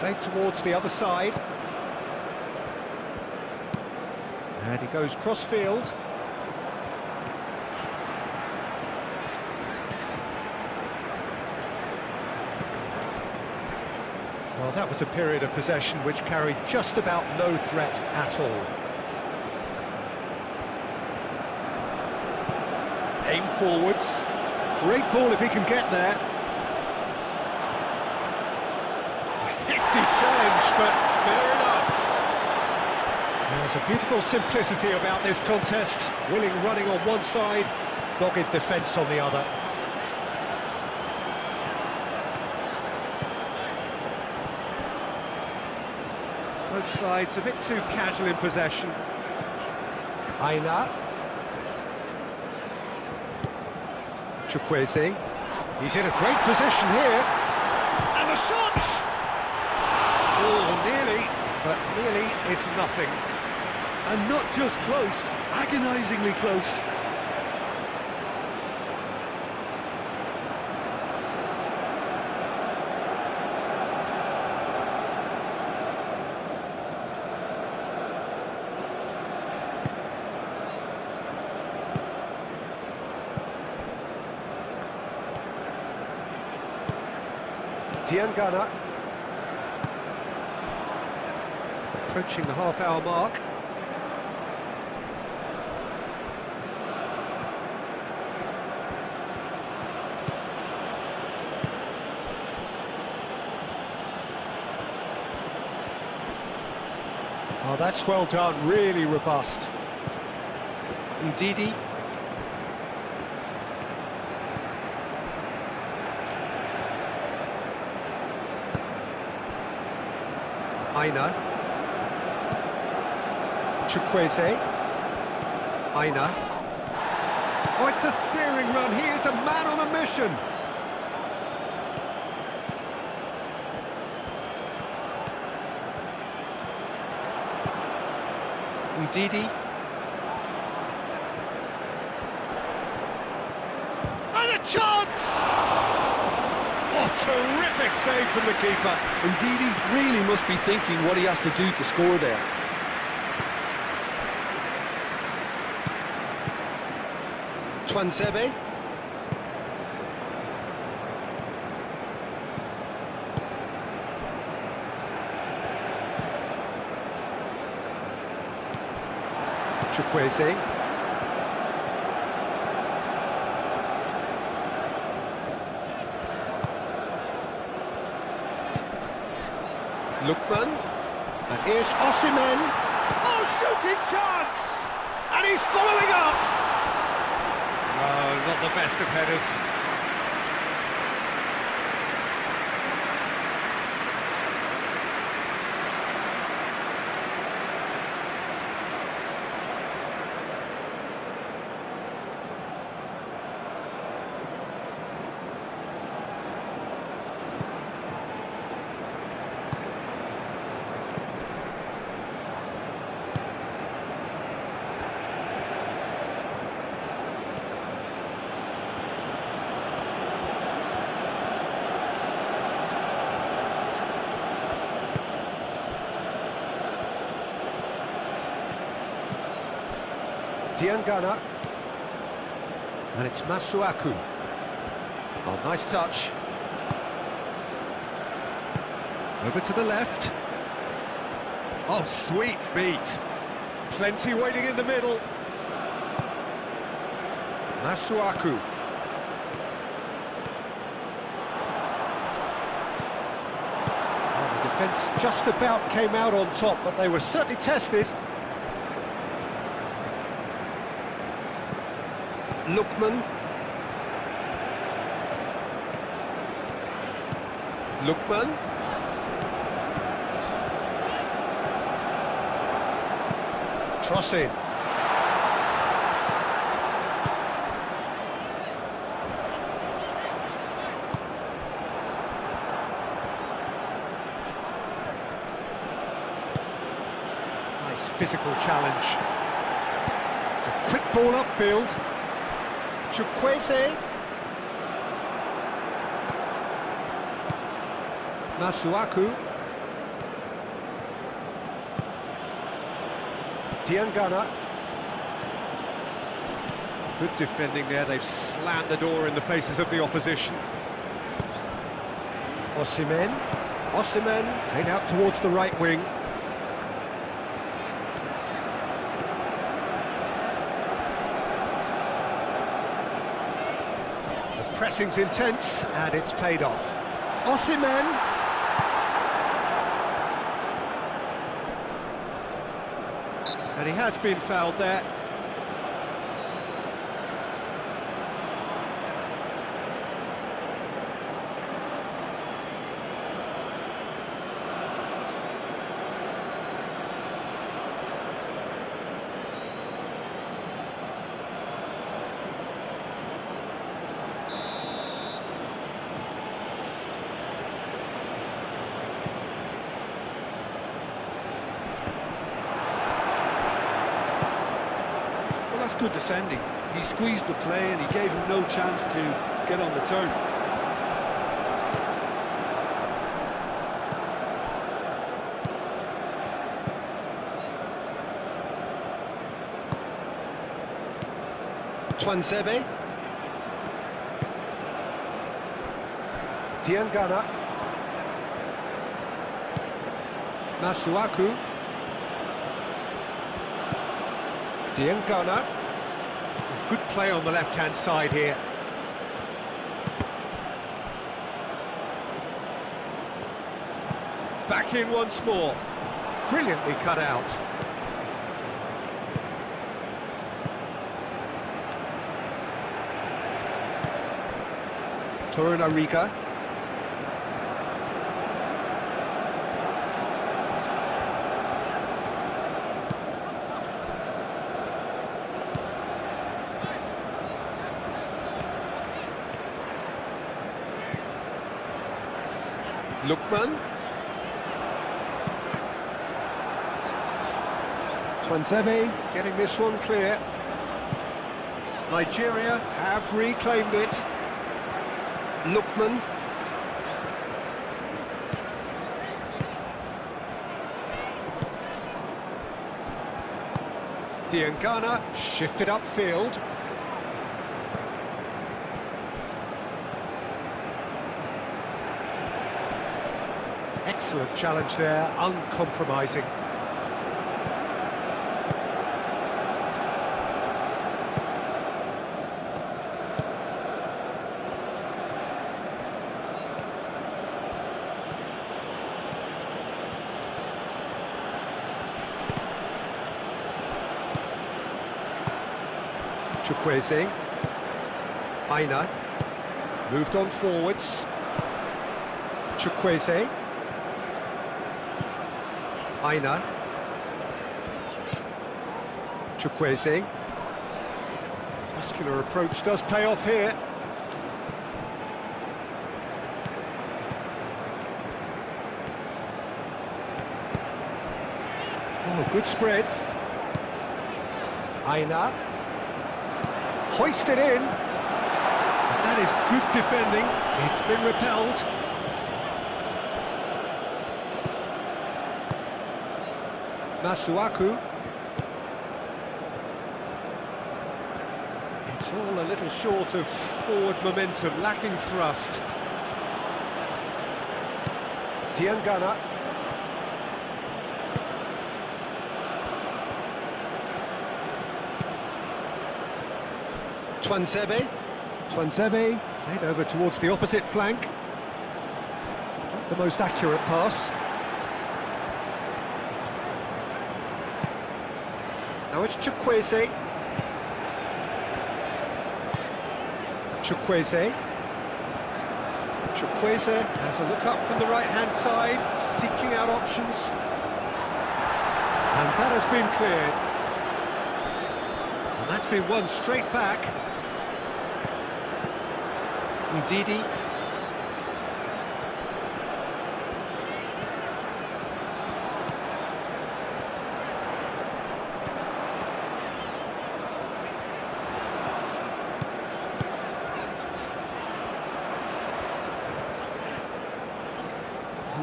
Played towards the other side. And he goes cross-field. Well, that was a period of possession which carried just about no threat at all. Aim forwards. Great ball if he can get there. A hefty challenge, but fair enough. There's a beautiful simplicity about this contest. Willing running on one side, dogged defence on the other. Both sides a bit too casual in possession. Aina. Chukwueze. He's in a great position here. And the shot! Oh, nearly, but nearly is nothing. And not just close, agonisingly close. Diangana. Approaching the half-hour mark. Oh, that's well done, really robust. Ndidi. Aina. Chukwueze. Aina. Oh, it's a searing run. He is a man on a mission. Ndidi. And a chance! Oh, terrific save from the keeper. Indeed, he really must be thinking what he has to do to score there. Twansebe. Chukwueze. Lookman. And here's Osimhen. Oh, shooting chance! And he's following up! Oh, not the best of headers. Diangana. And it's Masuaku. Oh, nice touch. Over to the left. Oh, sweet feet. Plenty waiting in the middle. Masuaku. Oh, the defence just about came out on top, but they were certainly tested. Lookman. Lookman. Crossing. Nice physical challenge. It's a quick ball upfield. Chukwueze. Masuaku. Diangana. Good defending there, they've slammed the door in the faces of the opposition. Osimhen. Osimhen played out towards the right wing. The pressing's intense and it's paid off. Osimhen. And he has been fouled there. That's good defending. He squeezed the play and he gave him no chance to get on the turn. Tuanzebe. Diangana. Masuaku. Diangana. Good play on the left-hand side here. Back in once more. Brilliantly cut out. Torunariga. Lookman. Tuanzebe getting this one clear. Nigeria have reclaimed it. Lookman. Diangana shifted upfield. Excellent challenge there, uncompromising. Chukwueze. Aina. Moved on forwards. Chukwueze. Aina. Chukwueze. Muscular approach does pay off here. Oh, good spread. Aina. Hoisted in. And that is good defending. It's been repelled. Masuaku. It's all a little short of forward momentum, lacking thrust. Diangana. Tuanzebe. Tuanzebe played over towards the opposite flank. Not the most accurate pass. Now it's Chukwueze. Chukwueze. Chukwueze has a look up from the right-hand side, seeking out options. And that has been cleared. And that's been won straight back. Ndidi.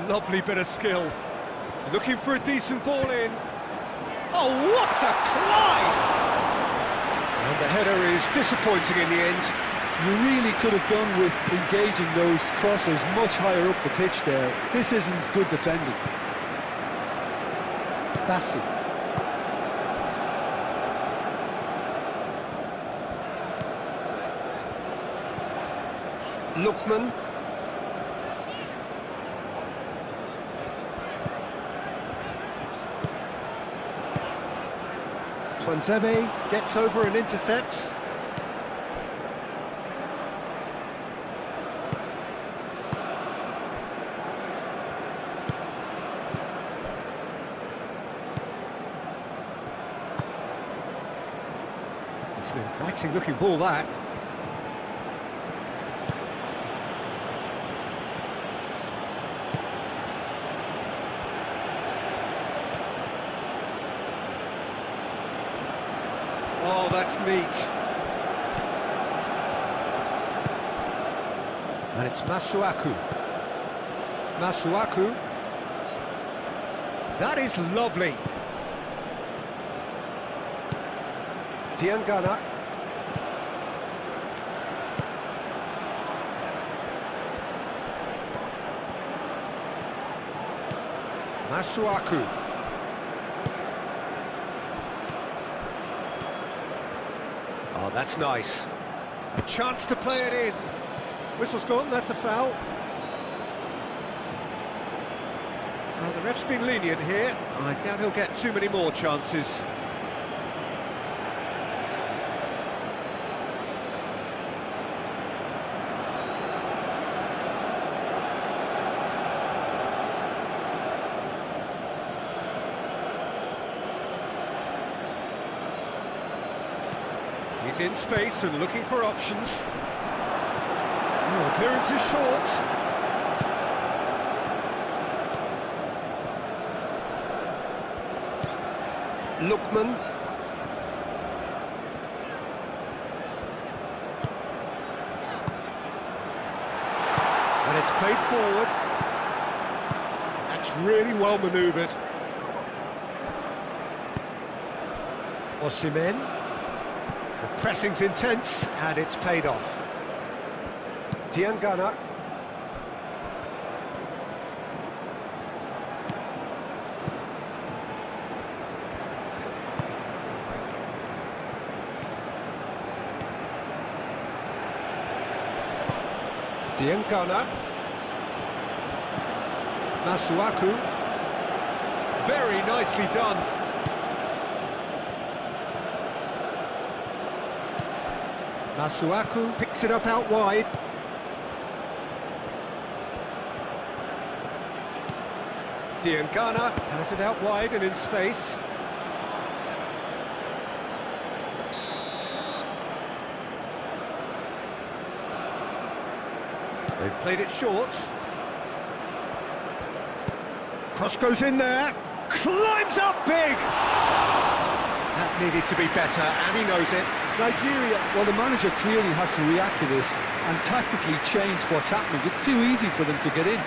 Lovely bit of skill. Looking for a decent ball in. Oh, what a climb! And the header is disappointing in the end. You really could have done with engaging those crosses much higher up the pitch there. This isn't good defending. Bassi. Lookman. Twanzebe gets over and intercepts. It's an inviting looking ball, that. Oh, that's neat. And it's Masuaku. Masuaku. That is lovely. Diangana. Masuaku. Oh, that's nice. A chance to play it in. Whistle's gone, that's a foul. Well, the ref's been lenient here. I doubt he'll get too many more chances. He's in space and looking for options. Oh, clearance is short. Lookman. And it's played forward. That's really well manoeuvred. Osimhen. The pressing's intense, and it's paid off. Diangana. Diangana. Masuaku. Very nicely done. Masuaku picks it up out wide. Diangana has it out wide and in space. They've played it short. Cross goes in there. Climbs up big! That needed to be better, and he knows it. Nigeria, well, the manager clearly has to react to this and tactically change what's happening. It's too easy for them to get in.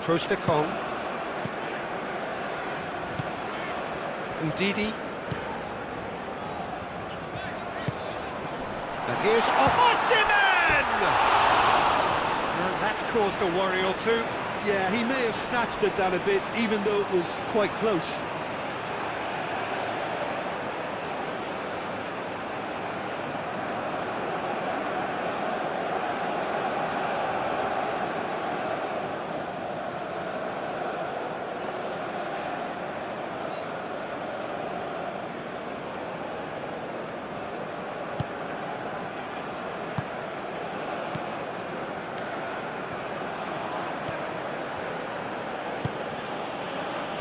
Trostekong. Ndidi. And here's Osimhen! And that's caused a worry or two. Yeah, he may have snatched at that a bit, even though it was quite close.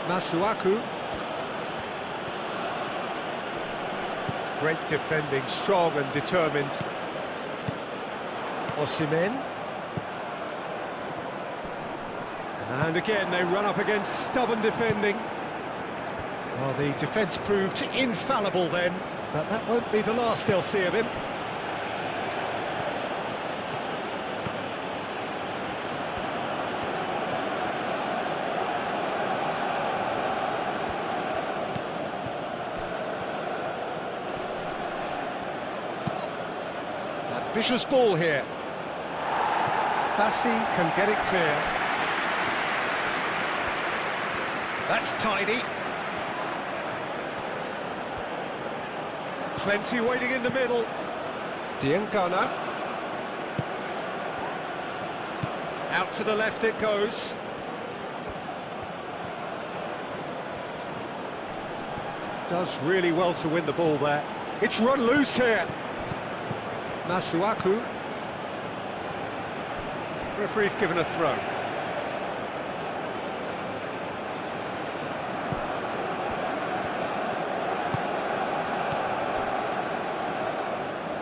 Masuaku. Great defending, strong and determined. Osimhen. And again, they run up against stubborn defending. Well, the defence proved infallible then, but that won't be the last they'll see of him. Vicious ball here. Bassi can get it clear. That's tidy. Plenty waiting in the middle. Diangana. Out to the left it goes. Does really well to win the ball there. It's run loose here. Masuaku. Referee's given a throw.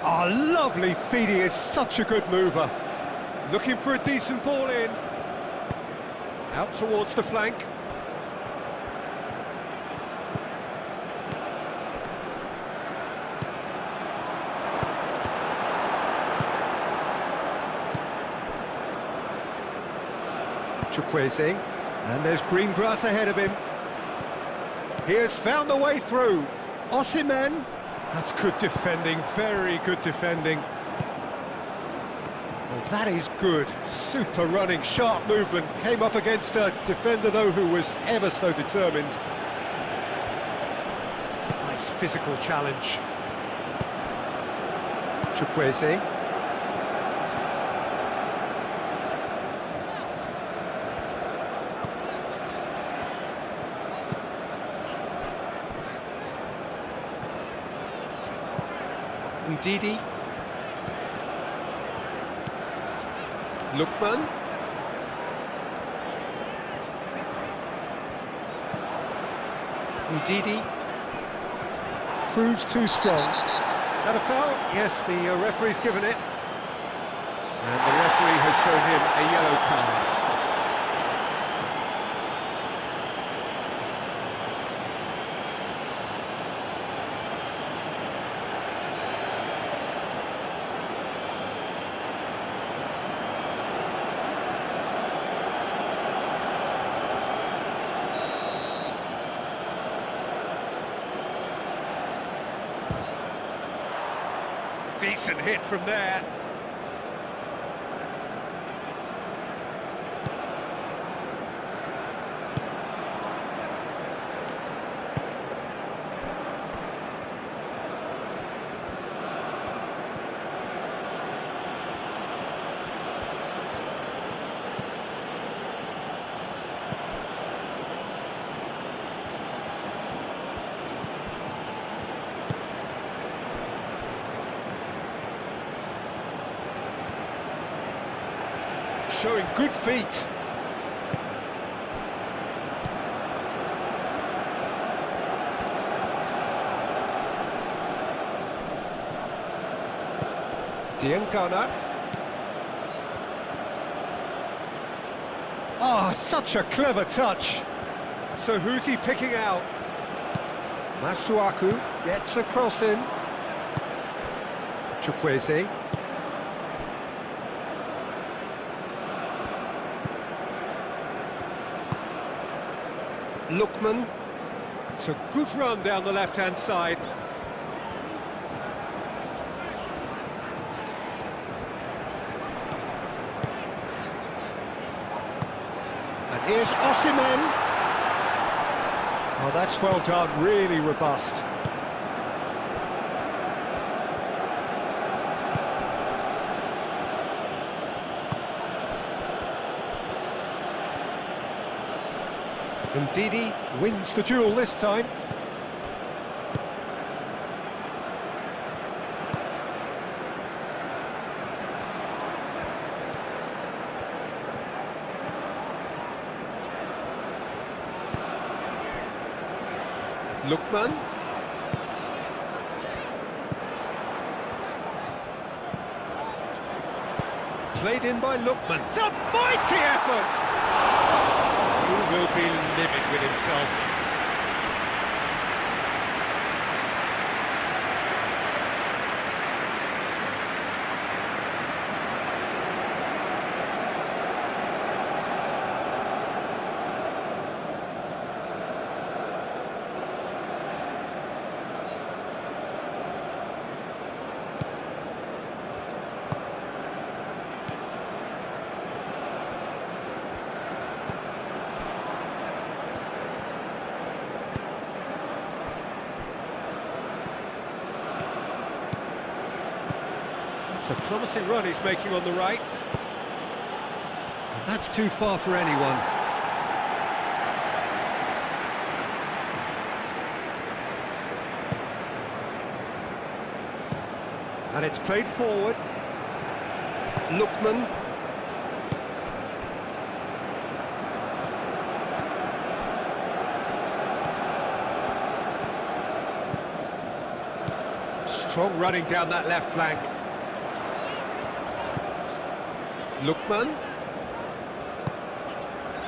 Oh, lovely feed, he is such a good mover. Looking for a decent ball in. Out towards the flank. Chukwueze, and there's green grass ahead of him. He has found the way through. Osimhen, that's good defending, very good defending. Well, that is good, super running, sharp movement. Came up against a defender though who was ever so determined. Nice physical challenge. Chukwueze. Ndidi. Lookman. Ndidi. Proves too strong. That a foul? Yes, the referee's given it. And the referee has shown him a yellow card. Decent hit from there. Showing good feet. Diangana. Oh, such a clever touch. So who's he picking out? Masuaku gets a cross in. Chukwueze. Lookman. It's a good run down the left-hand side. And here's Osimhen. Oh, that's well done, really robust. Ndidi wins the duel this time. Lookman. Played in by Lookman. It's a mighty effort! He will be livid with himself. It's a promising run he's making on the right. And that's too far for anyone. And it's played forward. Lookman. Strong running down that left flank. Lookman.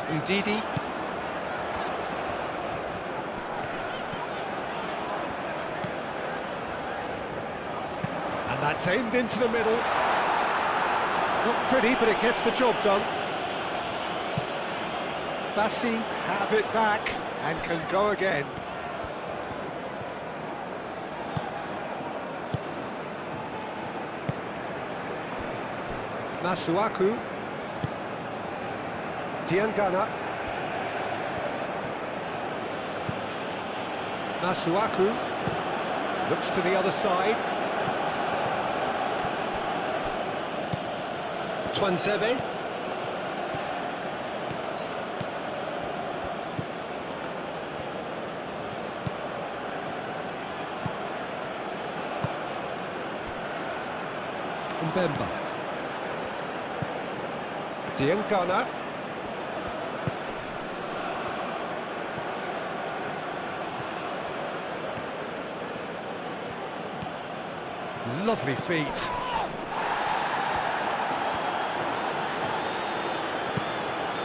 Ndidi. And that's aimed into the middle. Not pretty, but it gets the job done. Bassi have it back and can go again. Masuaku. Diangana. Masuaku looks to the other side. Twanzebe. Mbemba. Diangana. Lovely feet.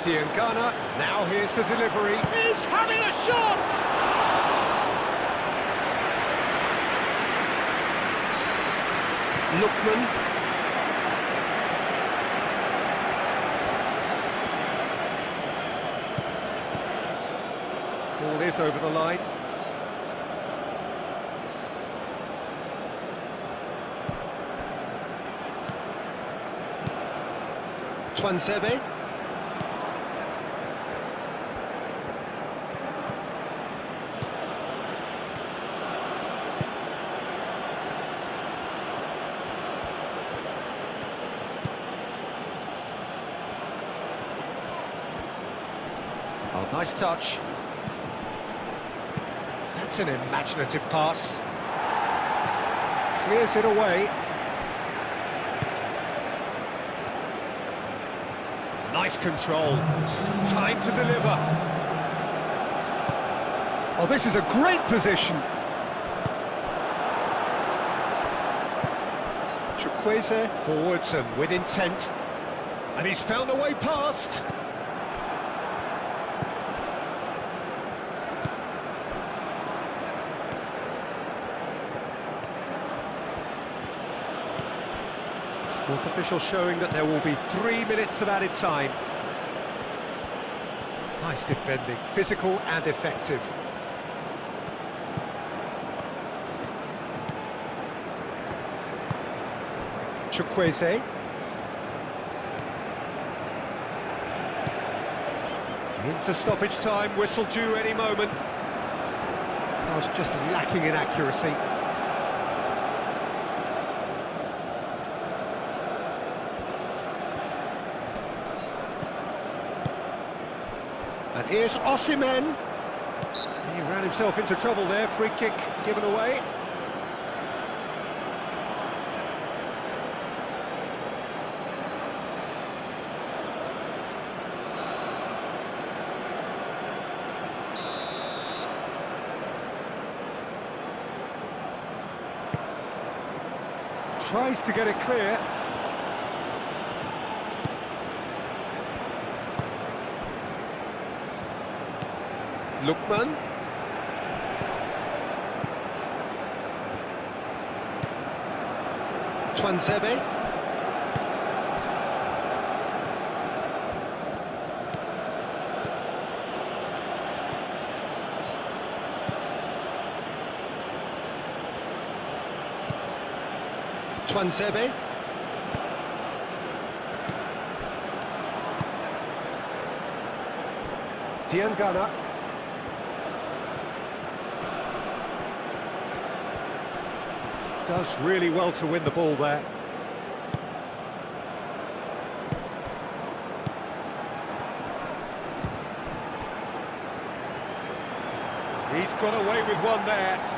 Diangana, now here's the delivery. He's having a shot! Lookman. Ball is over the line. Twanzebe. Oh, nice touch. That's an imaginative pass. Clears it away. Nice control. Time to deliver. Oh, this is a great position. Chukwueze forwards and with intent. And he's found a way past. Fourth official showing that there will be 3 minutes of added time. Nice defending, physical and effective. Chukwueze. Into stoppage time, whistle due any moment. I was just lacking in accuracy. And here's Osimhen. He ran himself into trouble there, free kick given away. Tries to get it clear. Lookman. Twanzebe. Twanzebe. Diangana. Does really well to win the ball there. He's got away with one there.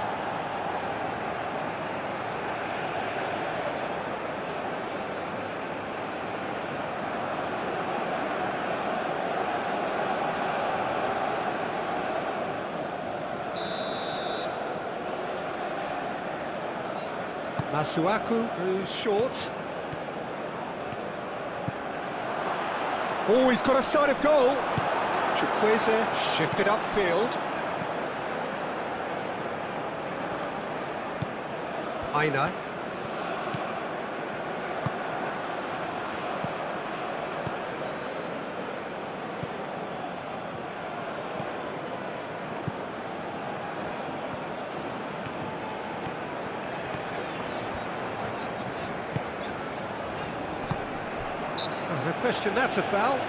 Masuaku goes short. Oh, he's got a sight of goal. Chukwueze shifted upfield. Aina. No question, that's a foul.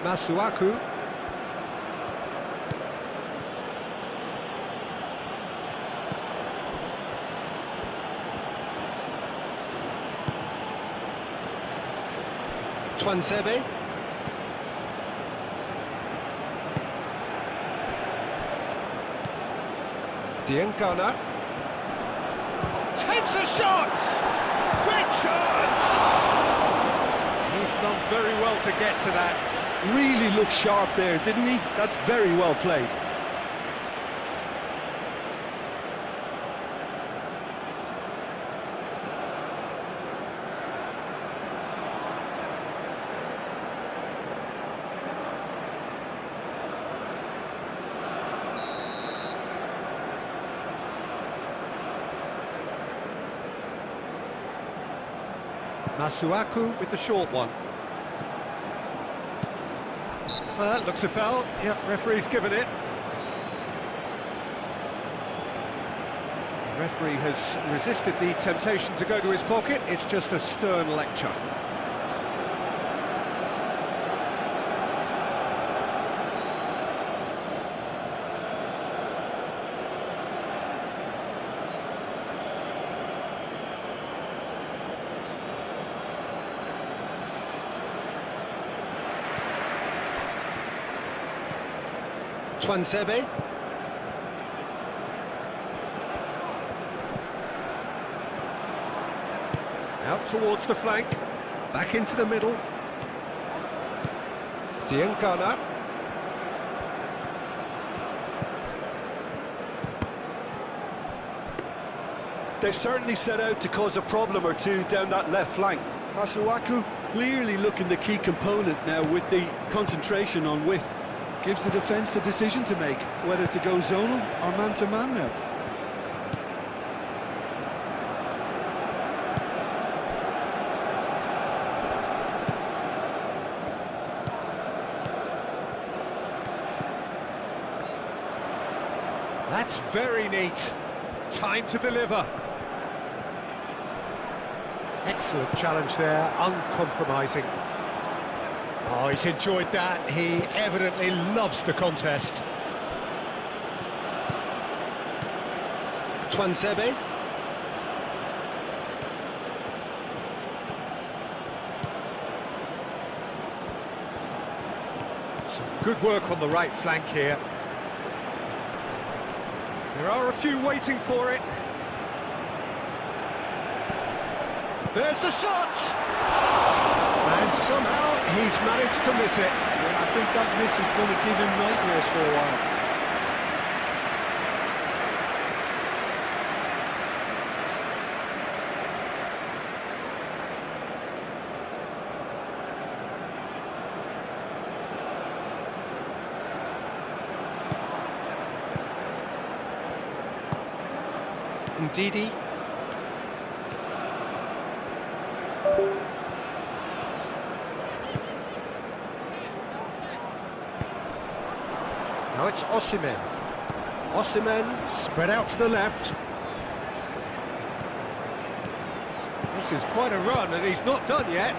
Masuaku. Twanzebe. Diangana. Takes a shot! Great chance! He's done very well to get to that. Really looked sharp there, didn't he? That's very well played. Masuaku with the short one. Well, that looks a foul. Yep, referee's given it. The referee has resisted the temptation to go to his pocket. It's just a stern lecture. Twanzebe. Out towards the flank, back into the middle. Diangana. They've certainly set out to cause a problem or two down that left flank. Masuaku clearly looking the key component now with the concentration on width. Gives the defence a decision to make, whether to go zonal or man-to-man now. That's very neat. Time to deliver. Excellent challenge there, uncompromising. Oh, he's enjoyed that. He evidently loves the contest. Twanzebe. Some good work on the right flank here. There are a few waiting for it. There's the shot! And somehow he's managed to miss it. Yeah, I think that miss is going to give him nightmares for a while. Ndidi. Now it's Osimhen. Osimhen spread out to the left. This is quite a run and he's not done yet.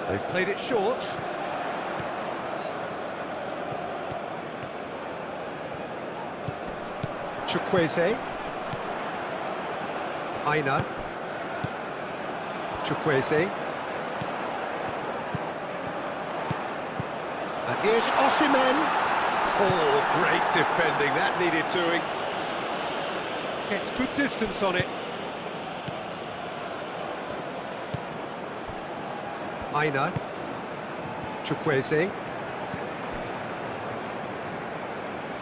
They've played it short. Chukwueze. Aina. Chukwueze. And here's Osimhen. Oh, great defending, that needed doing. Gets good distance on it. Aina. Chukwueze.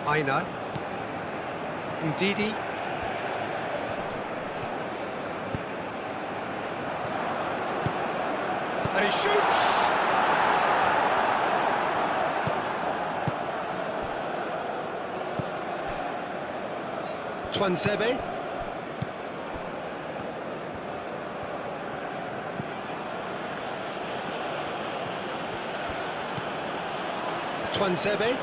Aina. Ndidi. And he shoots! Twansebe. Twansebe.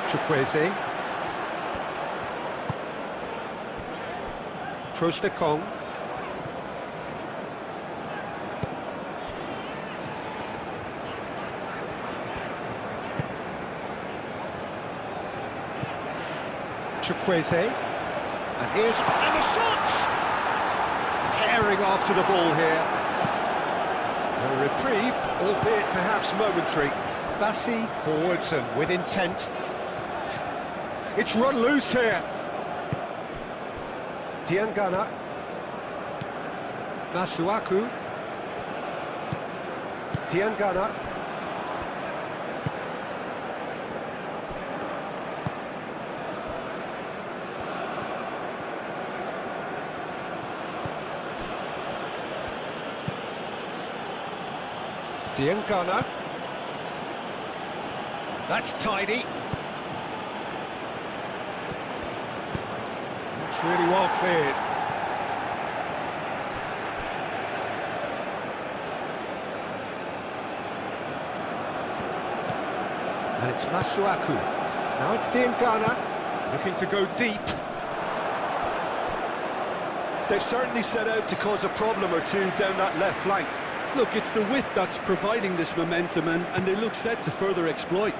Chukwueze. Trostekong. Chukwueze. And here's... and the shot! Herring after the ball here. A reprieve, albeit perhaps momentary. Bassi forwards and with intent. It's run loose here. Diangana. Masuaku. Diangana. Diangana. That's tidy. That's really well cleared. And it's Masuaku. Now it's Diangana, looking to go deep. They've certainly set out to cause a problem or two down that left flank. Look, it's the width that's providing this momentum, and they look set to further exploit.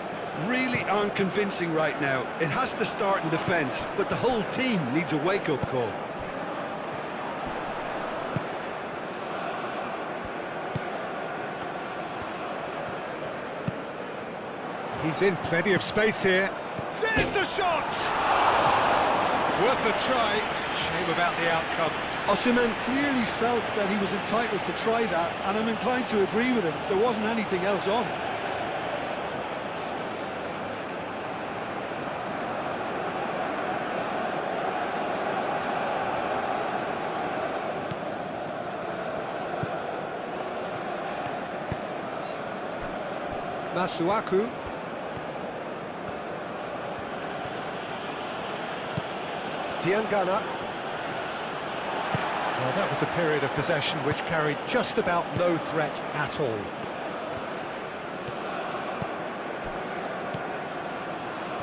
Really aren't convincing right now. It has to start in defence, but the whole team needs a wake-up call. He's in plenty of space here. There's the shot! Worth a try. Shame about the outcome. Osimhen clearly felt that he was entitled to try that, and I'm inclined to agree with him. There wasn't anything else on. Masuaku. Diangana. Well, that was a period of possession which carried just about no threat at all.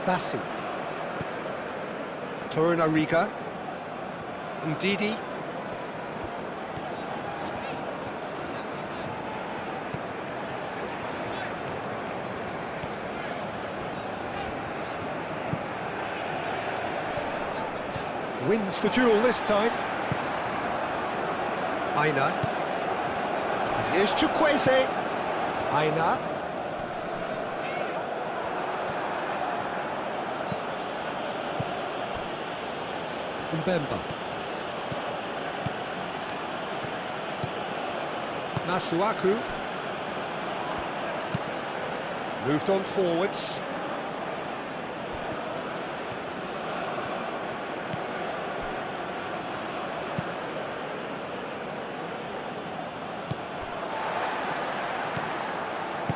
Bassi. Torunariga. Ndidi. Wins the duel this time. Aina. Here's Chukwueze. Aina. Mbemba. Masuaku. Moved on forwards.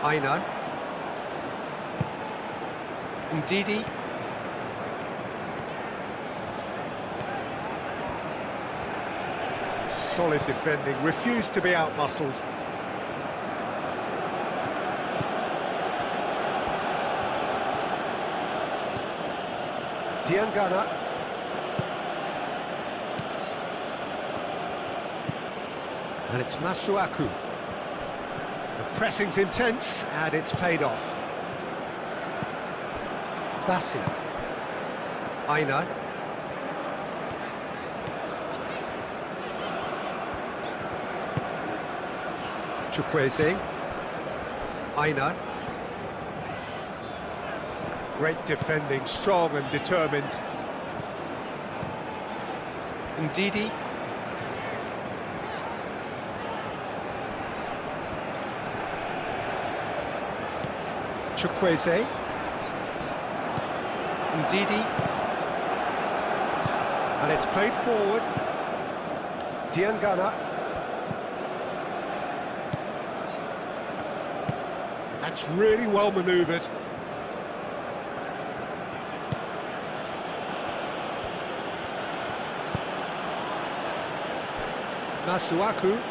Aina. Ndidi. Solid defending, refused to be outmuscled. Diangana. And it's Masuaku. The pressing's intense, and it's paid off. Bassi. Aina. Chukwueze. Aina. Great defending, strong and determined. Ndidi. Chukwueze. Ndidi. And it's played forward. Diangana. That's really well manoeuvred. Masuaku.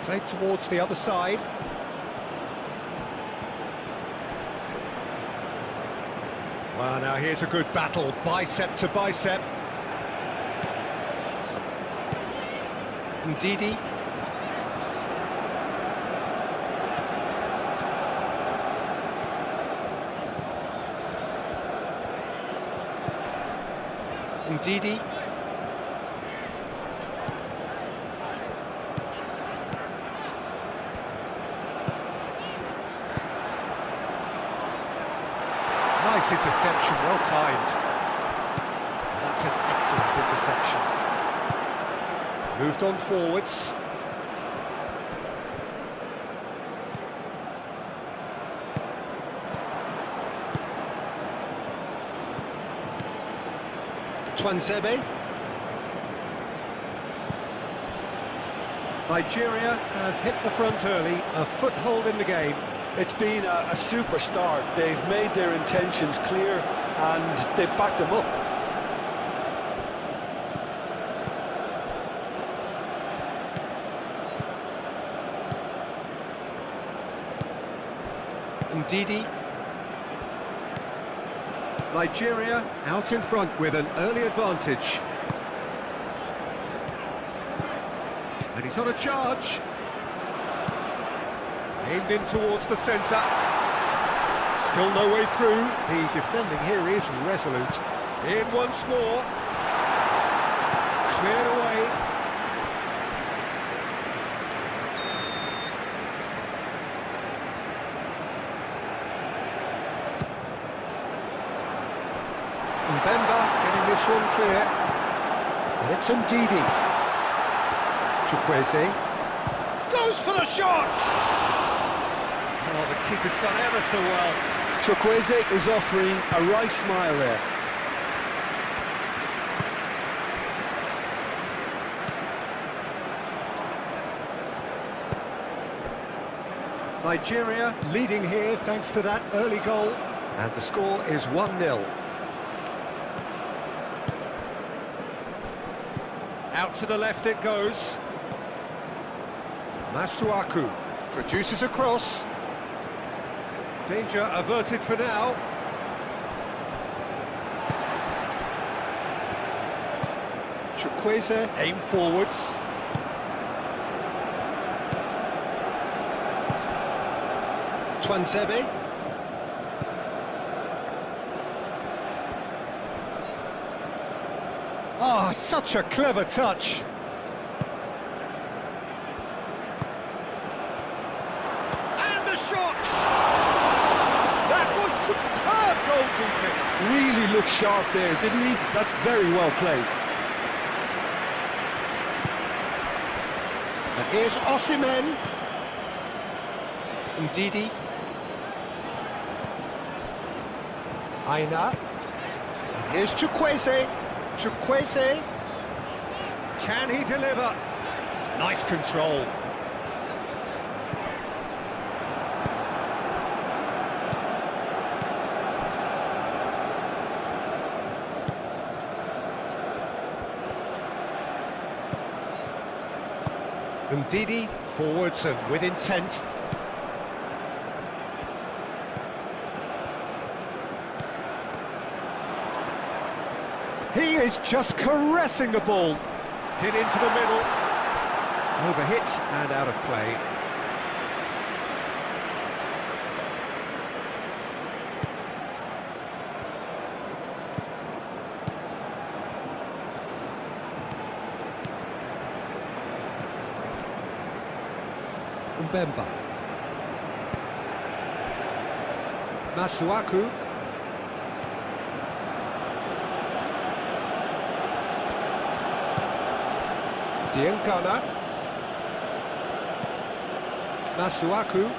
Played towards the other side. Well, now here's a good battle, bicep to bicep. Ndidi. Ndidi. Nice interception, well timed. That's an excellent interception. Moved on forwards. Twanzebe. Nigeria have hit the front early, a foothold in the game. It's been a super start. They've made their intentions clear and they've backed them up. Ndidi. Nigeria out in front with an early advantage. And he's on a charge. Aimed in towards the centre. Still no way through. The defending here is resolute. In once more. Cleared away. Mbemba getting this one clear. And it's Ndidi. Chukwueze. Goes for the shot! Oh, the keeper's done ever so well. Chukwueze is offering a right smile there. Nigeria leading here thanks to that early goal. And the score is 1-0. Out to the left it goes. Masuaku produces a cross. Danger averted for now. Chukwueze aim forwards. Twanzebe. Oh, such a clever touch. And the shot! That was superb goalkeeping. Really looked sharp there, didn't he? That's very well played. And here's Osimhen. Ndidi. Aina. And here's Chukwueze. Chukwueze. Can he deliver? Nice control. Ndidi forwards and with intent. He is just caressing the ball. Hit into the middle. Overhit and out of play. Mbemba. Masuaku. Diangana. Masuaku.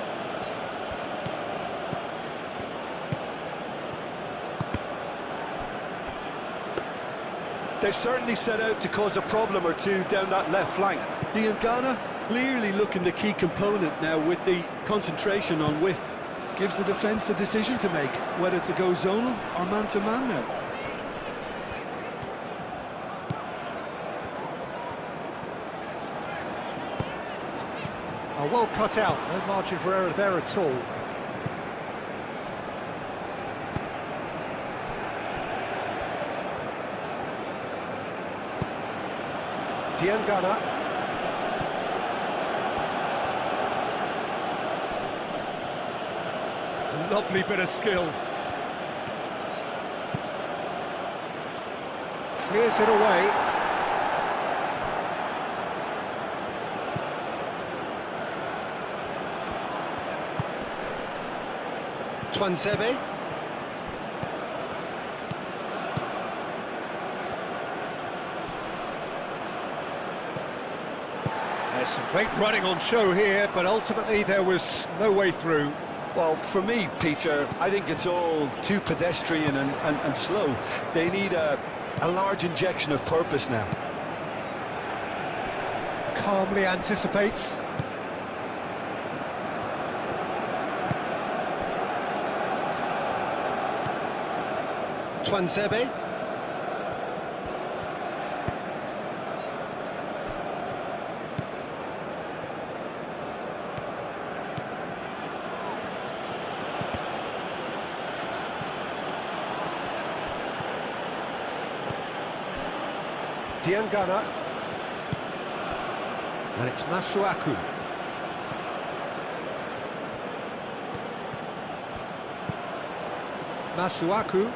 They've certainly set out to cause a problem or two down that left flank. Diangana clearly looking the key component now with the concentration on width. Gives the defence a decision to make, whether to go zonal or man-to-man now. Oh, well cut out, no margin for error there at all. Diangana. Lovely bit of skill. Clears it away. Twanzebe. There's some great running on show here, but ultimately there was no way through. Well, for me, Peter, I think it's all too pedestrian and slow. They need a large injection of purpose now. Calmly anticipates. Twanzebe. Diangana. And it's Masuaku. Masuaku.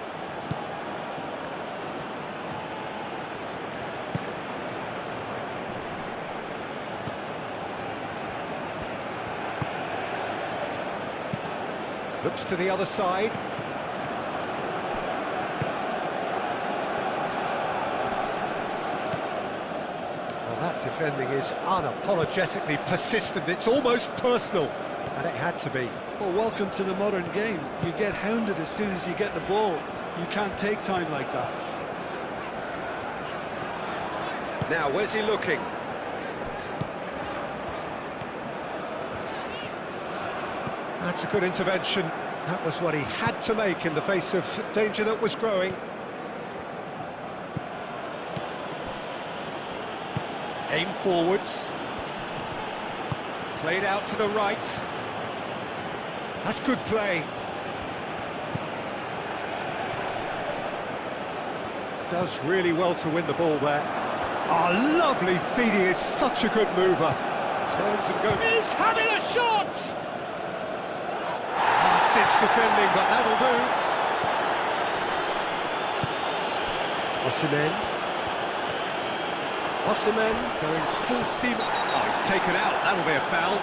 Looks to the other side. That defending is unapologetically persistent. It's almost personal, and it had to be. Well, welcome to the modern game. You get hounded as soon as you get the ball. You can't take time like that. Now, where's he looking? That's a good intervention. That was what he had to make in the face of danger that was growing. Aim forwards. Played out to the right. That's good play. Does really well to win the ball there. Oh, lovely feed. He is such a good mover. Turns and goes. He's having a shot! last-ditch defending, but that'll do. Osimhen going full steam. Oh, he's taken out. That'll be a foul.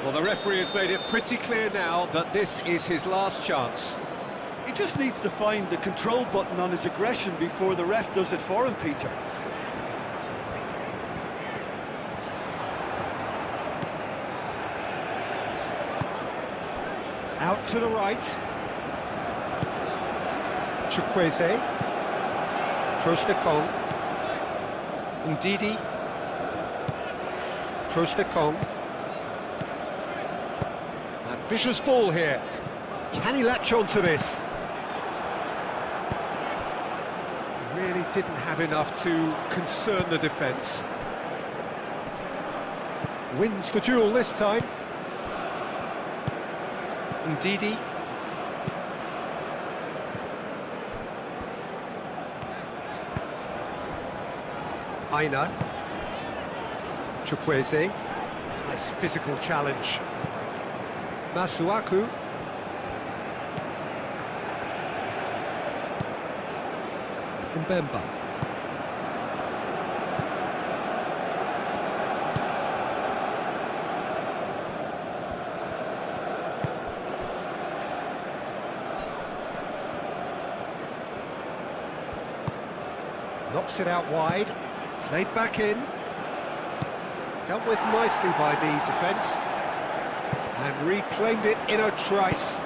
Well, the referee has made it pretty clear now that this is his last chance. He just needs to find the control button on his aggression before the ref does it for him, Peter. Out to the right. Chukwueze. Trostekong. Ndidi. Trostekong. Ambitious ball here. Can he latch on to this? Really didn't have enough to concern the defence. Wins the duel this time. Ndidi. Aina. Chukwueze. Nice physical challenge. Masuaku. Mbemba. Knocks it out wide. Played back in. Dealt with nicely by the defence. And reclaimed it in a trice.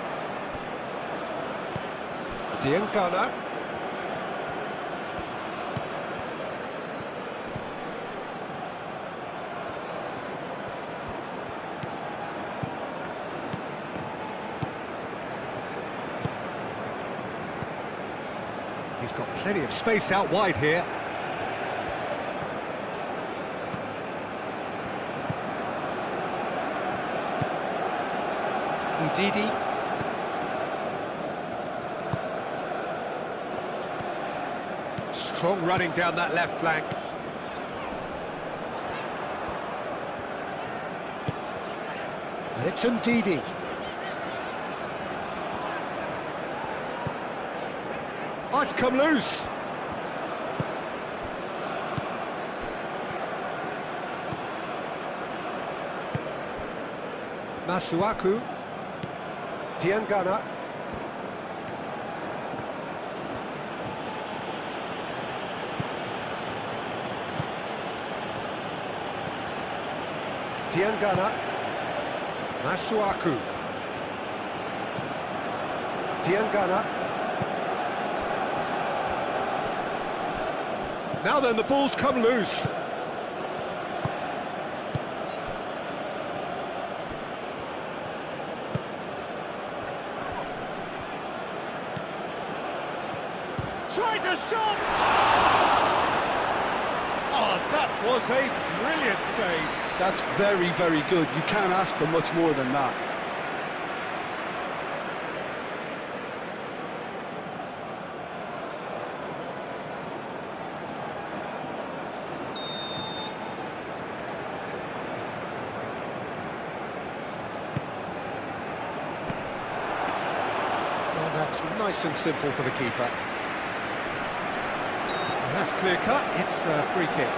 Diangana. He's got plenty of space out wide here. Ndidi. Strong running down that left flank. And it's Ndidi. Oh, it's come loose. Masuaku. Diangana. Diangana. Masuaku. Diangana. Now then, the ball's come loose. Tries a shot! Oh, that was a brilliant save. That's very, very good. You can't ask for much more than that. Well, that's nice and simple for the keeper. That's clear cut, it's a free kick.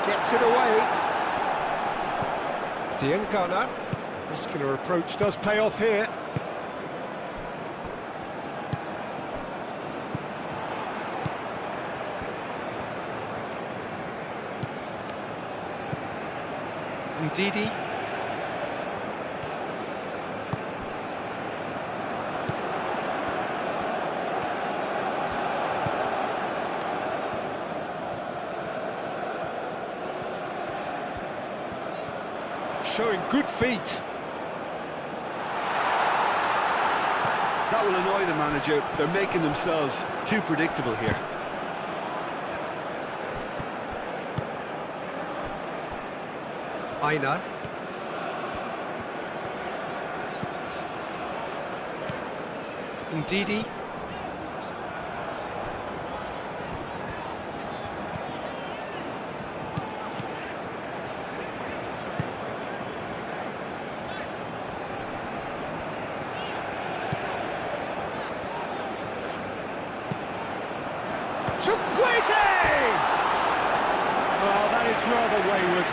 Gets it away. Diangana. Muscular approach does pay off here. Ndidi. showing good feet. That will annoy the manager. They're making themselves too predictable here. Aina. Ndidi. Chukwueze! Oh, that is rather wayward.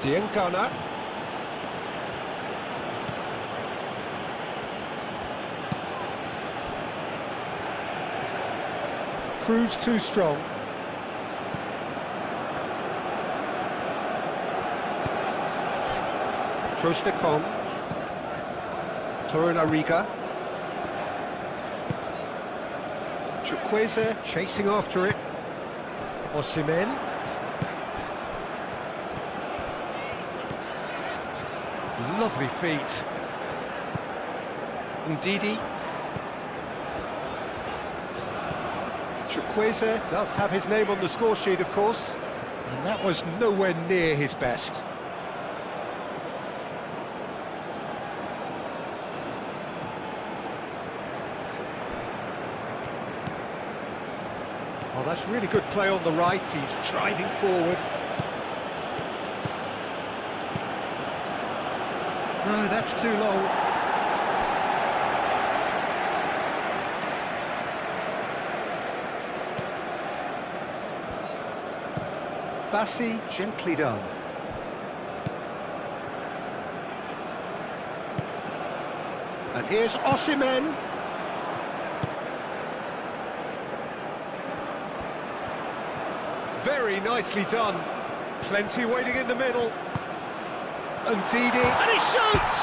Diankana. Proves too strong. Trostekong. Torunariga. Chukwueze chasing after it. Osimhen. Lovely feet. Ndidi. Chukwueze does have his name on the score sheet, of course, and that was nowhere near his best. Oh, that's really good play on the right. He's driving forward. No, that's too long. Bassi, gently done. And here's Osimhen. Very nicely done. Plenty waiting in the middle. And Ndidi, and he shoots!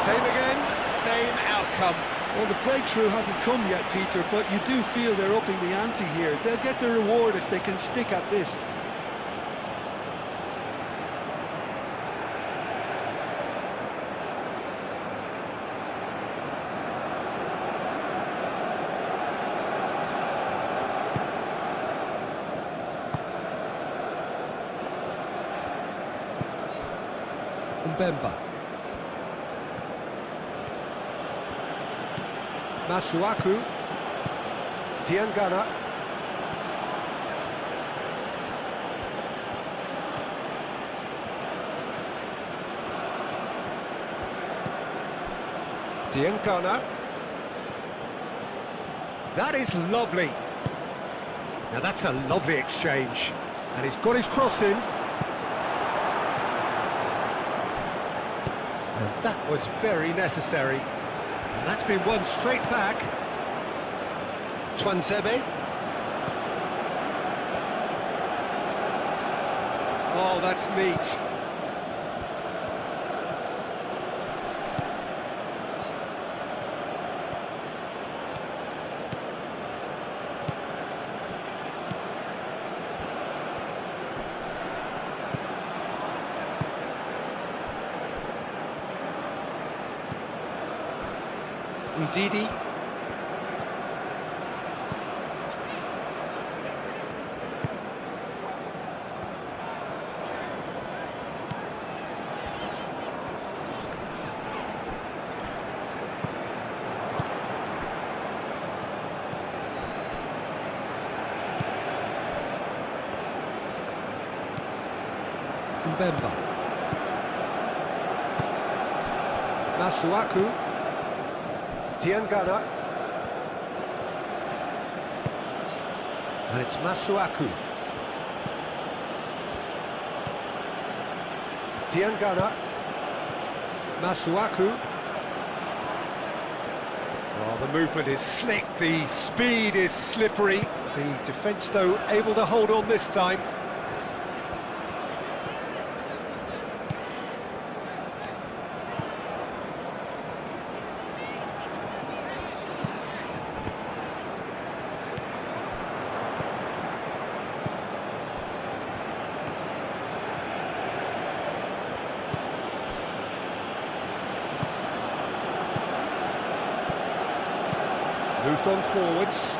Same again, same outcome. Well, the breakthrough hasn't come yet, Peter, but you do feel they're upping the ante here. They'll get the reward if they can stick at this. Mbemba. Masuaku. Diangana. Diangana. That is lovely. Now that's a lovely exchange. And he's got his cross in. And that was very necessary. And that's been won straight back. Twansebe. Oh, that's neat. Ndidi. Mbemba. Masuaku. Diangana. And it's Masuaku. Diangana. Masuaku. Oh, the movement is slick, the speed is slippery. The defence, though, able to hold on this time. Moved on forwards.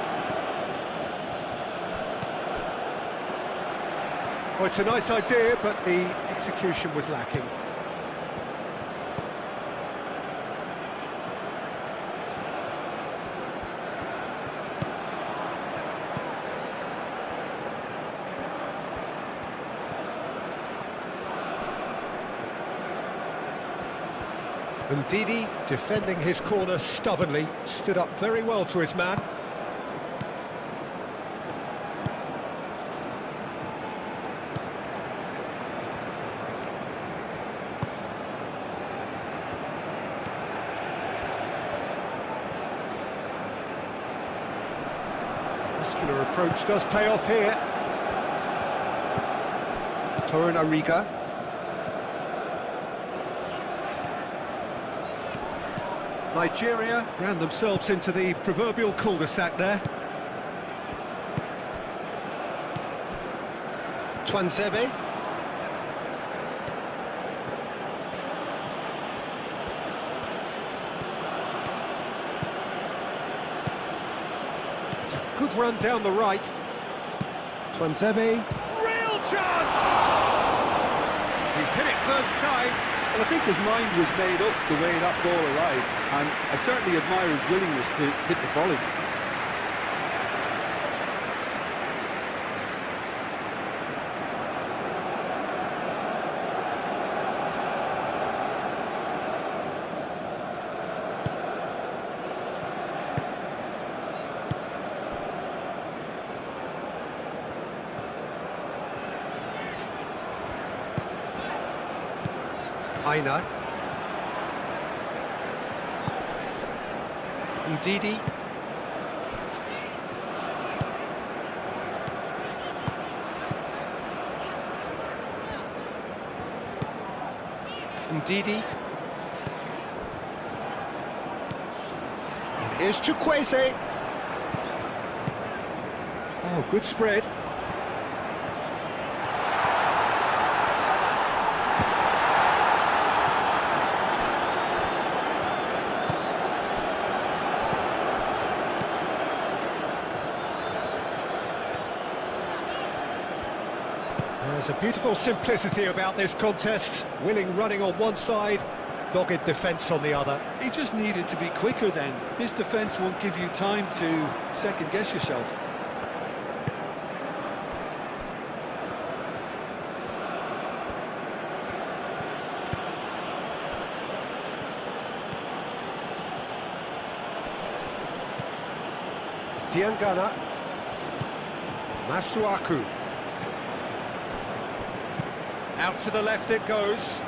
Oh, it's a nice idea, but the execution was lacking. Ndidi, defending his corner stubbornly, stood up very well to his man. Muscular approach does pay off here. Torunariga. Nigeria ran themselves into the proverbial cul-de-sac there. Twanzebe. It's a good run down the right. Twanzebe. Real chance! He's hit it first time. Well, I think his mind was made up the way that ball arrived, and I certainly admire his willingness to hit the volley. Aina. Ndidi. Ndidi. And here's Chukwueze. Oh, good spread. There's a beautiful simplicity about this contest. Willing running on one side, dogged defence on the other. He just needed to be quicker then. This defence won't give you time to second-guess yourself. Diangana. Masuaku. Out to the left it goes.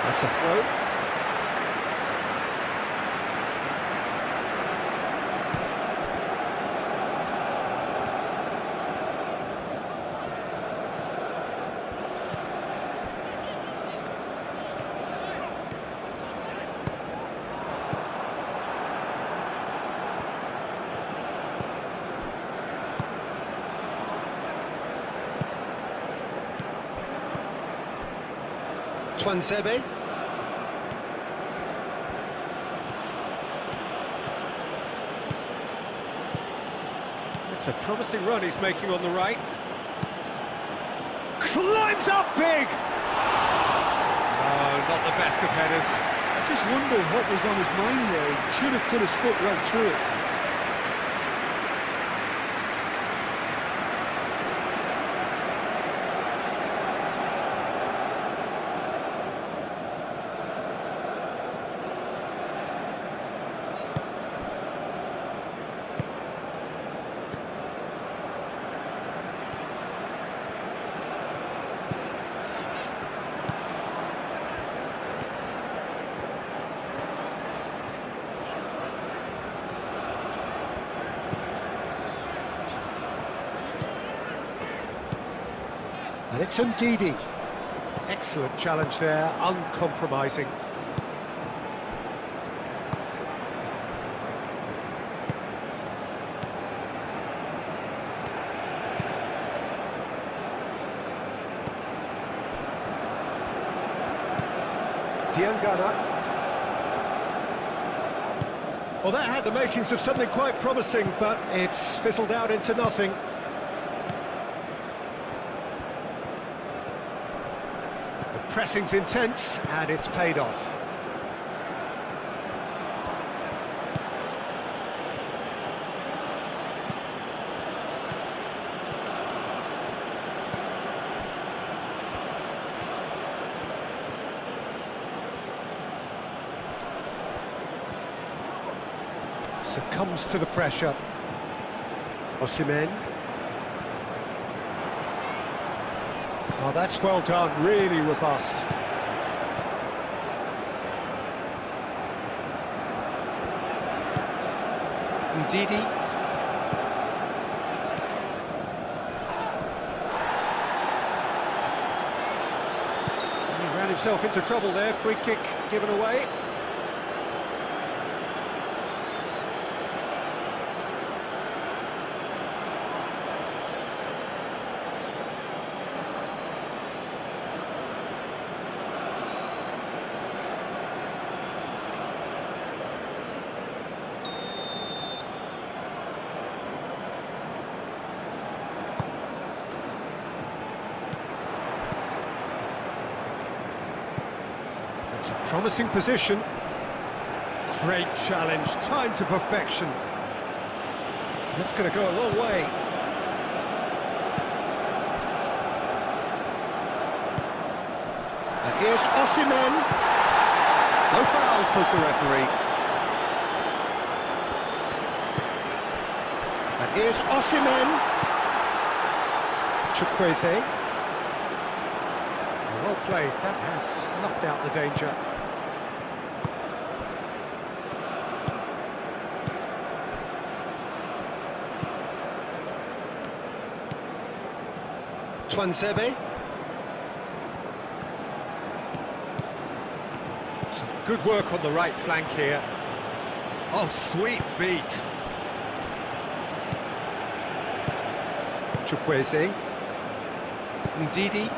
That's a throw. Twanzebe. It's a promising run he's making on the right. Climbs up big! Oh, not the best of headers. I just wonder what was on his mind there. He should have put his foot right through it. And it's Ndidi. Excellent challenge there, uncompromising. Diangana. Well, that had the makings of something quite promising, but it's fizzled out into nothing. The pressing's intense, and it's paid off. Succumbs to the pressure. Osimhen. Oh, that's well done, really robust. Ndidi. He ran himself into trouble there, free kick given away. It's a promising position. Great challenge, time to perfection. That's going to go a long way. And here's Osimhen. No foul, says the referee. And here's Osimhen. Chukwueze. Well played, that has snuffed out the danger. Tuanzebe. Some good work on the right flank here. Oh, sweet feet. Chukwueze. Ndidi.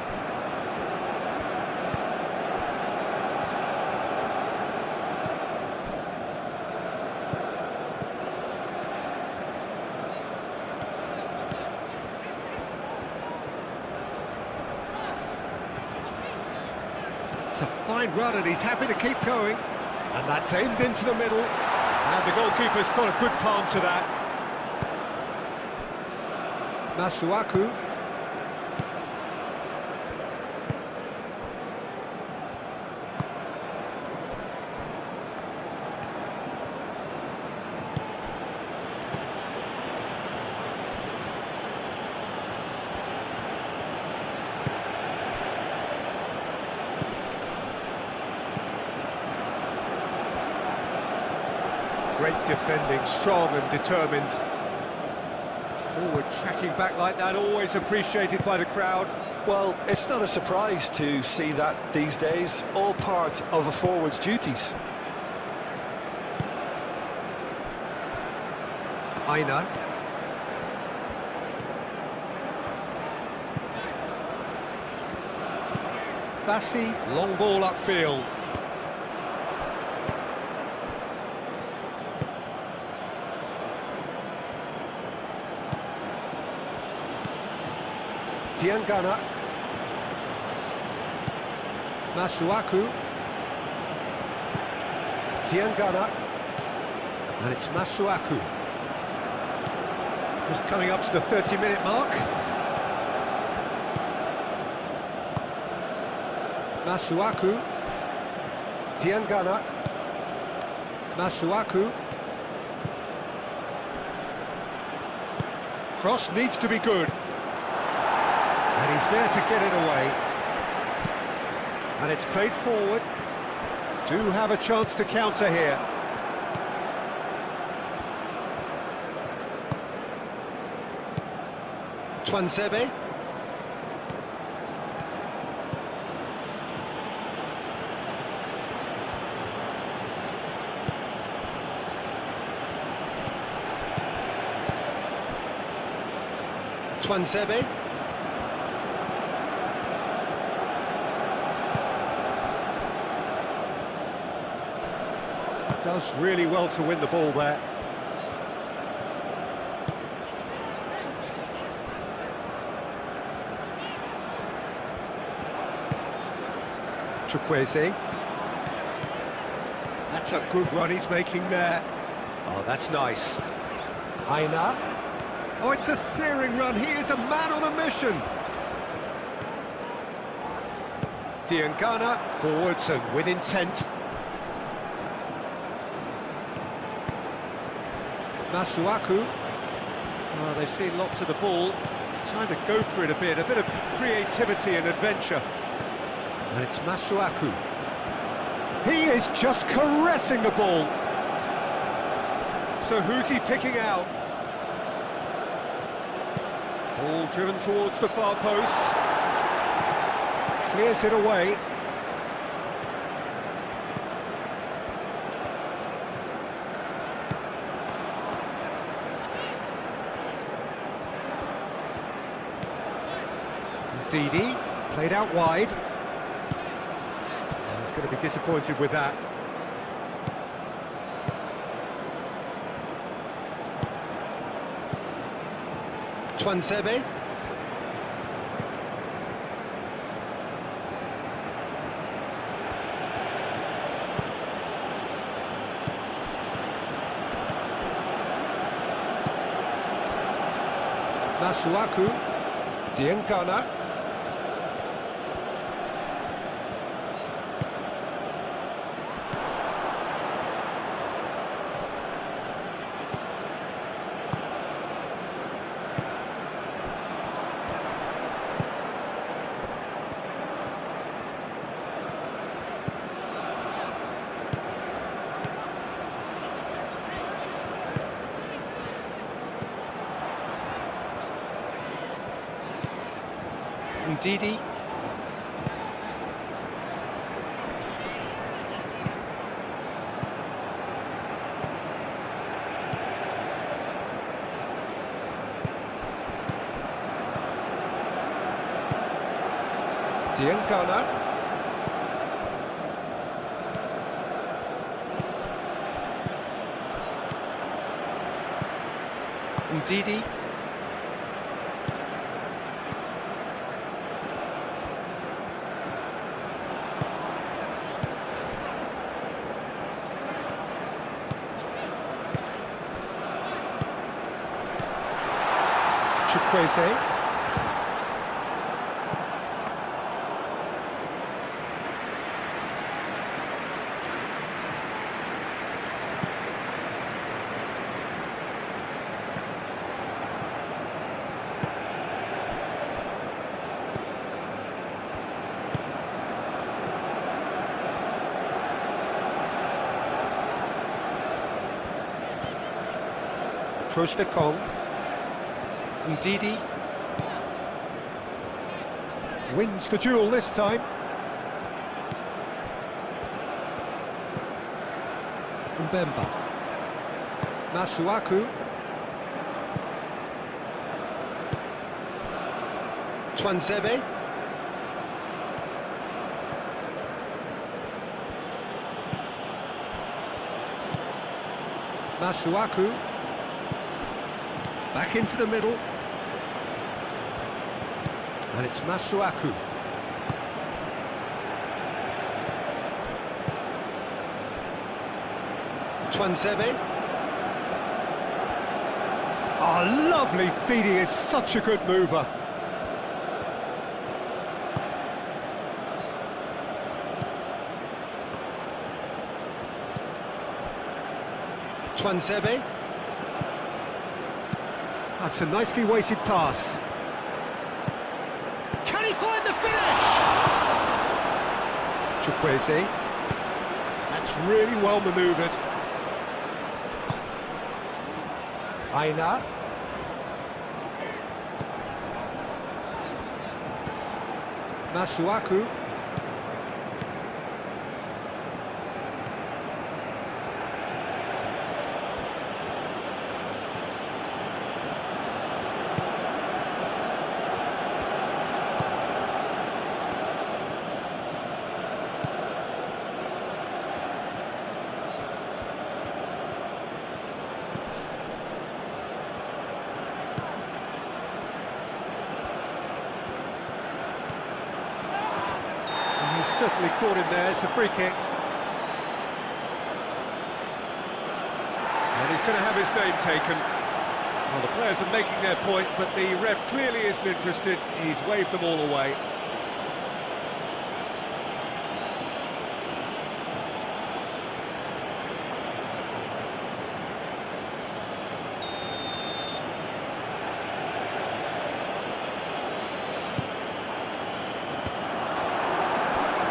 It's a fine run and he's happy to keep going. And that's aimed into the middle. And the goalkeeper's got a good palm to that. Masuaku. Great defending, strong and determined. Forward tracking back like that, always appreciated by the crowd. Well, it's not a surprise to see that these days, all part of a forward's duties. Aina. Bassi, long ball upfield. Diangana. Masuaku. Diangana. And it's Masuaku. Just coming up to the 30-minute mark. Masuaku. Diangana. Masuaku. Cross needs to be good. And he's there to get it away. And it's played forward. Do have a chance to counter here. Tuanzebe. Twanzebe. Does really well to win the ball there. Chukwueze. That's a good run he's making there. Oh, that's nice. Aina. Oh, it's a searing run. He is a man on a mission. Diangana forwards and with intent. Masuaku. Oh, they've seen lots of the ball. Time to go for it a bit of creativity and adventure. And it's Masuaku. He is just caressing the ball. So who's he picking out? Ball driven towards the far post. Clears it away. Didi, played out wide. He's going to be disappointed with that. Twanzebe. Masuaku. Diangana. Didi. Diangana. Didi. Chukwueze. Trostekong. Didi wins the duel this time. Mbemba. Masuaku. Twanzebe. Masuaku. Back into the middle. And it's Masuaku. Twanzebe. Oh, lovely feed. He is such a good mover. Twanzebe. That's a nicely weighted pass. Can he find the finish? Chukwueze. That's really well manoeuvred. Aina. Masuaku. certainly caught him there. It's a free kick. And he's going to have his name taken. Well, the players are making their point, but the ref clearly isn't interested. He's waved them all away.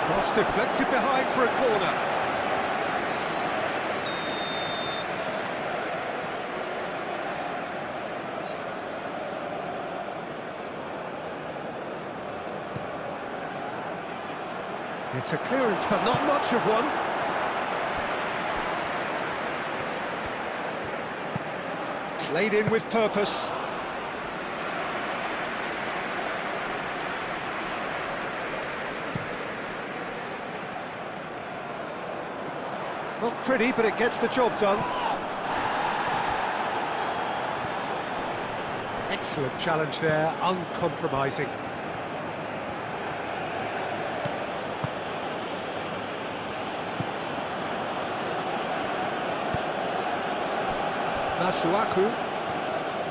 Cross deflected behind for a corner. It's a clearance, but not much of one. Played in with purpose. Not pretty, but it gets the job done. Excellent challenge there, uncompromising. Masuaku.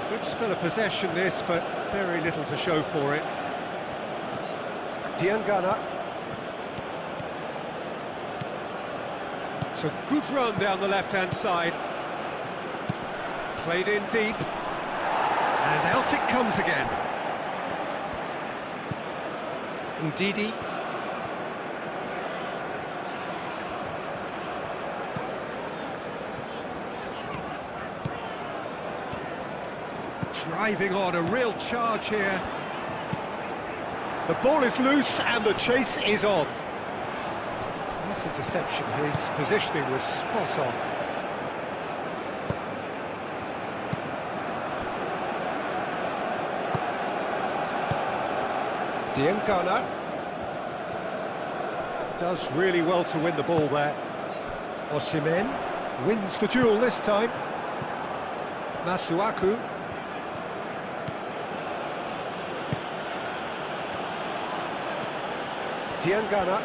Good spell of possession this, but very little to show for it. Diangana. It's a good run down the left-hand side. Played in deep. And out it comes again. Ndidi. Driving on, a real charge here. The ball is loose and the chase is on. Nice interception, his positioning was spot on. Diangana does really well to win the ball there. Osimhen wins the duel this time. Masuaku. Diangana.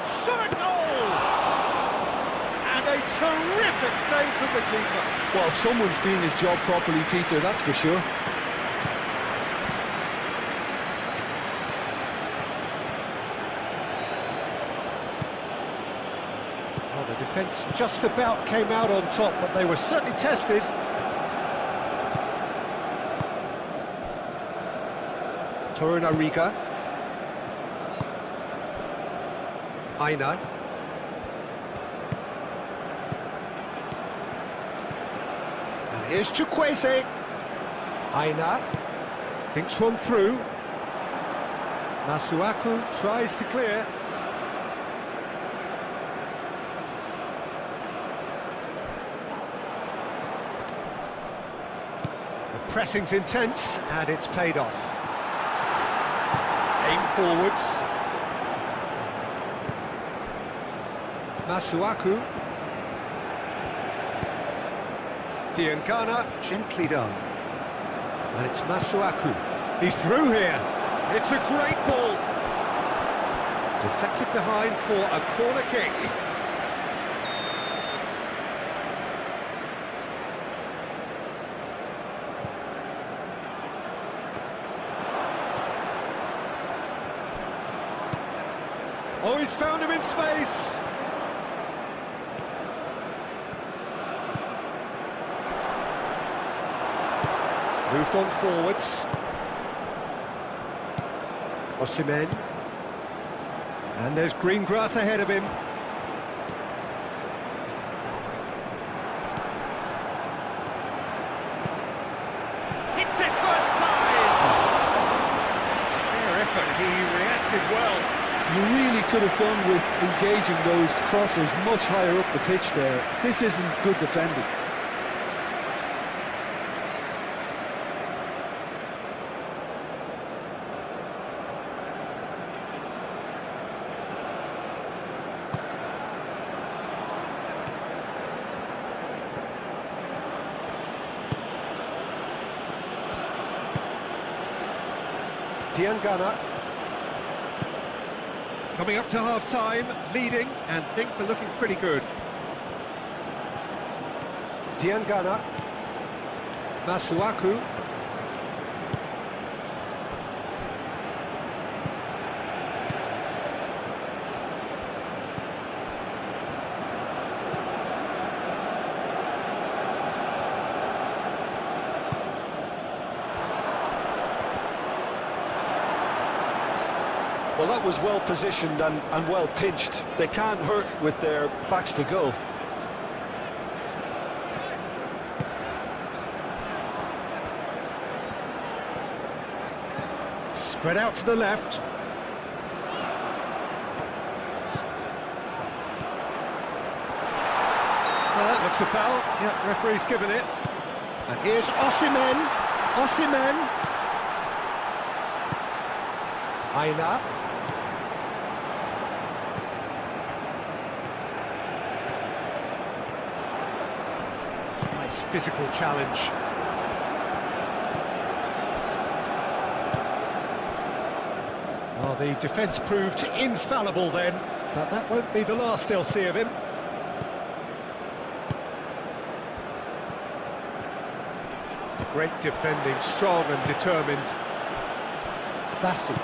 Shot a goal! And a terrific save from the keeper. Well, someone's doing his job properly, Peter, that's for sure. Well, the defence just about came out on top, but they were certainly tested. Torunariga. Aina. And here's Chukwueze. Aina thinks one through. Masuaku tries to clear. The pressing's intense and it's paid off. Aim forwards. Masuaku. Diangana, gently done. And it's Masuaku. He's through here. It's a great ball. Deflected behind for a corner kick. Oh, he's found him in space. Moved on forwards. Osimhen. And there's green grass ahead of him. Hits it first time! Fair effort, he reacted well. You really could have done with engaging those crosses much higher up the pitch there. This isn't good defending. Diangana. Coming up to half-time, leading, and things are looking pretty good. Diangana. Masuaku. Well, that was well positioned and well pinched. They can't hurt with their backs to goal. Spread out to the left. That looks a foul. Yep, referee's given it. And here's Osimhen. Osimhen. Aina. Nice physical challenge. Well, the defence proved infallible then, but that won't be the last they'll see of him. Great defending, strong and determined. Bassi.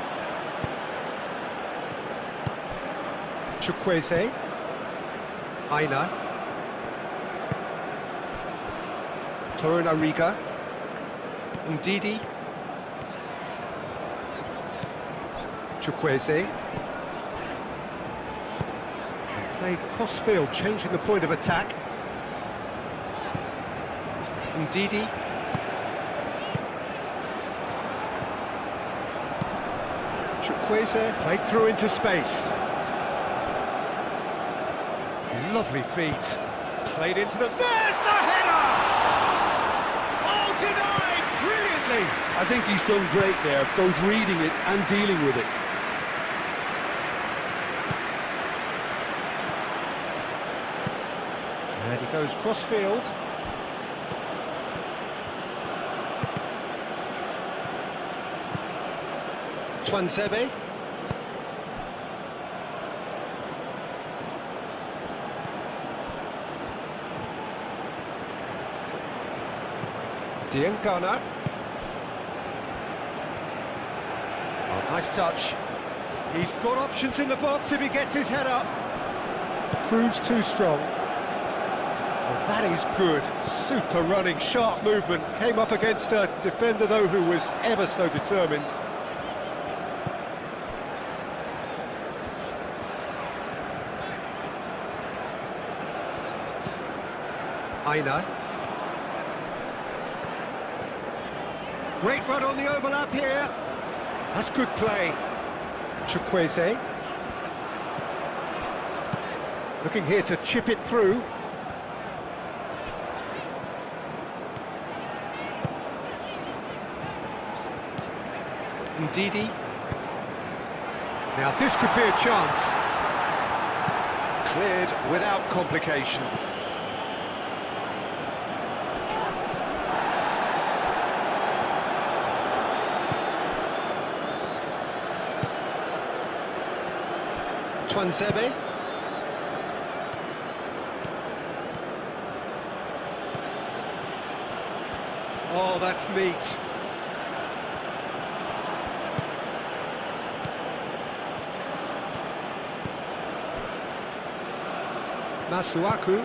Chukwueze. Aina. Torunariga. Ndidi. Chukwueze. Played cross-field, changing the point of attack. Ndidi. Chukwueze played through into space. Lovely feet. Played into them. There's the header! Oh, denied! Brilliantly! I think he's done great there, both reading it and dealing with it. And he goes cross-field. Twansebe. Diangana. Oh, nice touch. He's got options in the box if he gets his head up. Proves too strong. Well, that is good. Super running, sharp movement. Came up against a defender, though, who was ever so determined. Aina. Great run on the overlap here. That's good play. Chukwueze. Looking here to chip it through. Ndidi. Now this could be a chance. Cleared without complication. Twansebe. Oh, that's neat. Masuaku.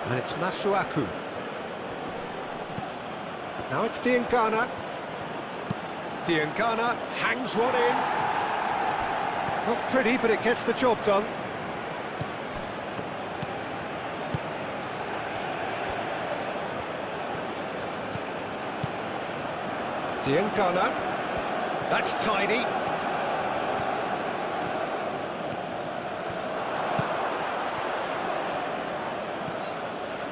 And it's Masuaku. Now it's Diangana. Diangana hangs one in. Not pretty, but it gets the job done. Diangana. That's tidy.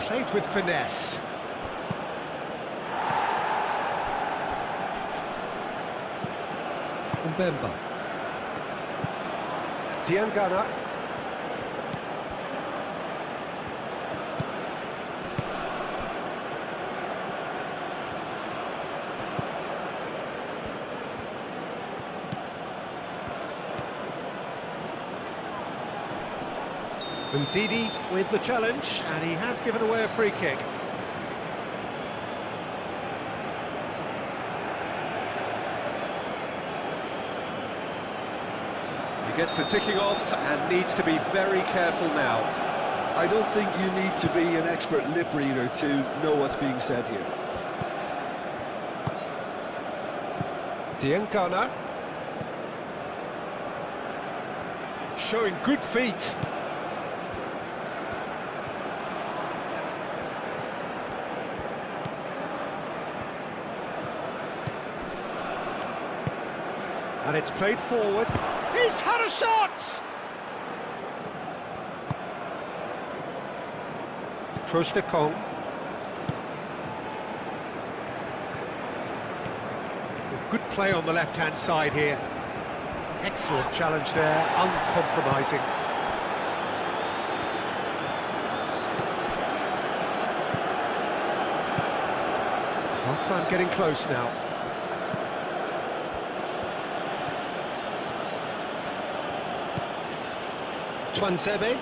Played with finesse. Mbemba. Diangana. Ndidi with the challenge, and he has given away a free kick. He gets the ticking off and needs to be very careful now. I don't think you need to be an expert lip reader to know what's being said here. Diangana. Showing good feet. And it's played forward. He's had a shot! Trostekong. Good play on the left-hand side here. Excellent challenge there, uncompromising. Half-time getting close now. Twansebe.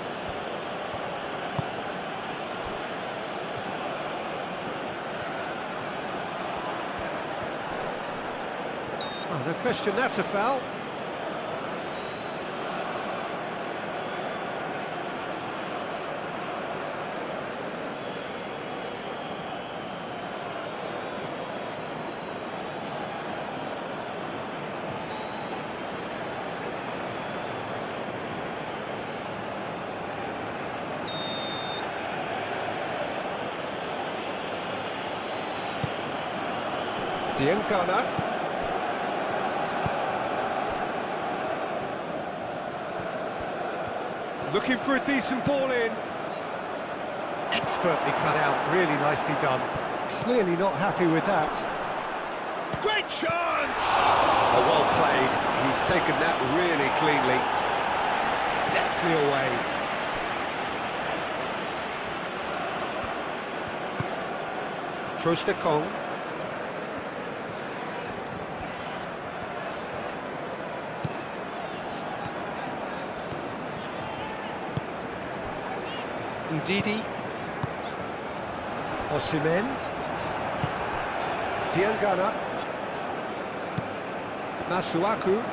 Oh, no question, that's a foul. Diangana. Looking for a decent ball in. Expertly cut out, really nicely done. Clearly not happy with that. Great chance! Oh, well played. He's taken that really cleanly. Deftly away. Trostekong. Ndidi. Osimhen. Diangana. Masuaku.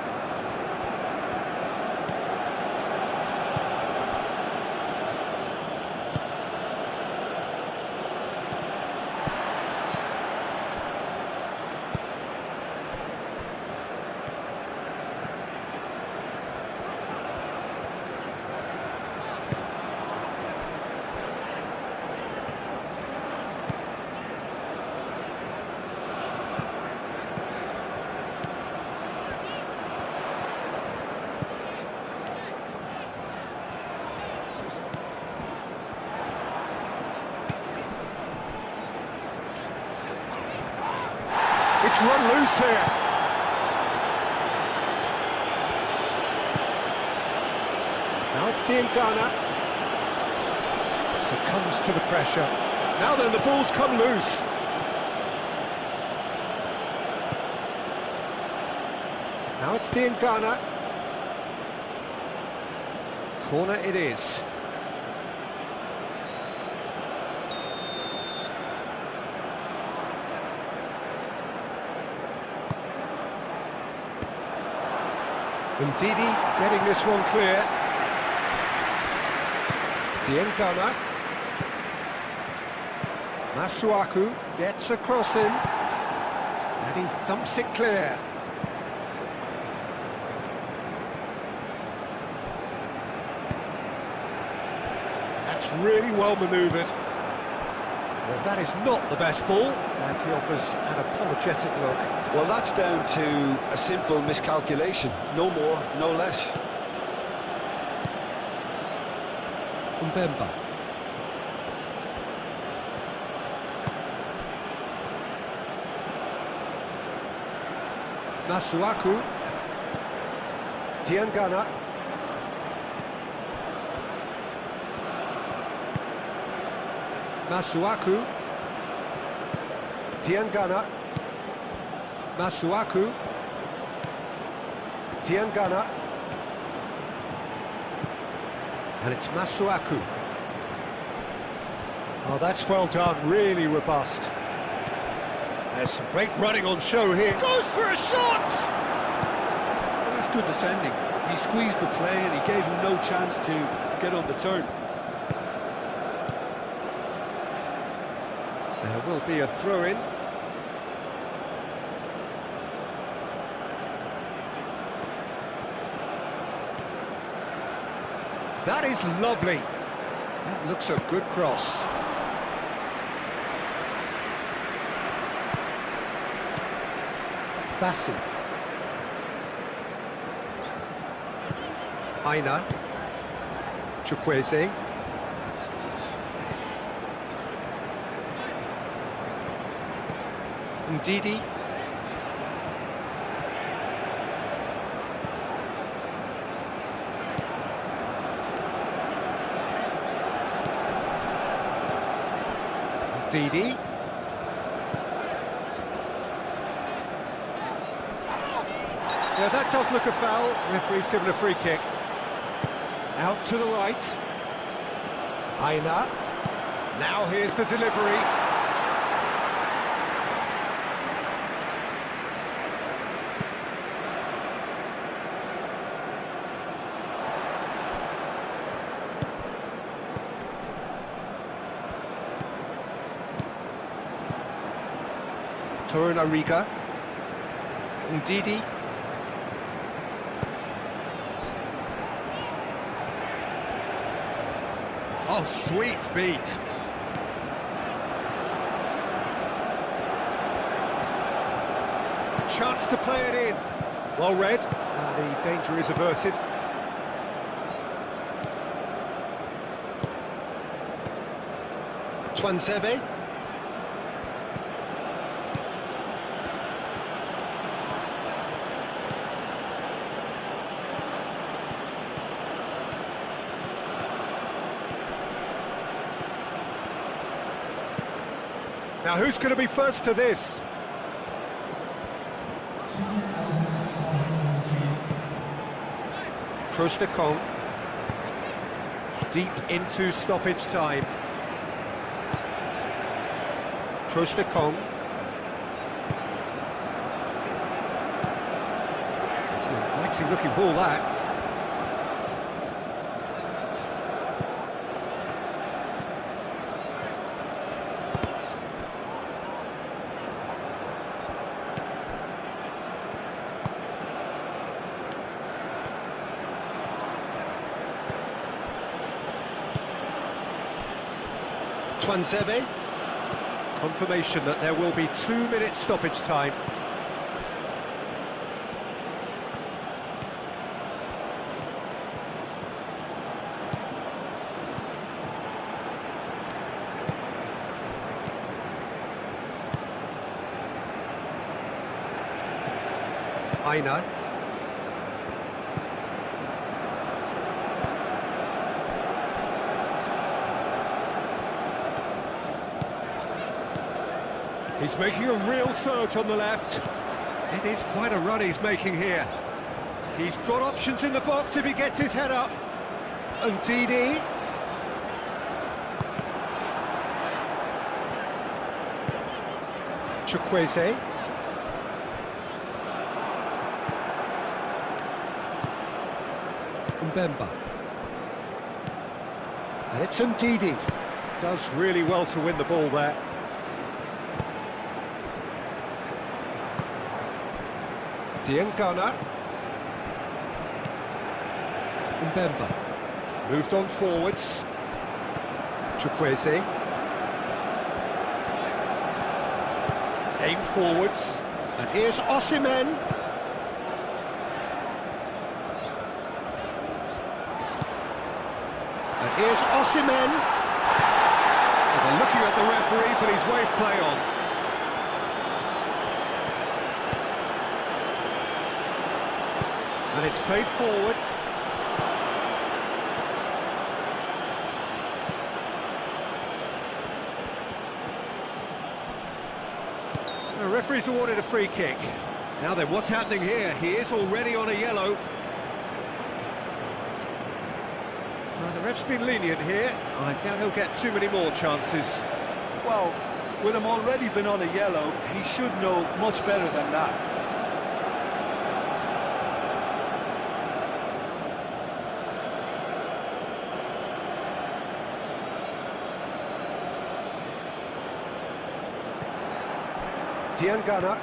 It's run loose here. Now it's Diangana. Succumbs to the pressure. Now then, the ball's come loose. Now it's Diangana. Corner it is. Ndidi getting this one clear. Diangana. Masuaku gets across him. And he thumps it clear. That's really well manoeuvred. Well, that is not the best ball, and he offers an apologetic look. Well, that's down to a simple miscalculation. No more, no less. Mbemba. Masuaku. Diangana. Masuaku. Diangana. Masuaku. Diangana. And it's Masuaku. Oh, that's well done, really robust. There's some great running on show here. Goes for a shot! Well, that's good defending. He squeezed the play and he gave him no chance to get on the turn. There will be a throw-in. That is lovely. That looks a good cross. Bassi. Aina. Chukwueze. Ndidi. Ndidi. Yeah, that does look a foul. Referee's given a free kick. Out to the right. Aina. Now here's the delivery. Torunariga. Ndidi. Oh, sweet feet. A chance to play it in. Well read. And the danger is averted. Twanzebe. Now, who's going to be first to this? Trostekong. Deep into stoppage time. Trostekong. It's an inviting looking ball, that. Twanzebe. Confirmation that there will be 2 minutes stoppage time. Aina. He's making a real surge on the left. It is quite a run he's making here. He's got options in the box if he gets his head up. And Ndidi. Chukwueze. Mbemba. And it's Ndidi. Does really well to win the ball there. Diangana. Mbemba. Moved on forwards. Chukwueze. Aim forwards. And here's Osimhen. And here's Osimhen. Well, they're looking at the referee, but he's waved play on. And it's played forward. The referee's awarded a free kick. Now then, what's happening here? He is already on a yellow. Well, The ref's been lenient here. I doubt he'll get too many more chances. Well, with him already been on a yellow, he should know much better than that. Diangana.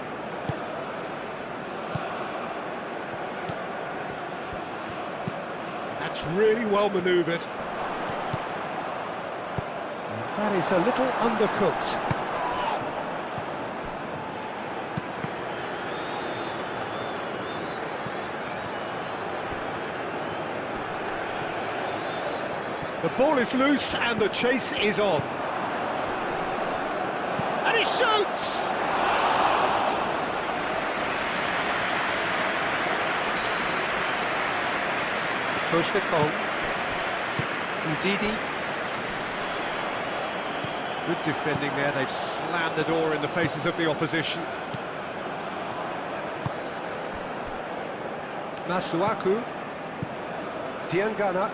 That's really well manoeuvred. That is a little undercooked. The ball is loose and the chase is on. And he shoots! Ndidi. Good defending there, they've slammed the door in the faces of the opposition. Masuaku. Diangana.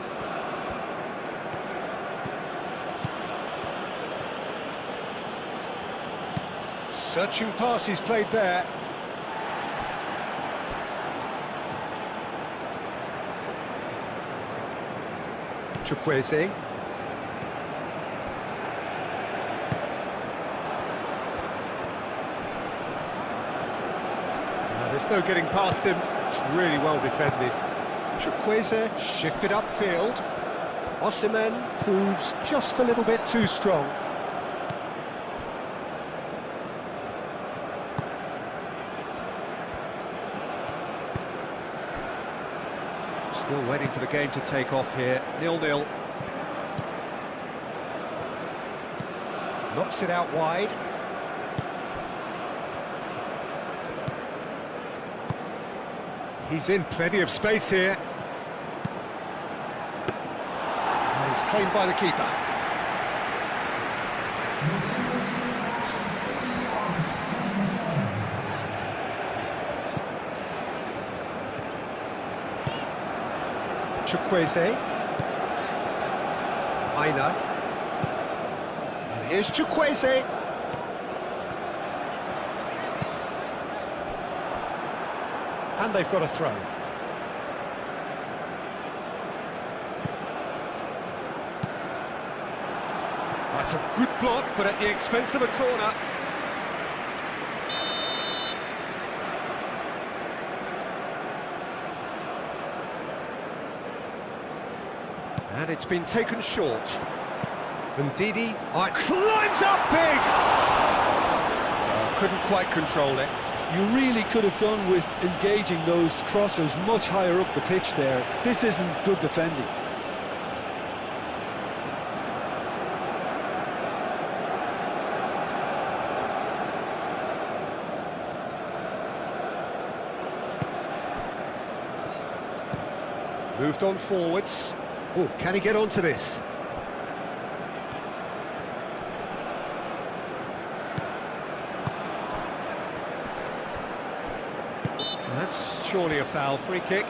Searching pass he's played there. Chukwueze. There's no getting past him. It's really well defended. Chukwueze shifted upfield. Osimhen proves just a little bit too strong. Still waiting for the game to take off here. 0-0. Knocks it out wide. He's in plenty of space here. And it's claimed by the keeper. Chukwueze. Aina. And here's Chukwueze. And they've got a throw. That's a good block, but at the expense of a corner. And it's been taken short. Ndidi. Climbs up big! Couldn't quite control it. You really could have done with engaging those crossers much higher up the pitch there. This isn't good defending. Moved on forwards. Oh, can he get onto this? That's surely a foul. Free kick.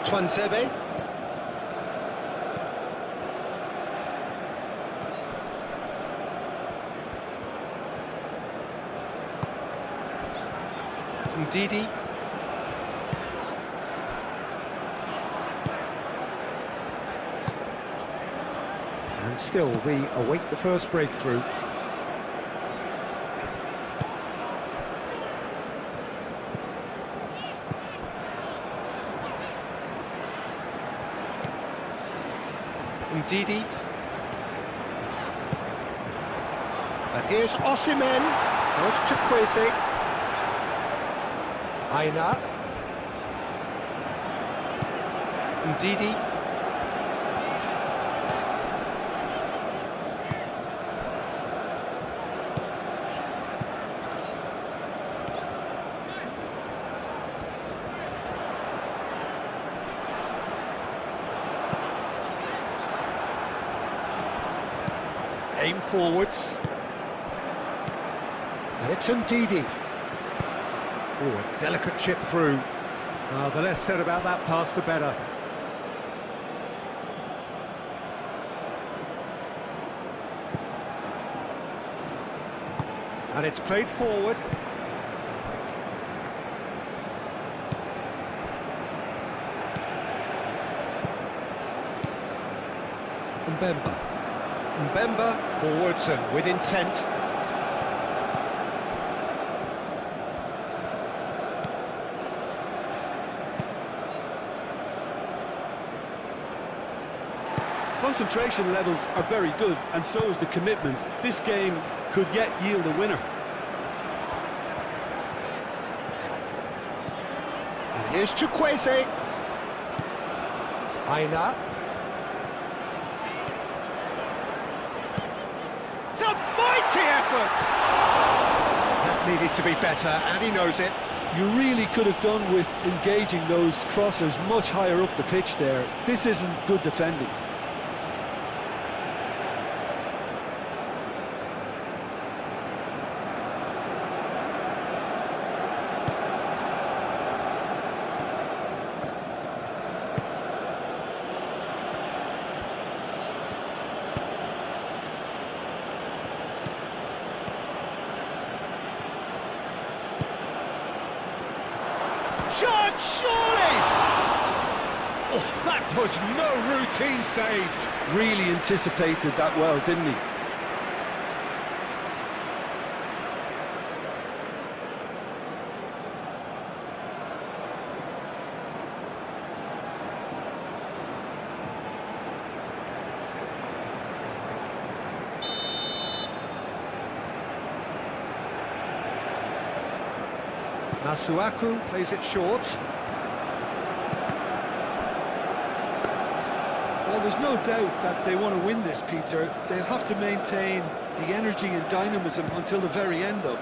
Twansebe. Ndidi. And still we await the first breakthrough. Ndidi. And here's Osimhen. Now it's Chukwueze. Aina. Ndidi. forwards. And it's Ndidi. Oh, a delicate chip through. The less said about that pass, the better. And it's played forward. Mbemba forwards and with intent. Concentration levels are very good, and so is the commitment. This game could yet yield a winner. And here's Chukwueze. Aina. It's a mighty effort! That needed to be better, and he knows it. You really could have done with engaging those crossers much higher up the pitch there. This isn't good defending. Shot, surely! Oh, that was no routine save. Really anticipated that well, didn't he? Masuaku plays it short. Well, there's no doubt that they want to win this, Peter. They'll have to maintain the energy and dynamism until the very end, though.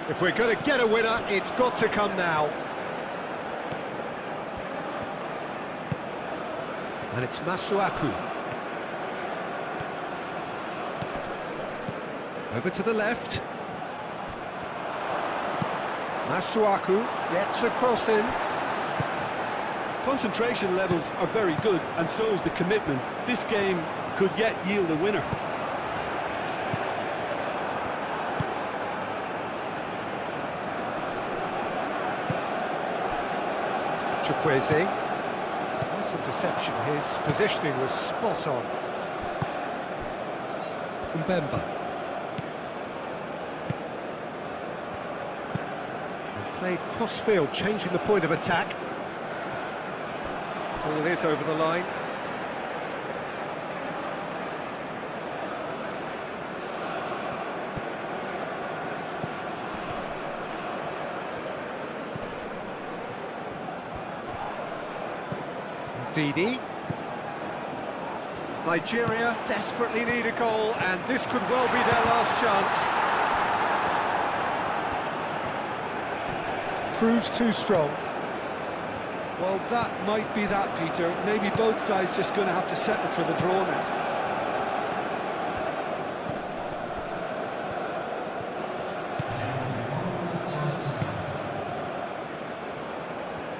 If we're going to get a winner, it's got to come now. And it's Masuaku. Over to the left. Masuaku gets a cross in. Concentration levels are very good, and so is the commitment. This game could yet yield a winner. Chukwueze. Nice interception. His positioning was spot on. Mbemba. Played cross-field, changing the point of attack. Ball is over the line. Ndidi. Nigeria desperately need a goal, and this could well be their last chance. Proves too strong. Well, that might be that, Peter. Maybe both sides just going to have to settle for the draw now.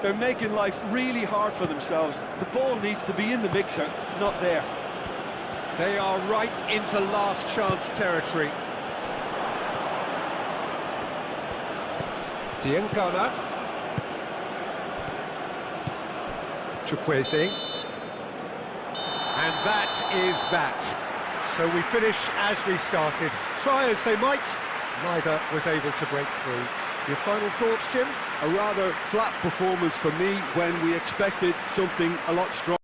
They're making life really hard for themselves. The ball needs to be in the mixer, not there. They are right into last chance territory. Diangana. Chukwueze. And that is that. So we finish as we started. Try as they might, neither was able to break through. Your final thoughts, Jim? A rather flat performance for me when we expected something a lot stronger.